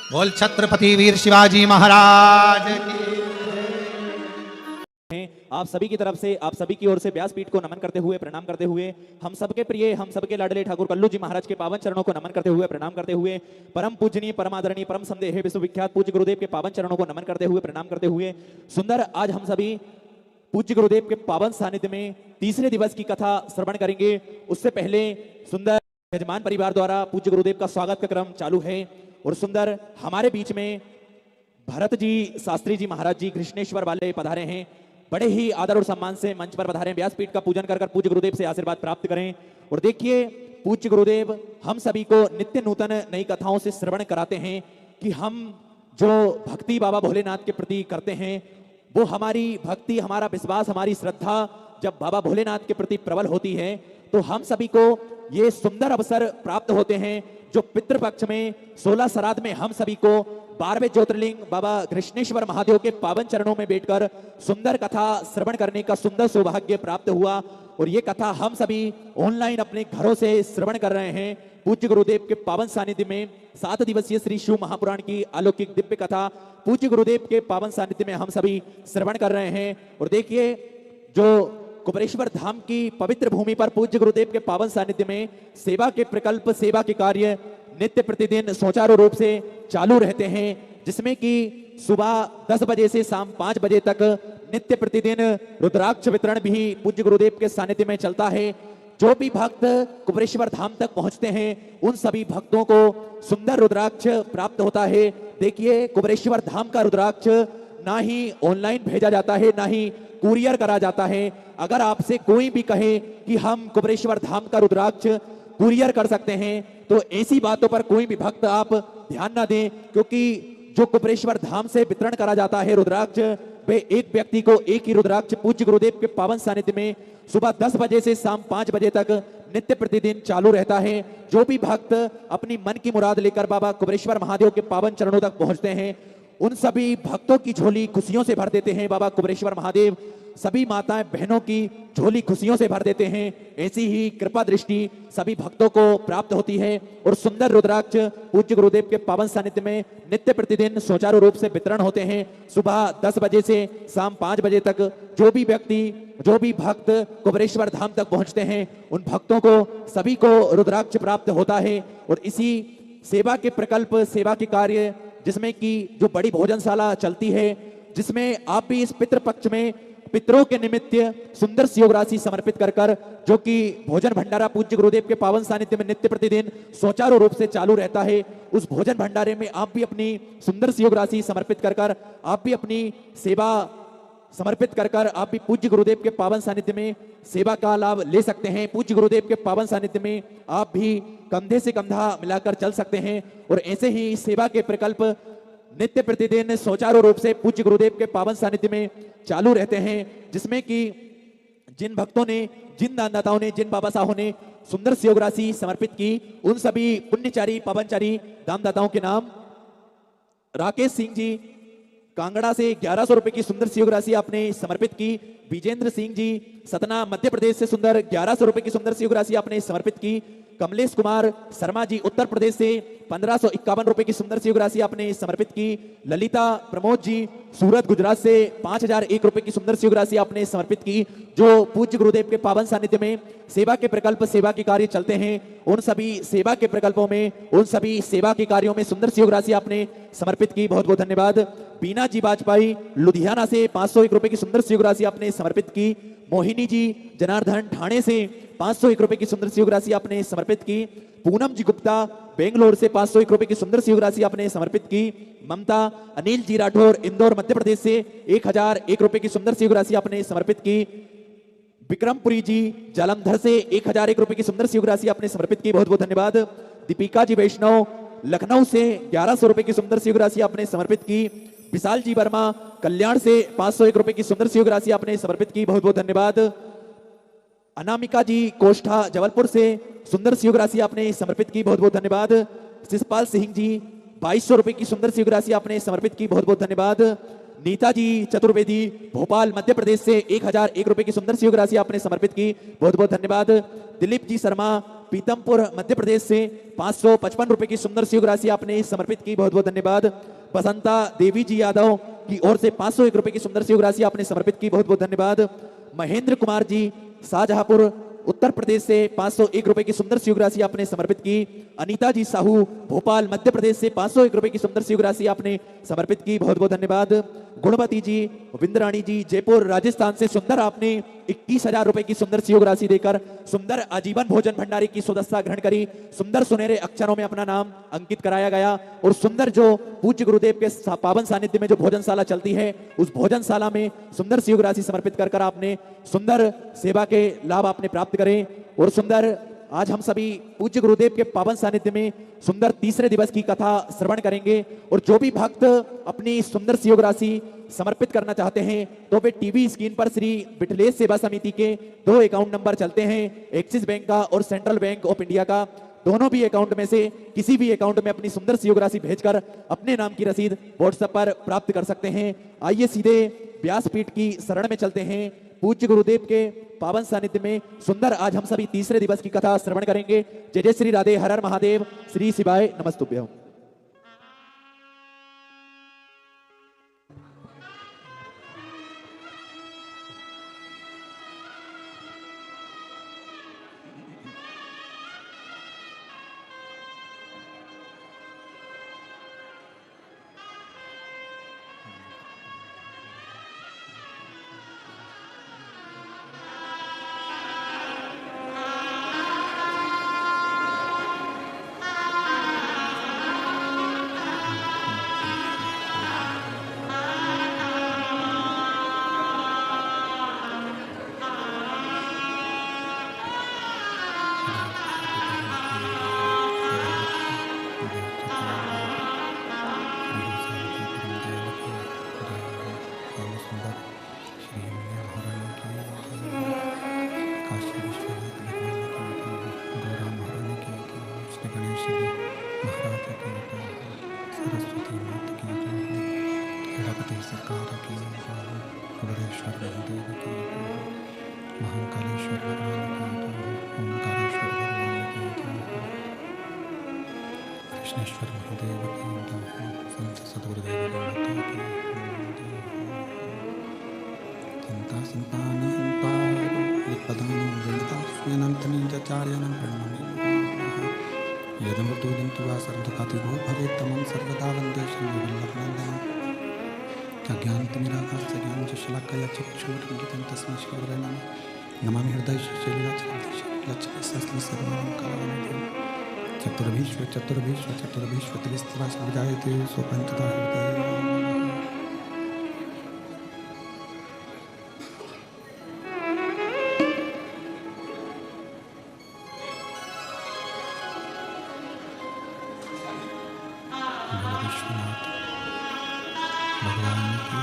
बोल छत्रपति वीर शिवाजी महाराज की। आप सभी की तरफ से, आप सभी की ओर से व्यासपीठ को नमन करते हुए, प्रणाम करते हुए, हम सबके प्रिय, हम सबके लाडले ठाकुर कल्लू जी महाराज के पावन चरणों को नमन करते हुए, प्रणाम करते हुए, परम पूजनीय, परम आदरणीय, परम समदेह विश्वविख्यात पूज्य गुरुदेव के पावन चरणों को नमन करते हुए, प्रणाम करते हुए, सुंदर आज हम सभी पूज्य गुरुदेव के पावन सानिध्य में तीसरे दिवस की कथा श्रवण करेंगे। उससे पहले सुंदर यजमान परिवार द्वारा पूज्य गुरुदेव का स्वागत का क्रम चालू है। और सुंदर हमारे बीच में भरत जी शास्त्री जी महाराज जी कृष्णेश्वर वाले पधारे हैं, बड़े ही आदर और सम्मान से मंच पर पधारे। व्यासपीठ का पूजन कर पूज्य गुरुदेव से आशीर्वाद प्राप्त करें। और देखिए पूज्य गुरुदेव हम सभी को नित्य नूतन नई कथाओं से श्रवण कराते हैं कि हम जो भक्ति बाबा भोलेनाथ के प्रति करते हैं, वो हमारी भक्ति, हमारा विश्वास, हमारी श्रद्धा जब बाबा भोलेनाथ के प्रति प्रबल होती है तो हम सभी को ये सुंदर अवसर प्राप्त होते हैं जो पितृपक्ष में 16 श्राद्ध में हम सभी को 12वें ज्योतिर्लिंग बाबा कृष्णेश्वर महादेव के पावन चरणों में बैठकर सुंदर कथा श्रवण करने का सुंदर सौभाग्य प्राप्त हुआ। और ये कथा हम सभी ऑनलाइन अपने घरों से श्रवण कर रहे हैं पूज्य गुरुदेव के पावन सानिध्य में। 7 दिवसीय श्री शिव महापुराण की अलौकिक दिव्य कथा पूज्य गुरुदेव के पावन सानिध्य में हम सभी श्रवण कर रहे हैं। और देखिए जो कुबेरेश्वर धाम की पवित्र भूमि पर पूज्य गुरुदेव के पावन सानिध्य में सेवा के प्रकल्प, सेवा के कार्य नित्य प्रतिदिन सुचारू रूप से चालू रहते हैं। जिसमें कि सुबह 10 बजे से शाम 5 बजे तक नित्य प्रतिदिन रुद्राक्ष वितरण भी पूज्य गुरुदेव के सानिध्य में चलता है। जो भी भक्त कुबरेश्वर धाम तक पहुंचते हैं उन सभी भक्तों को सुंदर रुद्राक्ष प्राप्त होता है। देखिए, कुबरेश्वर धाम का रुद्राक्ष ना ही ऑनलाइन भेजा जाता है, ना ही कुरियर करा जाता है। अगर आपसे कोई भी कहे कि हम कुबरेश्वर धाम का रुद्राक्ष कुरियर कर सकते हैं, तो ऐसी बातों पर कोई भी भक्त आप ध्यान ना दें, क्योंकि जो कुबरेश्वर धाम से वितरण करा जाता है रुद्राक्ष, वे एक व्यक्ति को एक ही रुद्राक्ष पूज्य गुरुदेव के पावन सानिध्य में सुबह 10 बजे से शाम 5 बजे तक नित्य प्रतिदिन चालू रहता है। जो भी भक्त अपनी मन की मुराद लेकर बाबा कुबरेश्वर महादेव के पावन चरणों तक पहुंचते हैं, उन सभी भक्तों की झोली खुशियों से भर देते हैं बाबा कुबरेश्वर महादेव। सभी माताएं बहनों की झोली खुशियों से भर देते हैं। ऐसी ही कृपा दृष्टि सभी भक्तों को प्राप्त होती है और सुंदर रुद्राक्ष पूज्य गुरुदेव के पावन सानिध्य में नित्य प्रतिदिन सुचारू रूप से वितरण होते हैं। सुबह 10 बजे से शाम 5 बजे तक जो भी व्यक्ति, जो भी भक्त कुबरेश्वर धाम तक पहुंचते हैं, उन भक्तों को सभी को रुद्राक्ष प्राप्त होता है। और इसी सेवा के प्रकल्प, सेवा के कार्य, जिसमें कि जो बड़ी भोजनशाला चलती है, जिसमें आप भी इस पितृ पक्ष में पितरों के निमित्त सुंदर सी योग राशि समर्पित कर कर, जो कि भोजन भंडारा पूज्य गुरुदेव के पावन सानिध्य में नित्य प्रतिदिन सुचारू रूप से चालू रहता है, उस भोजन भंडारे में आप भी अपनी सुंदर सी योग राशि समर्पित कर कर, आप भी अपनी सेवा समर्पित कर कर, आप भी पूज्य गुरुदेव के पावन सानिध्य में सेवा का लाभ ले सकते हैं। पूज्य गुरुदेव के पावन सानिध्य में आप भी कंधे से कंधा मिलाकर चल सकते हैं। और ऐसे ही सेवा के प्रकल्प नित्य प्रतिदिन सुचारू रूप से पूज्य गुरुदेव के पावन सानिध्य में चालू रहते हैं, जिसमें कि जिन भक्तों ने, जिन दानदाताओं ने, जिन बाबा साहों ने सुंदर सी योग राशि समर्पित की, उन सभी पुण्यचारी पावनचारी दानदाताओं के नाम: राकेश सिंह जी कांगड़ा से 1100 रुपए की सुंदर सी योग राशि आपने समर्पित की। विजेंद्र सिंह जी सतना मध्य प्रदेश से सुंदर 1100 रुपए की सुंदर सी योग राशि आपने समर्पित की। कमलेश कुमार शर्मा जी उत्तर प्रदेश से 1551 रुपए की सुंदर सी योग राशि आपने समर्पित की। ललिता प्रमोद जी सूरत गुजरात से 5001 रुपए की सुंदर सी योग राशि आपने समर्पित की। जो पूज्य गुरुदेव के पावन सानिध्य में सेवा के प्रकल्प, सेवा के कार्य चलते हैं, उन सभी सेवा के प्रकल्पों में, उन सभी सेवा के कार्यों में सुंदर सी योग राशि आपने समर्पित की। बहुत बहुत धन्यवाद। बीना जी वाजपेयी लुधियाना से 501 रुपए की सुंदर सी योग राशि आपने समर्पित की। मोहिनी जी जनार्दन ठाणे से 501 रुपए की सुंदर सी योग राशि आपने समर्पित की। पूनम जी गुप्ता बेंगलोर से 501 रुपए की सुंदर सी योग राशि आपने समर्पित की। ममता अनिल जी राठौर इंदौर मध्य प्रदेश से 1001 रुपए की सुंदर सी योग राशि आपने समर्पित की। विक्रमपुरी जी जालंधर से 1001 रुपए की सुंदर सी योग राशि आपने समर्पित की। बहुत बहुत धन्यवाद। दीपिका जी वैष्णव लखनऊ से 1100 रुपए की सुंदर सी योग राशि आपने समर्पित की। विशाल जी वर्मा कल्याण से 501 रुपए की सुंदर सी योग राशि आपने समर्पित की। बहुत बहुत धन्यवाद। अनामिका जी कोष्ठा जबलपुर से सुंदर सी योग राशि आपने समर्पित की। बहुत बहुत धन्यवाद। शिषपाल सिंह जी 2200 रुपए की सुंदर सी योग राशि आपने समर्पित की। बहुत बहुत धन्यवाद। नीता जी चतुर्वेदी भोपाल मध्य प्रदेश से 1001 रुपए की सुंदर सी योग राशि आपने समर्पित की। बहुत बहुत धन्यवाद। दिलीप जी शर्मा पीतमपुर मध्य प्रदेश से 555 रुपए की सुंदर सी योग राशि आपने समर्पित की। बहुत बहुत धन्यवाद। बसंता देवी जी यादव की ओर से 501 रुपए की सुंदर सी योग राशि आपने समर्पित की। बहुत बहुत धन्यवाद। महेंद्र कुमार जी शाहजहांपुर उत्तर प्रदेश से 501 रुपए की सुंदर सी योग राशि आपने समर्पित की। अनीता जी साहू भोपाल मध्य प्रदेश से 501 रुपए की सुंदर सी योग राशि आपने समर्पित की। बहुत बहुत धन्यवाद। गुणवती जी विंद्राणी जी जयपुर राजस्थान से सुंदर आपने 21,000 रुपए की सुंदर सी योग राशि देकर सुंदर आजीवन भोजन भंडारी की सदस्यता ग्रहण करी। सुंदर सुनहरे अक्षरों में अपना नाम अंकित कराया गया और सुंदर जो पूज्य गुरुदेव के पावन सानिध्य में जो भोजनशाला चलती है, उस भोजनशाला में सुंदर सी योग राशि समर्पित कर आपने सुंदर सेवा के लाभ आपने प्राप्त करे। और सुंदर आज हम सभी पूज्य गुरुदेव के पावन सानिध्य में सुंदर तीसरे दिवस की कथा श्रवण करेंगे। और जो भी भक्त अपनी सुंदर सी योग राशि समर्पित करना चाहते हैं, तो वे टीवी स्क्रीन पर श्री विठलेश सेवा समिति के 2 अकाउंट नंबर चलते हैं, एक्सिस बैंक का और सेंट्रल बैंक ऑफ इंडिया का। दोनों भी अकाउंट में से किसी भी अकाउंट में अपनी सुंदर सी योग राशि भेजकर अपने नाम की रसीद व्हाट्सएप पर प्राप्त कर सकते हैं। आइए सीधे व्यासपीठ की शरण में चलते हैं। पूज्य गुरुदेव के पावन सानिध्य में सुंदर आज हम सभी तीसरे दिवस की कथा श्रवण करेंगे। जय जय श्री राधे, हर हर महादेव, श्री शिवाय नमस्तुभ्यं। ओंकारेश्वर भगवान की ओंकारेश्वर भगवान की कृष्णेश्वर महादेव की संत सद्गुरुदेव की संता संतानहंतारपदानं वेदास्वेनन्तनीचार्यानं प्रणमामि यदमृतुलिन्तु वा सर्वदुःखातिगो भवेत् तमं सर्वदा वन्दे श्रीवल्लभनन्दनं ज्ञानतिमिराभास्य ज्ञानञ्जशलाकया चक्षुरुन्मिलितं तस्मै श्रीगुरवे नमः नमामि हृदयश्रीलक्ष्मीसहस्रसर्वं कलानिधिं चतुर्भीष्व विजायते स्वपञ्चदा हृदये विश्वनाथ भगवान की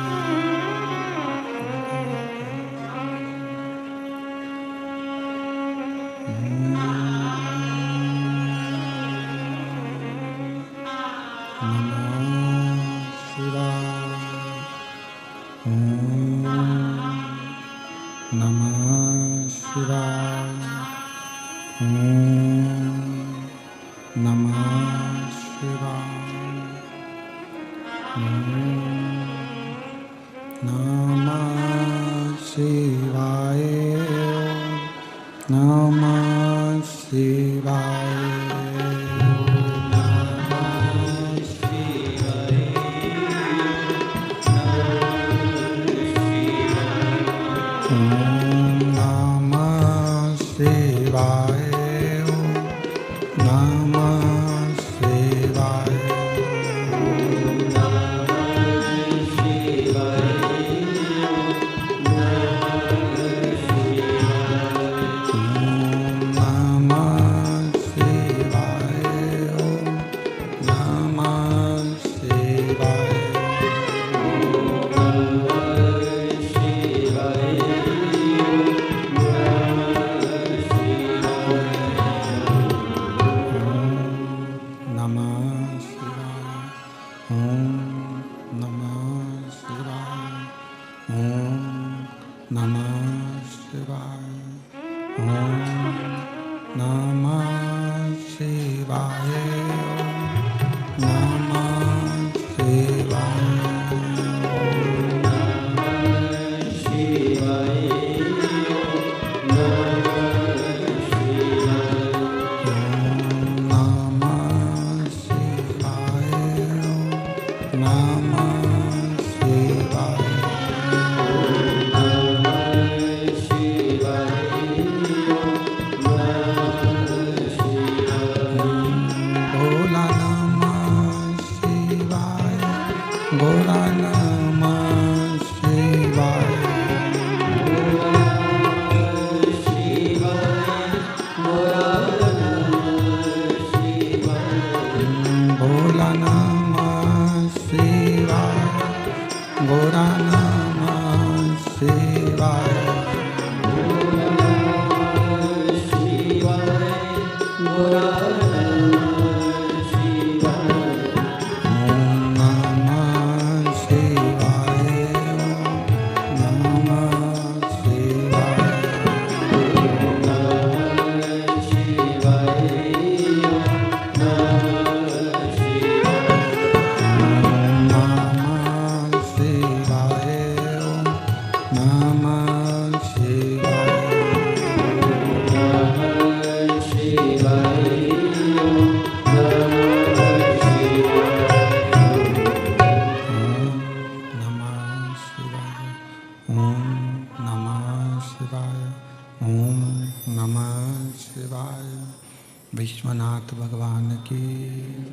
विश्वनाथ भगवान की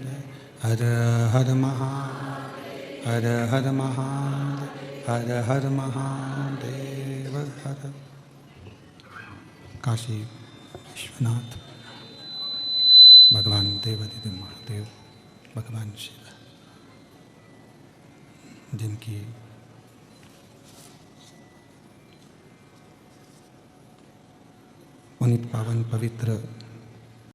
जय। हर हर महादेव हर काशी विश्वनाथ भगवान देवादिदेव महादेव भगवान शिव जिनकी पुनीत पावन पवित्र